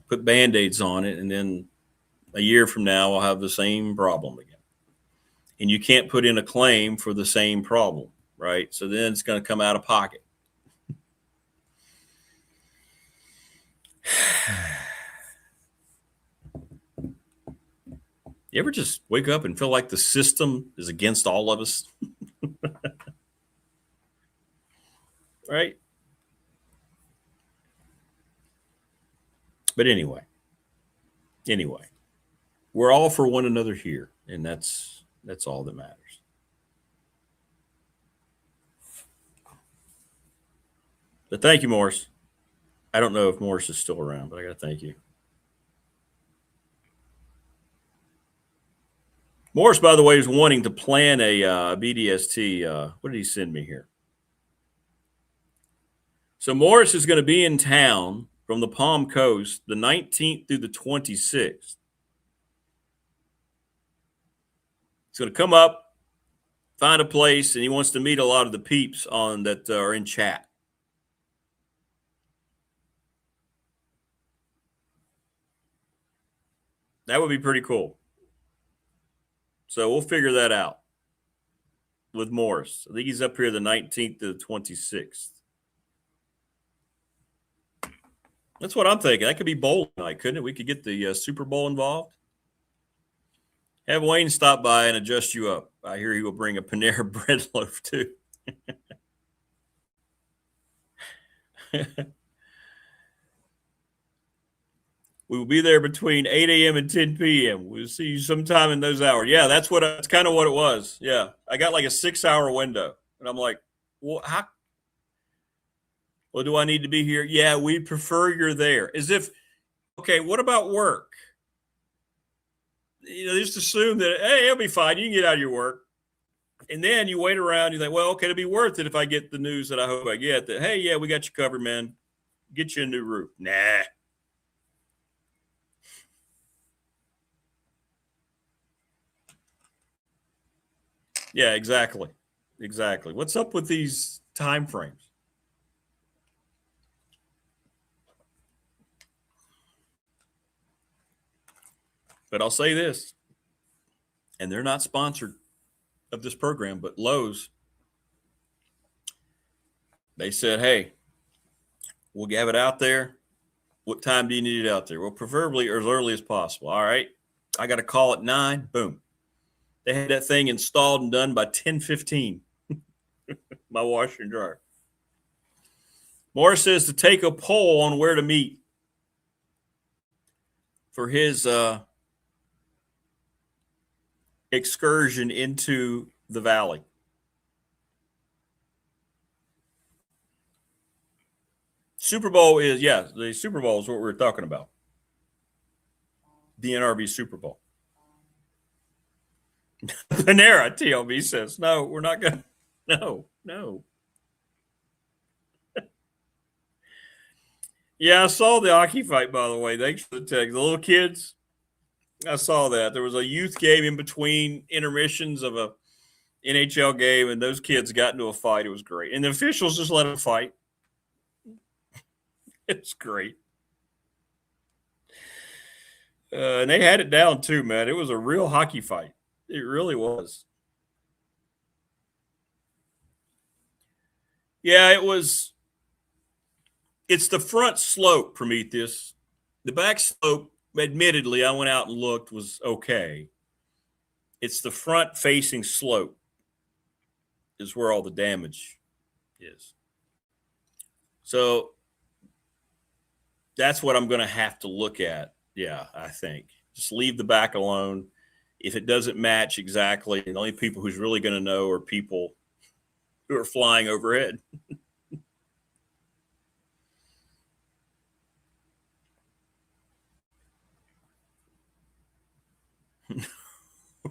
put Band-Aids on it. And then a year from now, I'll have the same problem again. And you can't put in a claim for the same problem, right? So then it's going to come out of pocket. You ever just wake up and feel like the system is against all of us? Right? But anyway, we're all for one another here, and that's all that matters. But thank you, Morris. I don't know if Morris is still around, but I got to thank you. Morris, by the way, is wanting to plan a BDST. What did he send me here? So Morris is going to be in town from the Palm Coast the 19th through the 26th. He's going to come up, find a place, and he wants to meet a lot of the peeps on that are in chat. That would be pretty cool. So we'll figure that out with Morris. I think he's up here the 19th to the 26th. That's what I'm thinking. That could be bowl night, couldn't it? We could get the Super Bowl involved. Have Wayne stop by and adjust you up. I hear he will bring a Panera bread loaf too. We will be there between 8 a.m. and 10 p.m. We'll see you sometime in those hours. Yeah, that's kind of what it was. Yeah, I got like a 6-hour window, and I'm like, well, how? Well, do I need to be here? Yeah, we prefer you're there. As if, okay, what about work? You know, just assume that, hey, it'll be fine. You can get out of your work. And then you wait around. You think, well, okay, it'll be worth it if I get the news that I hope I get. That, hey, yeah, we got you covered, man. Get you a new roof. Nah. Yeah, exactly. Exactly. What's up with these time frames? But I'll say this, and they're not sponsored of this program, but Lowe's, they said, hey, we'll have it out there. What time do you need it out there? Well, preferably as early as possible. All right. I got a call at 9. Boom. They had that thing installed and done by 10:15. My washer and dryer. Morris says to take a poll on where to meet for his excursion into the valley. Super Bowl is, yeah, the Super Bowl is what we're talking about. The NRB Super Bowl. Panera, TLB says, no, we're not going to. No. Yeah, I saw the hockey fight, by the way. Thanks for the text. The little kids, I saw that. There was a youth game in between intermissions of a NHL game, and those kids got into a fight. It was great. And the officials just let them fight. It's great. And they had it down too, man. It was a real hockey fight. It really was. Yeah, it was. It's the front slope, Prometheus. The back slope, admittedly, I went out and looked, was okay. It's the front facing slope is where all the damage is. So that's what I'm going to have to look at. Yeah, I think. Just leave the back alone. If it doesn't match exactly, the only people who's really going to know are people who are flying overhead.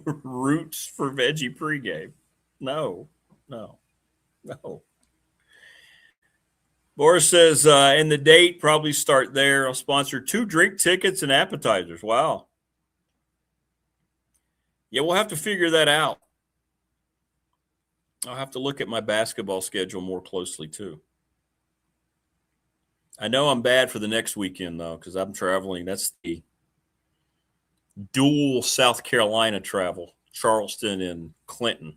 Roots for veggie pregame. No. Boris says, and the date, probably start there. I'll sponsor 2 drink tickets and appetizers. Wow. Yeah, we'll have to figure that out. I'll have to look at my basketball schedule more closely, too. I know I'm bad for the next weekend, though, because I'm traveling. That's the dual South Carolina travel, Charleston and Clinton.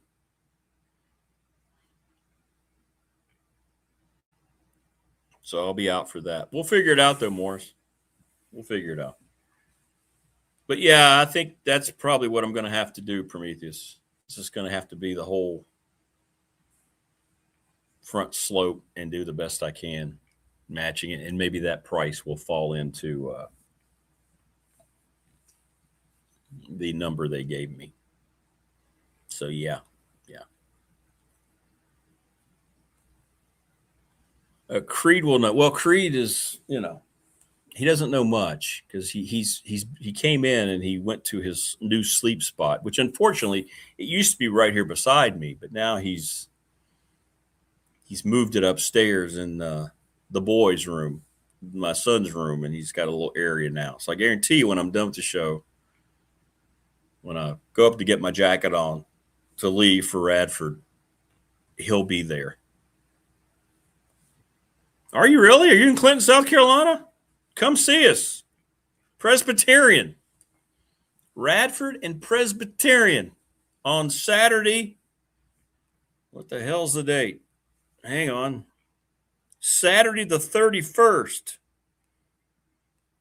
So I'll be out for that. We'll figure it out, though, Morris. We'll figure it out. But, yeah, I think that's probably what I'm going to have to do, Prometheus. It's just going to have to be the whole front slope and do the best I can matching it. And maybe that price will fall into the number they gave me. So, yeah. Creed will know. Well, Creed is, he doesn't know much because he came in and he went to his new sleep spot, which unfortunately it used to be right here beside me, but now he's moved it upstairs in the boys' room, my son's room, and he's got a little area now. So I guarantee you when I'm done with the show, when I go up to get my jacket on to leave for Radford, he'll be there. Are you really? Are you in Clinton, South Carolina? Come see us. Presbyterian. Radford and Presbyterian on Saturday. What the hell's the date? Hang on. Saturday the 31st.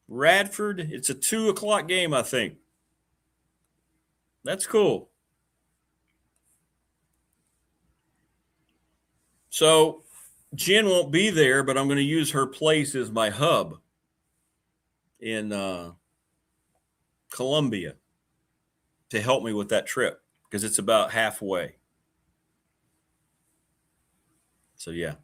Radford. It's a 2:00 game, I think. That's cool. So Jen won't be there, but I'm going to use her place as my hub in Columbia to help me with that trip because it's about halfway. So, yeah.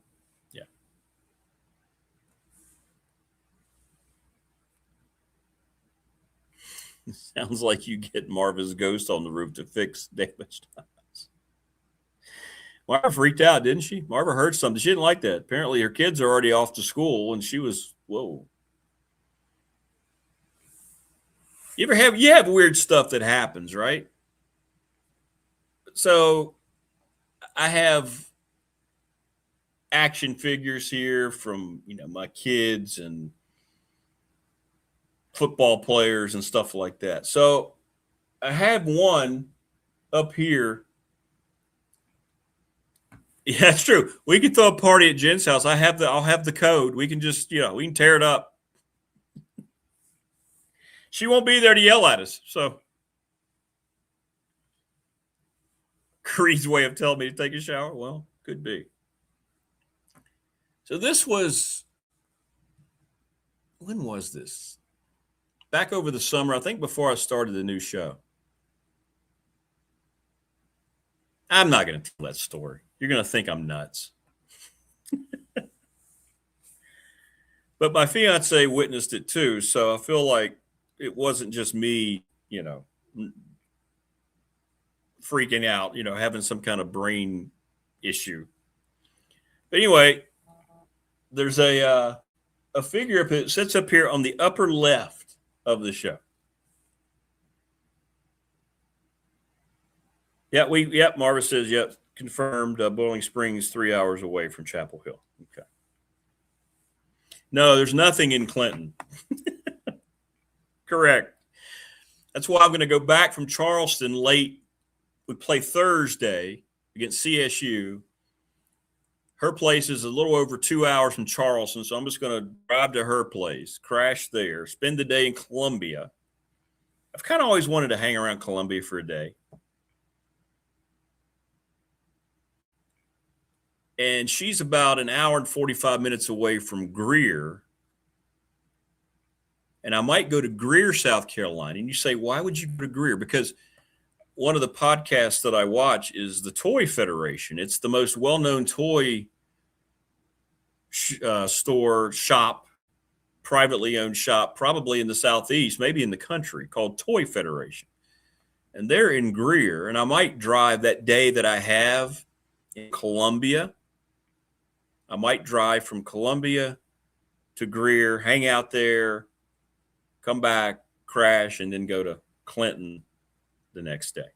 Sounds like you get Marva's ghost on the roof to fix damaged house. Marva freaked out, didn't she? Marva heard something. She didn't like that. Apparently, her kids are already off to school, and she was, whoa. You have weird stuff that happens, right? So I have action figures here from, my kids and football players and stuff like that. So I have one up here. Yeah, that's true. We can throw a party at Jen's house. I'll have the code. We can just, we can tear it up. She won't be there to yell at us. So Creed's way of telling me to take a shower. Well, could be. So this was, when was this? Back over the summer, I think before I started the new show. I'm not going to tell that story. You're going to think I'm nuts. But my fiance witnessed it too, so I feel like it wasn't just me, freaking out, having some kind of brain issue. But anyway, there's a figure that sits up here on the upper left of the show. Yeah, Marva says, yep, confirmed. Bowling Springs, 3 hours away from Chapel Hill. Okay. No, there's nothing in Clinton. Correct. That's why I'm going to go back from Charleston late. We play Thursday against CSU. Her place is a little over 2 hours from Charleston, so I'm just going to drive to her place, crash there, spend the day in Columbia. I've kind of always wanted to hang around Columbia for a day. And she's about an hour and 45 minutes away from Greer. And I might go to Greer, South Carolina. And you say, why would you go to Greer? Because one of the podcasts that I watch is the Toy Federation. It's the most well-known toy shop, privately owned shop, probably in the Southeast, maybe in the country, called Toy Federation. And they're in Greer. And I might drive that day that I have in Columbia. I might drive from Columbia to Greer, hang out there, come back, crash, and then go to Clinton the next day.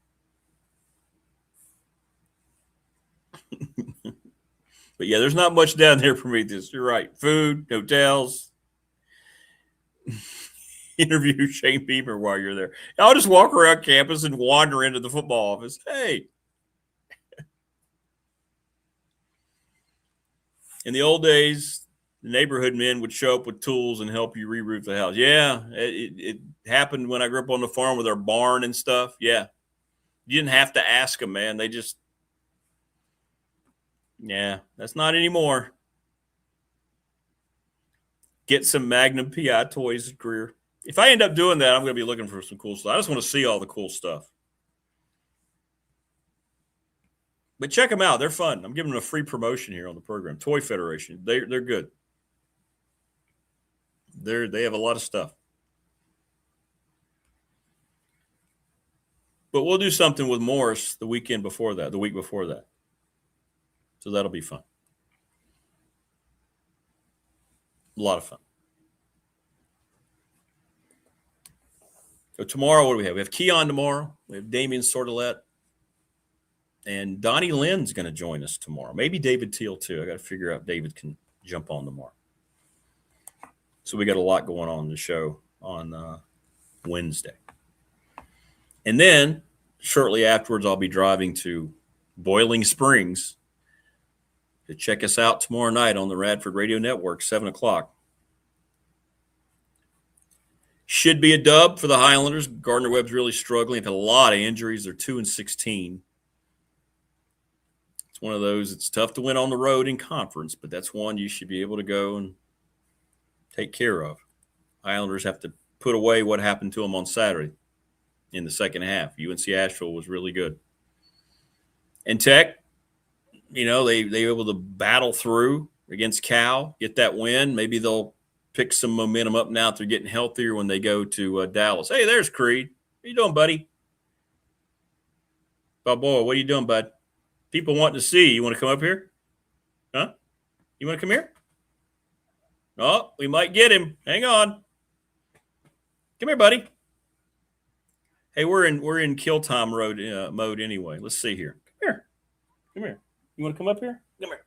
But yeah, there's not much down there for me. You're right. Food, hotels, interview Shane Beamer while you're there. I'll just walk around campus and wander into the football office. Hey. In the old days, the neighborhood men would show up with tools and help you re-roof the house. Yeah, it happened when I grew up on the farm with our barn and stuff. Yeah. You didn't have to ask them, man. They just, yeah, that's not anymore. Get some Magnum PI toys at Greer. If I end up doing that, I'm going to be looking for some cool stuff. I just want to see all the cool stuff. But check them out. They're fun. I'm giving them a free promotion here on the program. Toy Federation. They're good. They have a lot of stuff. But we'll do something with Morris the week before that. So that'll be fun. A lot of fun. So tomorrow, what do we have? We have Keon tomorrow. We have Damian Sordelette. And Donnie Lynn's going to join us tomorrow. Maybe David Teal, too. I got to figure out if David can jump on tomorrow. So we got a lot going on in the show on Wednesday. And then shortly afterwards, I'll be driving to Boiling Springs to check us out tomorrow night on the Radford Radio Network, 7 o'clock. Should be a dub for the Highlanders. Gardner Webb's really struggling. They've had a lot of injuries. They're 2-16. It's one of those, it's tough to win on the road in conference, but that's one you should be able to go and take care of. Highlanders have to put away what happened to them on Saturday in the second half. UNC Asheville was really good. And Tech, they were able to battle through against Cal, get that win. Maybe they'll pick some momentum up now if they're getting healthier when they go to Dallas. Hey, there's Creed. What are you doing, buddy? Oh, boy, what are you doing, bud? People wanting to see you. You want to come up here? Huh? You want to come here? Oh, we might get him. Hang on. Come here, buddy. Hey, we're in kill time mode anyway. Let's see here. Come here. You want to come up here? Come here.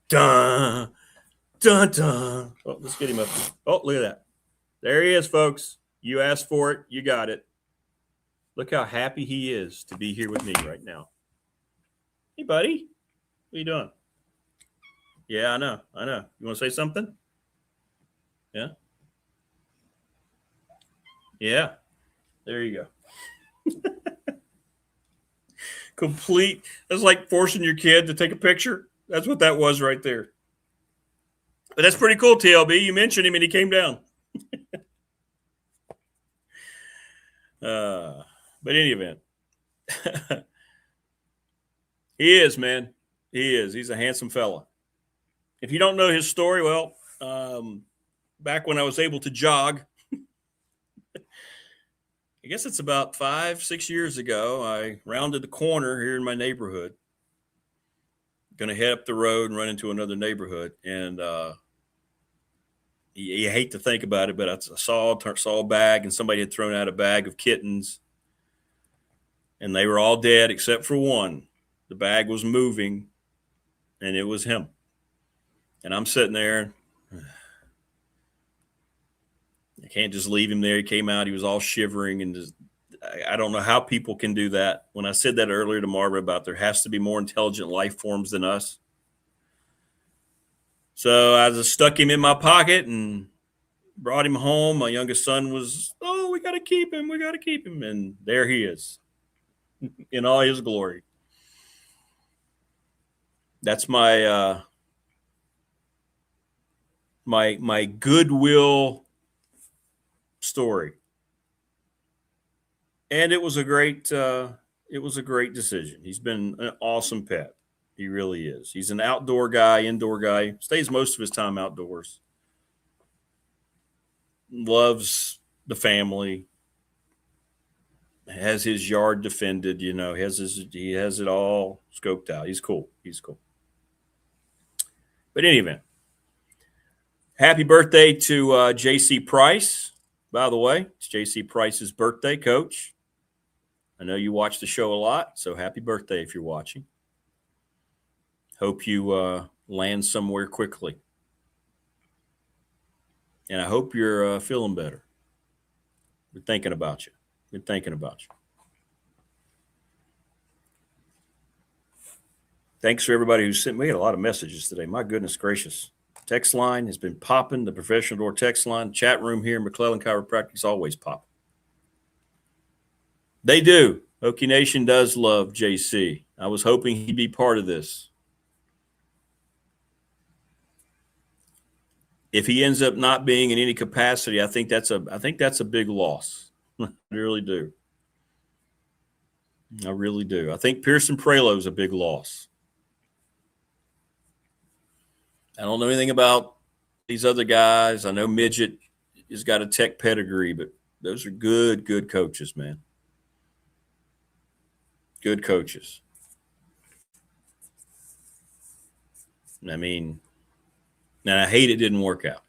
Dun, dun, dun. Oh, let's get him up here. Oh, look at that. There he is, folks. You asked for it. You got it. Look how happy he is to be here with me right now. Hey, buddy. What are you doing? Yeah, I know. You want to say something? Yeah? Yeah. There you go. Complete. That's like forcing your kid to take a picture. That's what that was right there. But that's pretty cool, TLB. You mentioned him and he came down. But in any event, he is, man. He is. He's a handsome fella. If you don't know his story, well, back when I was able to jog, I guess it's about 5-6 years ago, I rounded the corner here in my neighborhood. Going to head up the road and run into another neighborhood. And you hate to think about it, but I saw a bag, and somebody had thrown out a bag of kittens. And they were all dead except for one. The bag was moving, and it was him. And I'm sitting there. I can't just leave him there. He came out. He was all shivering. And just, I don't know how people can do that. When I said that earlier to Marva about there has to be more intelligent life forms than us. So I just stuck him in my pocket and brought him home. My youngest son was, oh, we got to keep him. We got to keep him. And there he is in all his glory. That's my my goodwill story. And it was a great decision. He's been an awesome pet. He really is. He's an outdoor guy, indoor guy, stays most of his time outdoors. Loves the family. Has his yard defended, he has it all scoped out. He's cool. But in any event, happy birthday to JC Price. By the way, it's JC Price's birthday, Coach. I know you watch the show a lot, so happy birthday if you're watching. Hope you land somewhere quickly. And I hope you're feeling better. We're thinking about you. Thanks for everybody who sent me a lot of messages today. My goodness gracious. Text line has been popping. The Professional Door text line. Chat room here in McClellan Chiropractic is always popping. They do. Hokie Nation does love JC. I was hoping he'd be part of this. If he ends up not being in any capacity, I think that's a big loss. I really do. I think Pearson Prelo is a big loss. I don't know anything about these other guys. I know Midget has got a Tech pedigree, but those are good coaches, man. Good coaches. I mean, and I hate it didn't work out.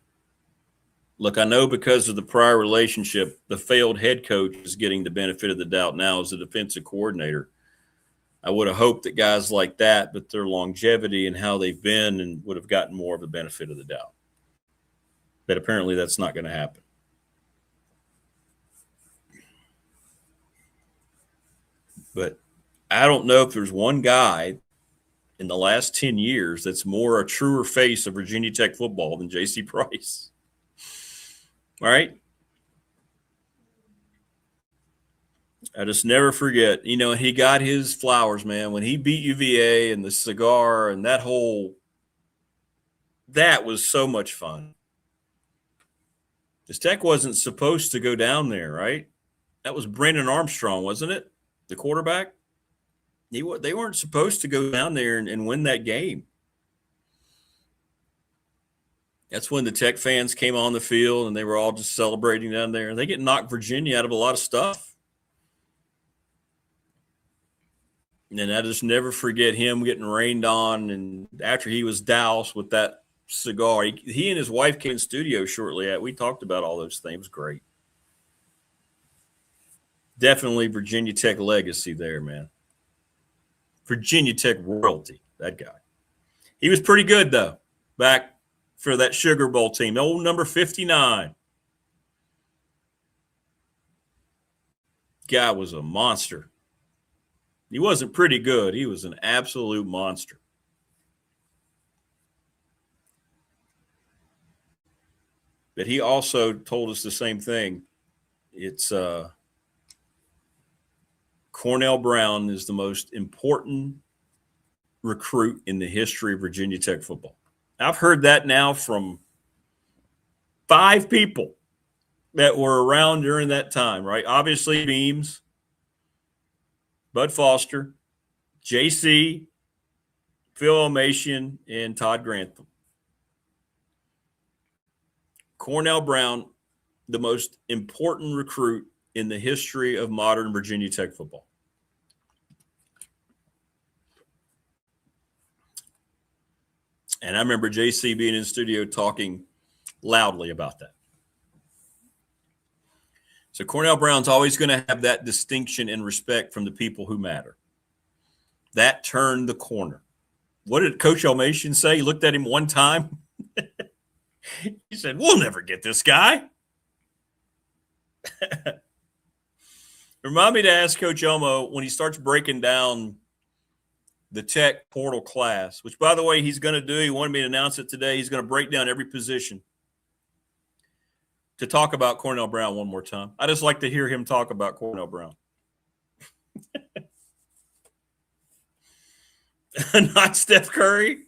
Look, I know because of the prior relationship, the failed head coach is getting the benefit of the doubt now as a defensive coordinator. I would have hoped that guys like that, but their longevity and how they've been, and would have gotten more of the benefit of the doubt. But apparently that's not going to happen. But I don't know if there's one guy in the last 10 years that's more a truer face of Virginia Tech football than J.C. Price. All right. I just never forget, he got his flowers, man, when he beat UVA and the cigar and that was so much fun. This Tech wasn't supposed to go down there, right? That was Brandon Armstrong, wasn't it? The quarterback. They weren't supposed to go down there and win that game. That's when the Tech fans came on the field and they were all just celebrating down there. They get knocked Virginia out of a lot of stuff. And I just never forget him getting rained on. And after he was doused with that cigar, he and his wife came in studio shortly after. We talked about all those things. It was great. Definitely Virginia Tech legacy there, man. Virginia Tech royalty, that guy. He was pretty good, though, back for that Sugar Bowl team. The old number 59. Guy was a monster. He wasn't pretty good. He was an absolute monster. But he also told us the same thing. It's Cornell Brown is the most important recruit in the history of Virginia Tech football. I've heard that now from 5 people that were around during that time, right? Obviously, Beams, Bud Foster, JC, Phil Almatian, and Todd Grantham. Cornell Brown, the most important recruit in the history of modern Virginia Tech football. And I remember JC being in the studio talking loudly about that. So Cornell Brown's always going to have that distinction and respect from the people who matter. That turned the corner. What did Coach Almatian say? He looked at him one time. He said, "We'll never get this guy." Remind me to ask Coach Elmo when he starts breaking down the Tech portal class, which, by the way, he's going to do. He wanted me to announce it today. He's going to break down every position to talk about Cornell Brown one more time. I just like to hear him talk about Cornell Brown. Not Steph Curry.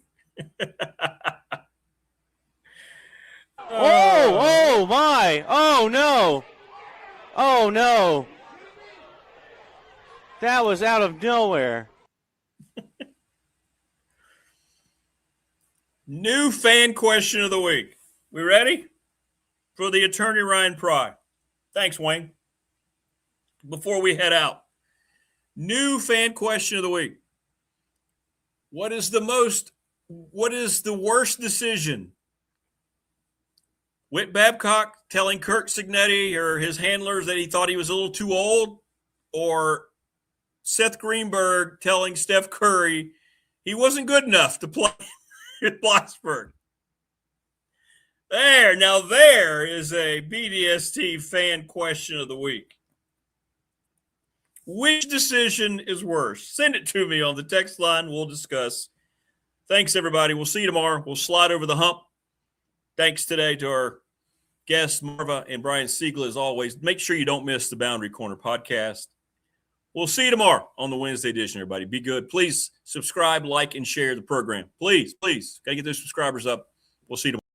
Oh my. Oh, no. Oh, no. That was out of nowhere. New fan question of the week. We ready? For the attorney Ryan Pry. Thanks, Wayne. Before we head out, new fan question of the week. What is the worst decision? Whit Babcock telling Kirk Cignetti or his handlers that he thought he was a little too old, or Seth Greenberg telling Steph Curry he wasn't good enough to play at Blacksburg? There is a BDST fan question of the week. Which decision is worse? Send it to me on the text line. We'll discuss. Thanks, everybody. We'll see you tomorrow. We'll slide over the hump. Thanks today to our guests, Marva and Brian Seigla, as always. Make sure you don't miss the Boundary Corner podcast. We'll see you tomorrow on the Wednesday edition, everybody. Be good. Please subscribe, like, and share the program. Please. Got to get those subscribers up. We'll see you tomorrow.